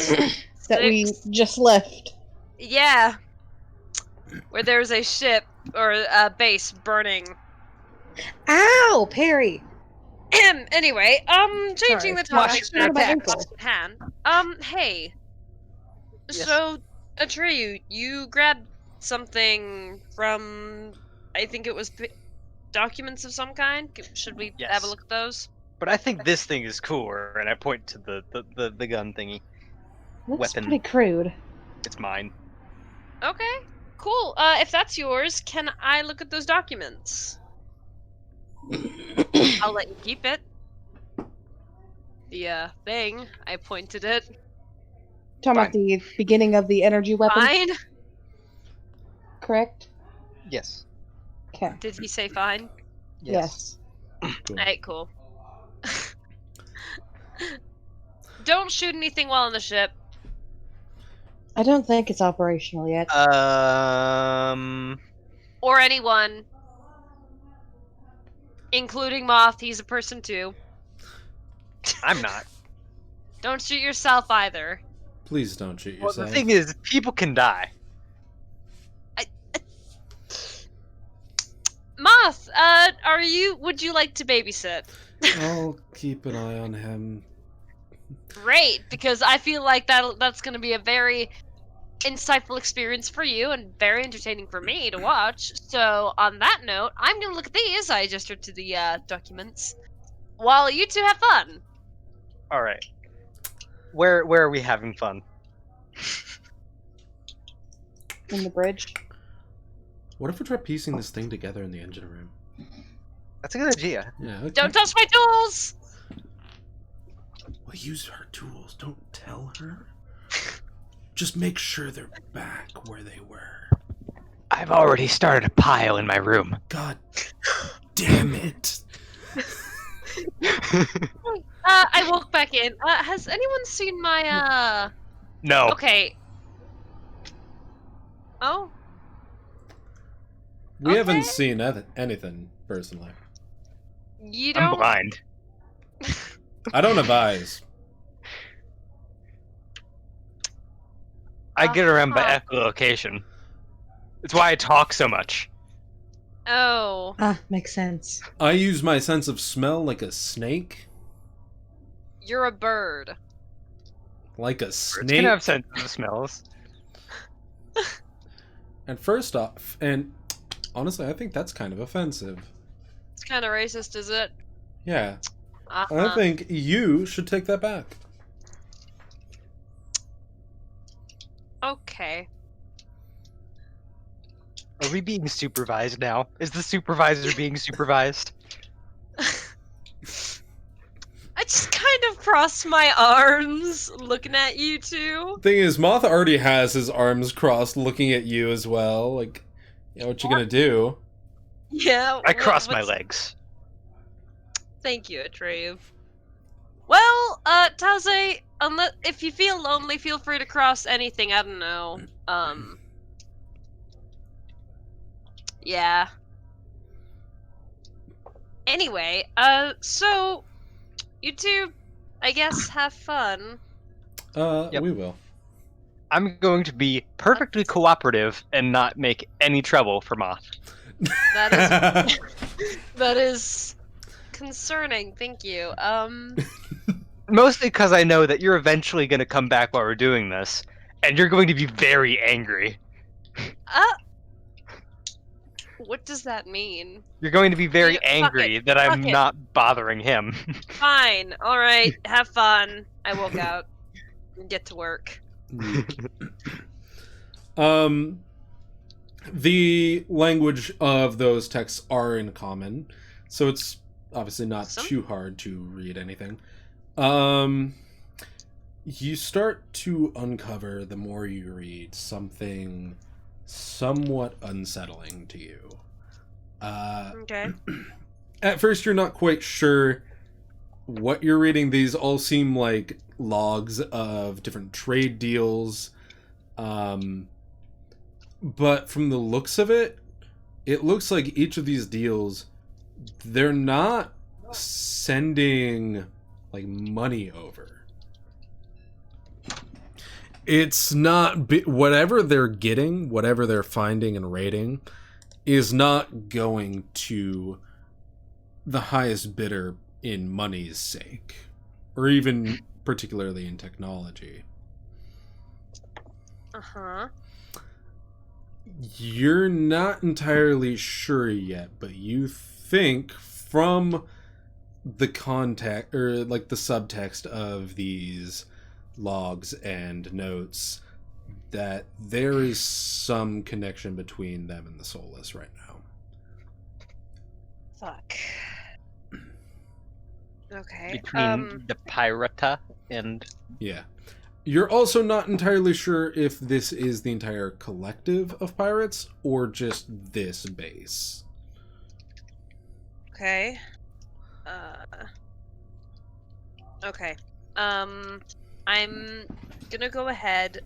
that we just left. Yeah, where there's a ship or a base burning. Ow, Perry. Anyway, changing the Sorry. topic Watch my back ankle. to hand. Hey. Yes. So, Atreyu, you grabbed something from, I think it was documents of some kind. Should we Yes. have a look at those? But I think this thing is cooler, and I point to the gun thingy. Looks Weapon. pretty crude. It's mine. Okay, cool. If that's yours, can I look at those documents? I'll let you keep it. The thing, I pointed it. Talking about the beginning of the energy weapon, Fine. correct? Yes. Okay. Did he say fine? Yes. Cool. Alright, cool. Don't shoot anything while on the ship. I don't think it's operational yet. Or anyone. Including Moth, he's a person too. I'm not. Don't shoot yourself either. Please don't shoot Well, yourself. the thing is, people can die. Moth, would you like to babysit? I'll keep an eye on him. Great, because I feel like that's going to be a very insightful experience for you and very entertaining for me to watch. So, on that note, I'm going to look at these. I gestured to the documents. While you two have fun. All right. Where are we having fun? In the bridge. What if we try piecing this thing together in the engine room? That's a good idea. Yeah. Okay. Don't touch my tools! Well, use her tools. Don't tell her. Just make sure they're back where they were. I've already started a pile in my room. God damn it. I walk back in. Has anyone seen my, No. Okay. Oh? We haven't Okay. seen anything, personally. You I'm don't... blind. I don't have eyes. I get around by Uh-huh. echolocation. It's why I talk so much. Oh. Ah, makes sense. I use my sense of smell like a snake. You're a bird. Like a It's snake. gonna have sensitive smells. And first off, and honestly, I think that's kind of offensive. It's kind of racist, is it? Yeah. I Uh-huh. think you should take that back. Okay. Are we being supervised now? Is the supervisor being supervised? I just kind of crossed my arms looking at you two. Thing is, Moth already has his arms crossed looking at you as well. Like, you know, what you gonna do? Yeah. I cross my what's- legs. Thank you, Atreyu. Well, Taze, unless if you feel lonely, feel free to cross anything. I don't know. Yeah. Anyway, so you two, I guess, have fun. Yep. We will. I'm going to be perfectly cooperative and not make any trouble for Moth. That is concerning. Thank you. Mostly because I know that you're eventually going to come back while we're doing this, and you're going to be very angry. What does that mean? You're going to be very Yeah, fuck angry it, that I'm fuck it. not bothering him. Fine. All right. Have fun. I walk out and get to work. The language of those texts are in common, so it's obviously not Awesome. too hard to read anything. You start to uncover, the more you read, something somewhat unsettling to you. Okay. At first, you're not quite sure what you're reading. These all seem like logs of different trade deals. But from the looks of it, it looks like each of these deals, they're not sending like money over. It's not whatever they're getting, whatever they're finding and rating, is not going to the highest bidder in money's sake, or even particularly in technology. Uh-huh. You're not entirely sure yet, but you think from the context, or like the subtext of these logs and notes, that there is some connection between them and the Soulless right now. Fuck. Okay. Between the Pirata and... Yeah. You're also not entirely sure if this is the entire collective of pirates or just this base. Okay. Okay. I'm gonna go ahead,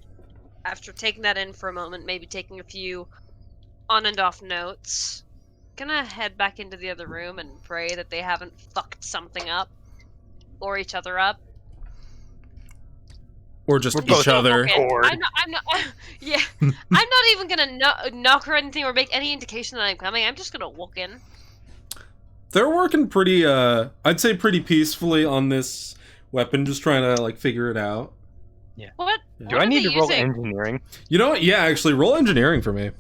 after taking that in for a moment, maybe taking a few on and off notes. Gonna head back into the other room and pray that they haven't fucked something up. Or each other up. Or just We're each both other. bored. I'm not, yeah. I'm not even gonna knock or anything or make any indication that I'm coming. I'm just gonna walk in. They're working pretty, I'd say pretty peacefully on this weapon, just trying to, like, figure it out. What? Yeah. Do What I are need they to roll using? engineering? You know what? Yeah, actually, roll engineering for me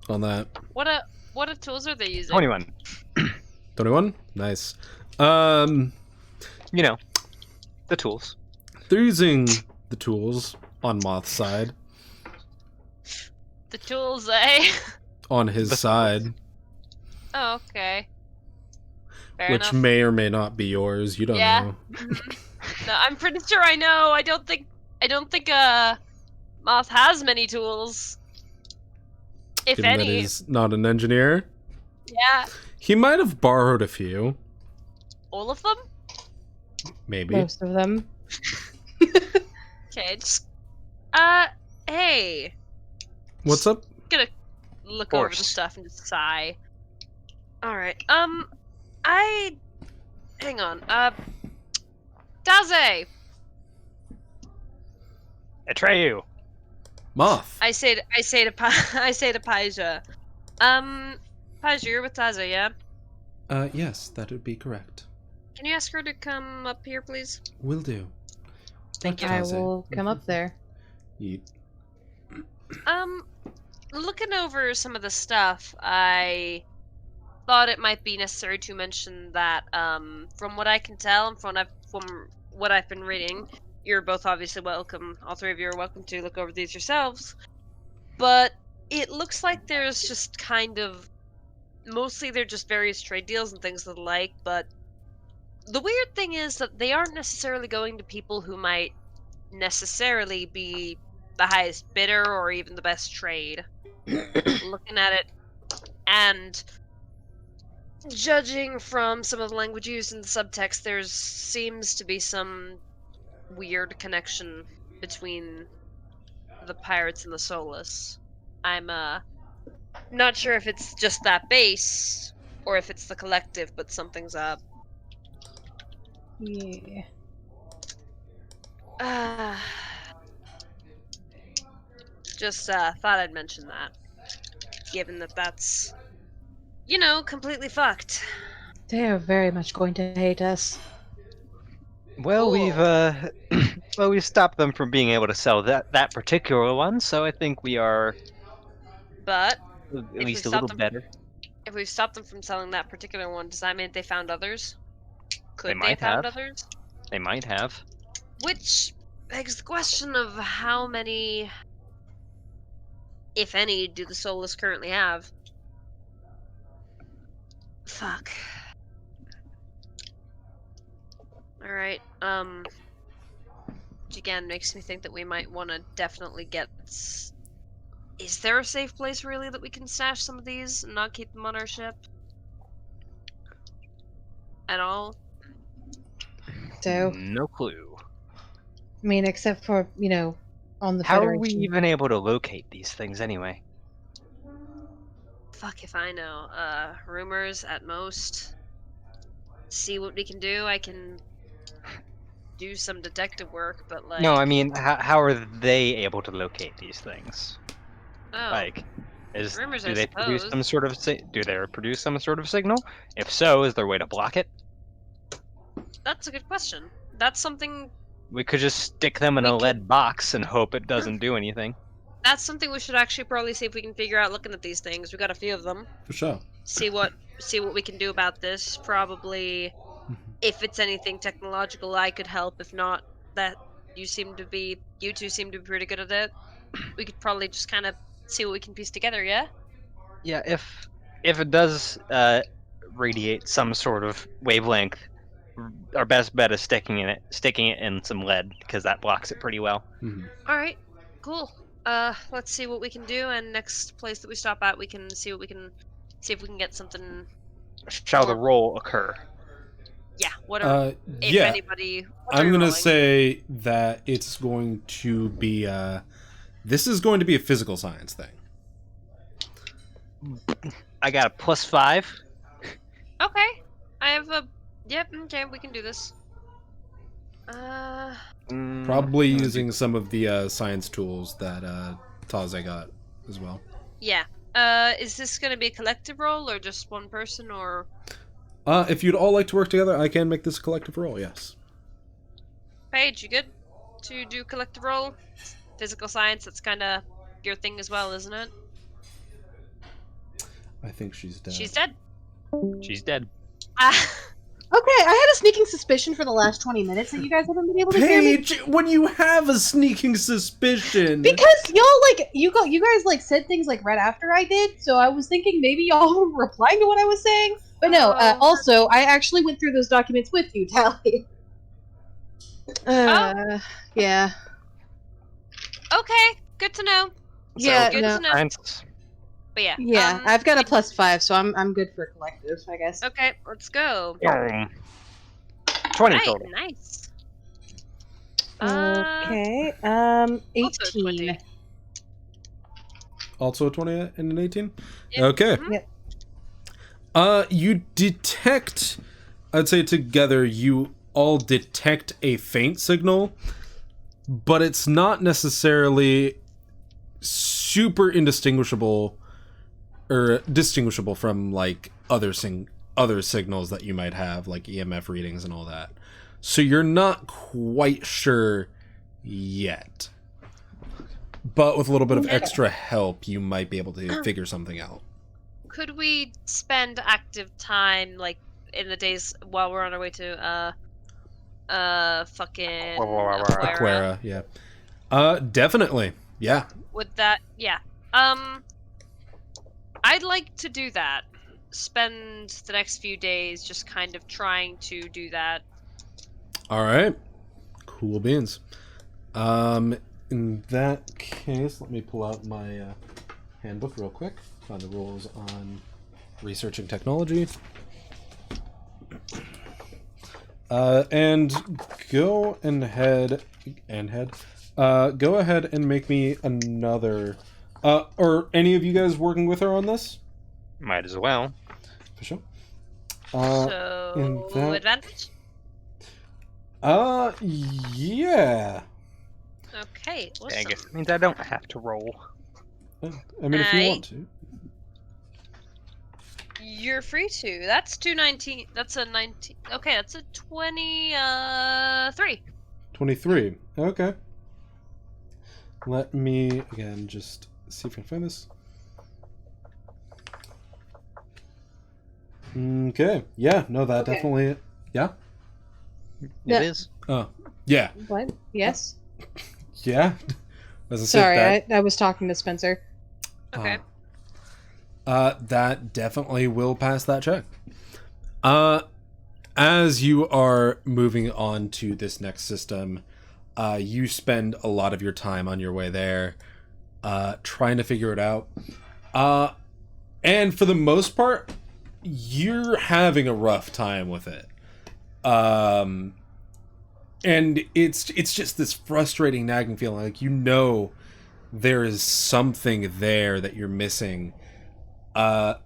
on that. What tools are they using? 21. 21? Nice. You know, the tools. They're using the tools on Moth's side. The tools, eh? On his The side. Oh, okay. Fair Which enough. may or may not be yours. You don't Yeah. know. No, I'm pretty sure I know. I don't think Moth has many tools. If Given that any. he's not an engineer. Yeah. He might have borrowed a few. All of them? Maybe. Most of them. Okay, just hey. What's up? Gonna look over the Force. stuff and just sigh. Alright, hang on, Daze! Atreyu. Moth. I say to Paija. Paija, you're with Daze, yeah? Yes, that would be correct. Can you ask her to come up here, please? Will do. Thank you. I Taze. will come up there. Yeet. Looking over some of the stuff, I thought it might be necessary to mention that, from what I can tell, and from what I've been reading, you're both obviously welcome. All three of you are welcome to look over these yourselves. But it looks like there's just kind of mostly they're just various trade deals and things of the like. But the weird thing is that they aren't necessarily going to people who might necessarily be the highest bidder or even the best trade. Looking at it and judging from some of the language used in the subtext, there seems to be some weird connection between the pirates and the Solus. I'm not sure if it's just that base or if it's the collective, but something's up. Yeah. Just thought I'd mention that, given that that's, completely fucked. They are very much going to hate us. Well, we've Cool. well, we've stopped them from being able to sell that particular one, so I think we are But at if we least a stop little them, better. if we stop them from selling that particular one, does that mean they found others? They Could they have might found have. others? They might have. Which begs the question of how many, if any, do the Solus currently have? Fuck. Alright, which again makes me think that we might want to definitely get... Is there a safe place, really, that we can stash some of these and not keep them on our ship? At all? So, No clue. I mean, except for, on the How are Federation. we even able to locate these things anyway? Fuck if I know. Rumors at most. See what we can do. I can do some detective work, but like... No, I mean, how are they able to locate these things? Oh, Like, rumors, do I they produce suppose. some sort of do they produce some sort of signal? If so, is there a way to block it? That's a good question. That's something... We could just stick them in We a could- lead box and hope it doesn't do anything. That's something we should actually probably see if we can figure out looking at these things. We got a few of them. For sure. See what we can do about this. Probably, if it's anything technological, I could help. If not, that you two seem to be pretty good at it. We could probably just kind of see what we can piece together. Yeah. Yeah, if it does radiate some sort of wavelength, our best bet is sticking it in some lead because that blocks it pretty well. All right. Cool. Let's see what we can do, and next place that we stop at, we can see if we can get something. Shall the More- roll occur? Yeah. What are if Yeah. anybody? What are I'm you gonna rolling? say that it's going to be this is going to be a physical science thing. I got a +5. Okay. I have a. Yep. Okay. We can do this. Probably using some of the science tools that Taze got as well. Yeah. Is this gonna be a collective roll or just one person or? If you'd all like to work together, I can make this a collective roll, yes. Paige, you good to do collective roll? Physical science, that's kind of your thing as well, isn't it? I think she's dead. She's dead. She's dead. Okay, I had a sneaking suspicion for the last 20 minutes that you guys haven't been able to hear me. Paige, when you have a sneaking suspicion. Because y'all you guys said things right after I did, so I was thinking maybe y'all were replying to what I was saying. But no, Oh. also I actually went through those documents with you, Tally. Yeah. Okay, good to know. Yeah, good no. to know. Science. But yeah. Yeah, I've got a +5, so I'm good for collective, I guess. Okay, let's go. 20 Right, total. nice. Okay. Also 18. 20. Also a 20 and an 18? Yep. Okay. Mhm. Yep. You detect, I'd say together, you all detect a faint signal, but it's not necessarily super indistinguishable or distinguishable from other signals that you might have, like EMF readings and all that. So you're not quite sure yet. But with a little bit of extra help, you might be able to figure something out. could we spend active time, like, in the days while we're on our way to, fucking Aquara? Aquara, yeah. Definitely. Yeah. Would that, yeah. I'd like to do that. Spend the next few days just kind of trying to do that. All right. Cool beans. In that case, let me pull out my handbook real quick. Find the rules on researching technology. And go ahead and make me another. Are any of you guys working with her on this? Might as well. For sure. So, advantage? Yeah. Okay, I awesome. guess it means I don't have to roll. I mean, if you want to. You're free to. That's 219. That's a 19. Okay, that's a 23. 23. Okay. Let me, again, just see if I can find this. Okay. Yeah, no, that Okay. definitely... Yeah? Yeah. It is. Oh. Yeah. What? Yes? Yeah? As I said, Sorry, that, I was talking to Spencer. Okay. That definitely will pass that check. As you are moving on to this next system, you spend a lot of your time on your way there, trying to figure it out. And for the most part, you're having a rough time with it. And it's just this frustrating, nagging feeling, like you know there is something there that you're missing. It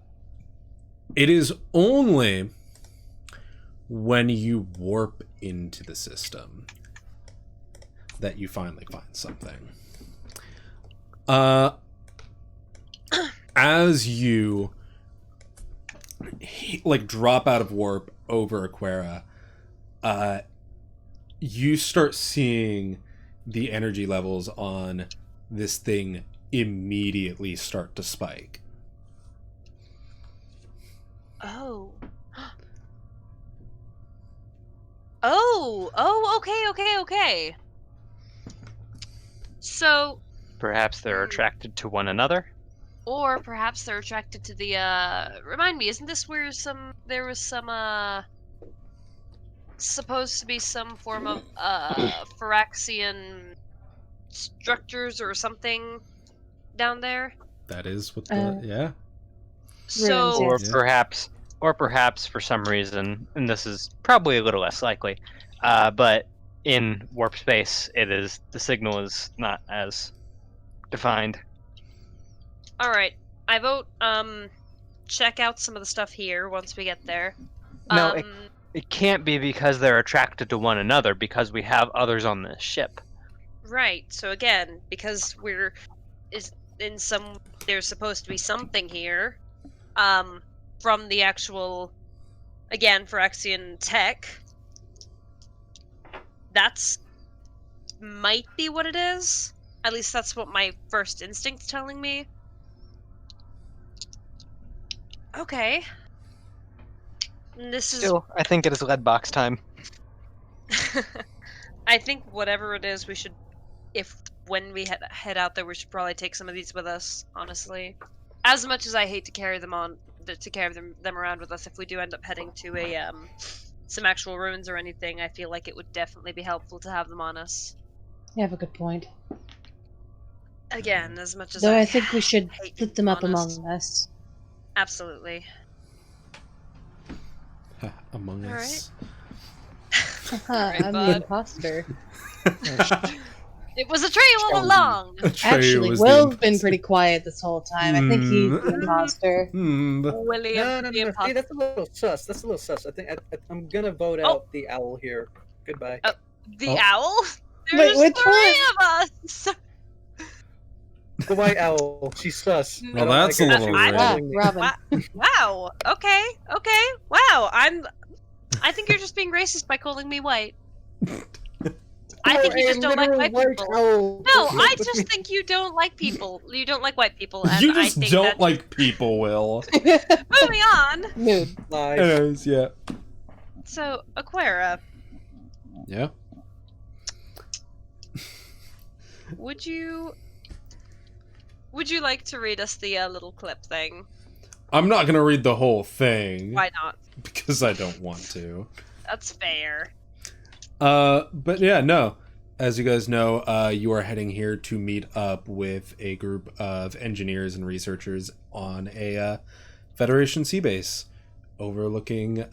is only when you warp into the system that you finally find something. As you like drop out of warp over Aquara, you start seeing the energy levels on this thing immediately start to spike. Oh. Oh, okay. So, Perhaps they're attracted to one another. or perhaps they're attracted to the, remind me, isn't this where there was some, supposed to be some form of, Phyraxian structures or something down there? That is what the... yeah. So, Or Yeah. perhaps for some reason, and this is probably a little less likely, but in warp space, the signal is not as defined. alright. I vote, check out some of the stuff here once we get there. No, it can't be because they're attracted to one another, because we have others on this ship. Right. So again, because there's supposed to be something here, from the actual, again, Phyraxian tech. That's might be what it is. At least that's what my first instinct's telling me. Okay. And this is. Still, I think it is lead box time. I think whatever it is, we should, when we head out there, we should probably take some of these with us. Honestly, as much as I hate to carry them them around with us, if we do end up heading to some actual ruins or anything, I feel like it would definitely be helpful to have them on us. You have a good point. Again, as much as Though I think we should hate split them up on us. among us. Absolutely. Among All us. Alright, I'm bud. the imposter. It was a tree all along. Atreyu Actually, was the Will's been imposter. pretty quiet this whole time. I think he's the imposter. William, the See, imposter. that's a little sus. That's a little sus. I think I'm gonna vote Oh. out the owl here. Goodbye. The Oh. owl. Wait, There's which three of us. The white owl. She's sus. Well, I don't that's like a her. little She's rude. following me. Robin. Wow. Okay. Wow. I think you're just being racist by calling me white. I think you For a just don't like literal white people. owl. No, I just think you don't like people. You don't like white people. And You I just think don't that's- like people, Will. Moving on. Mood. Lies. Anyways, yeah. So, Aquara, Yeah. would you like to read us the little clip thing? I'm not gonna read the whole thing. Why not? Because I don't want to. That's fair. But yeah, no. As you guys know, you are heading here to meet up with a group of engineers and researchers on a Federation sea base overlooking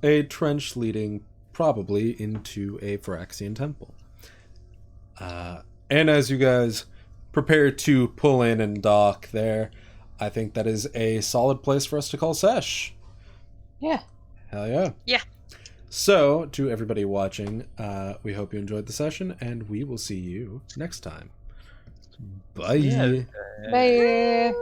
a trench leading probably into a Phyrexian temple. And as you guys prepare to pull in and dock there, I think that is a solid place for us to call sesh. Yeah. Hell yeah. Yeah. So, to everybody watching, we hope you enjoyed the session, and we will see you next time. Bye. Yeah. Bye.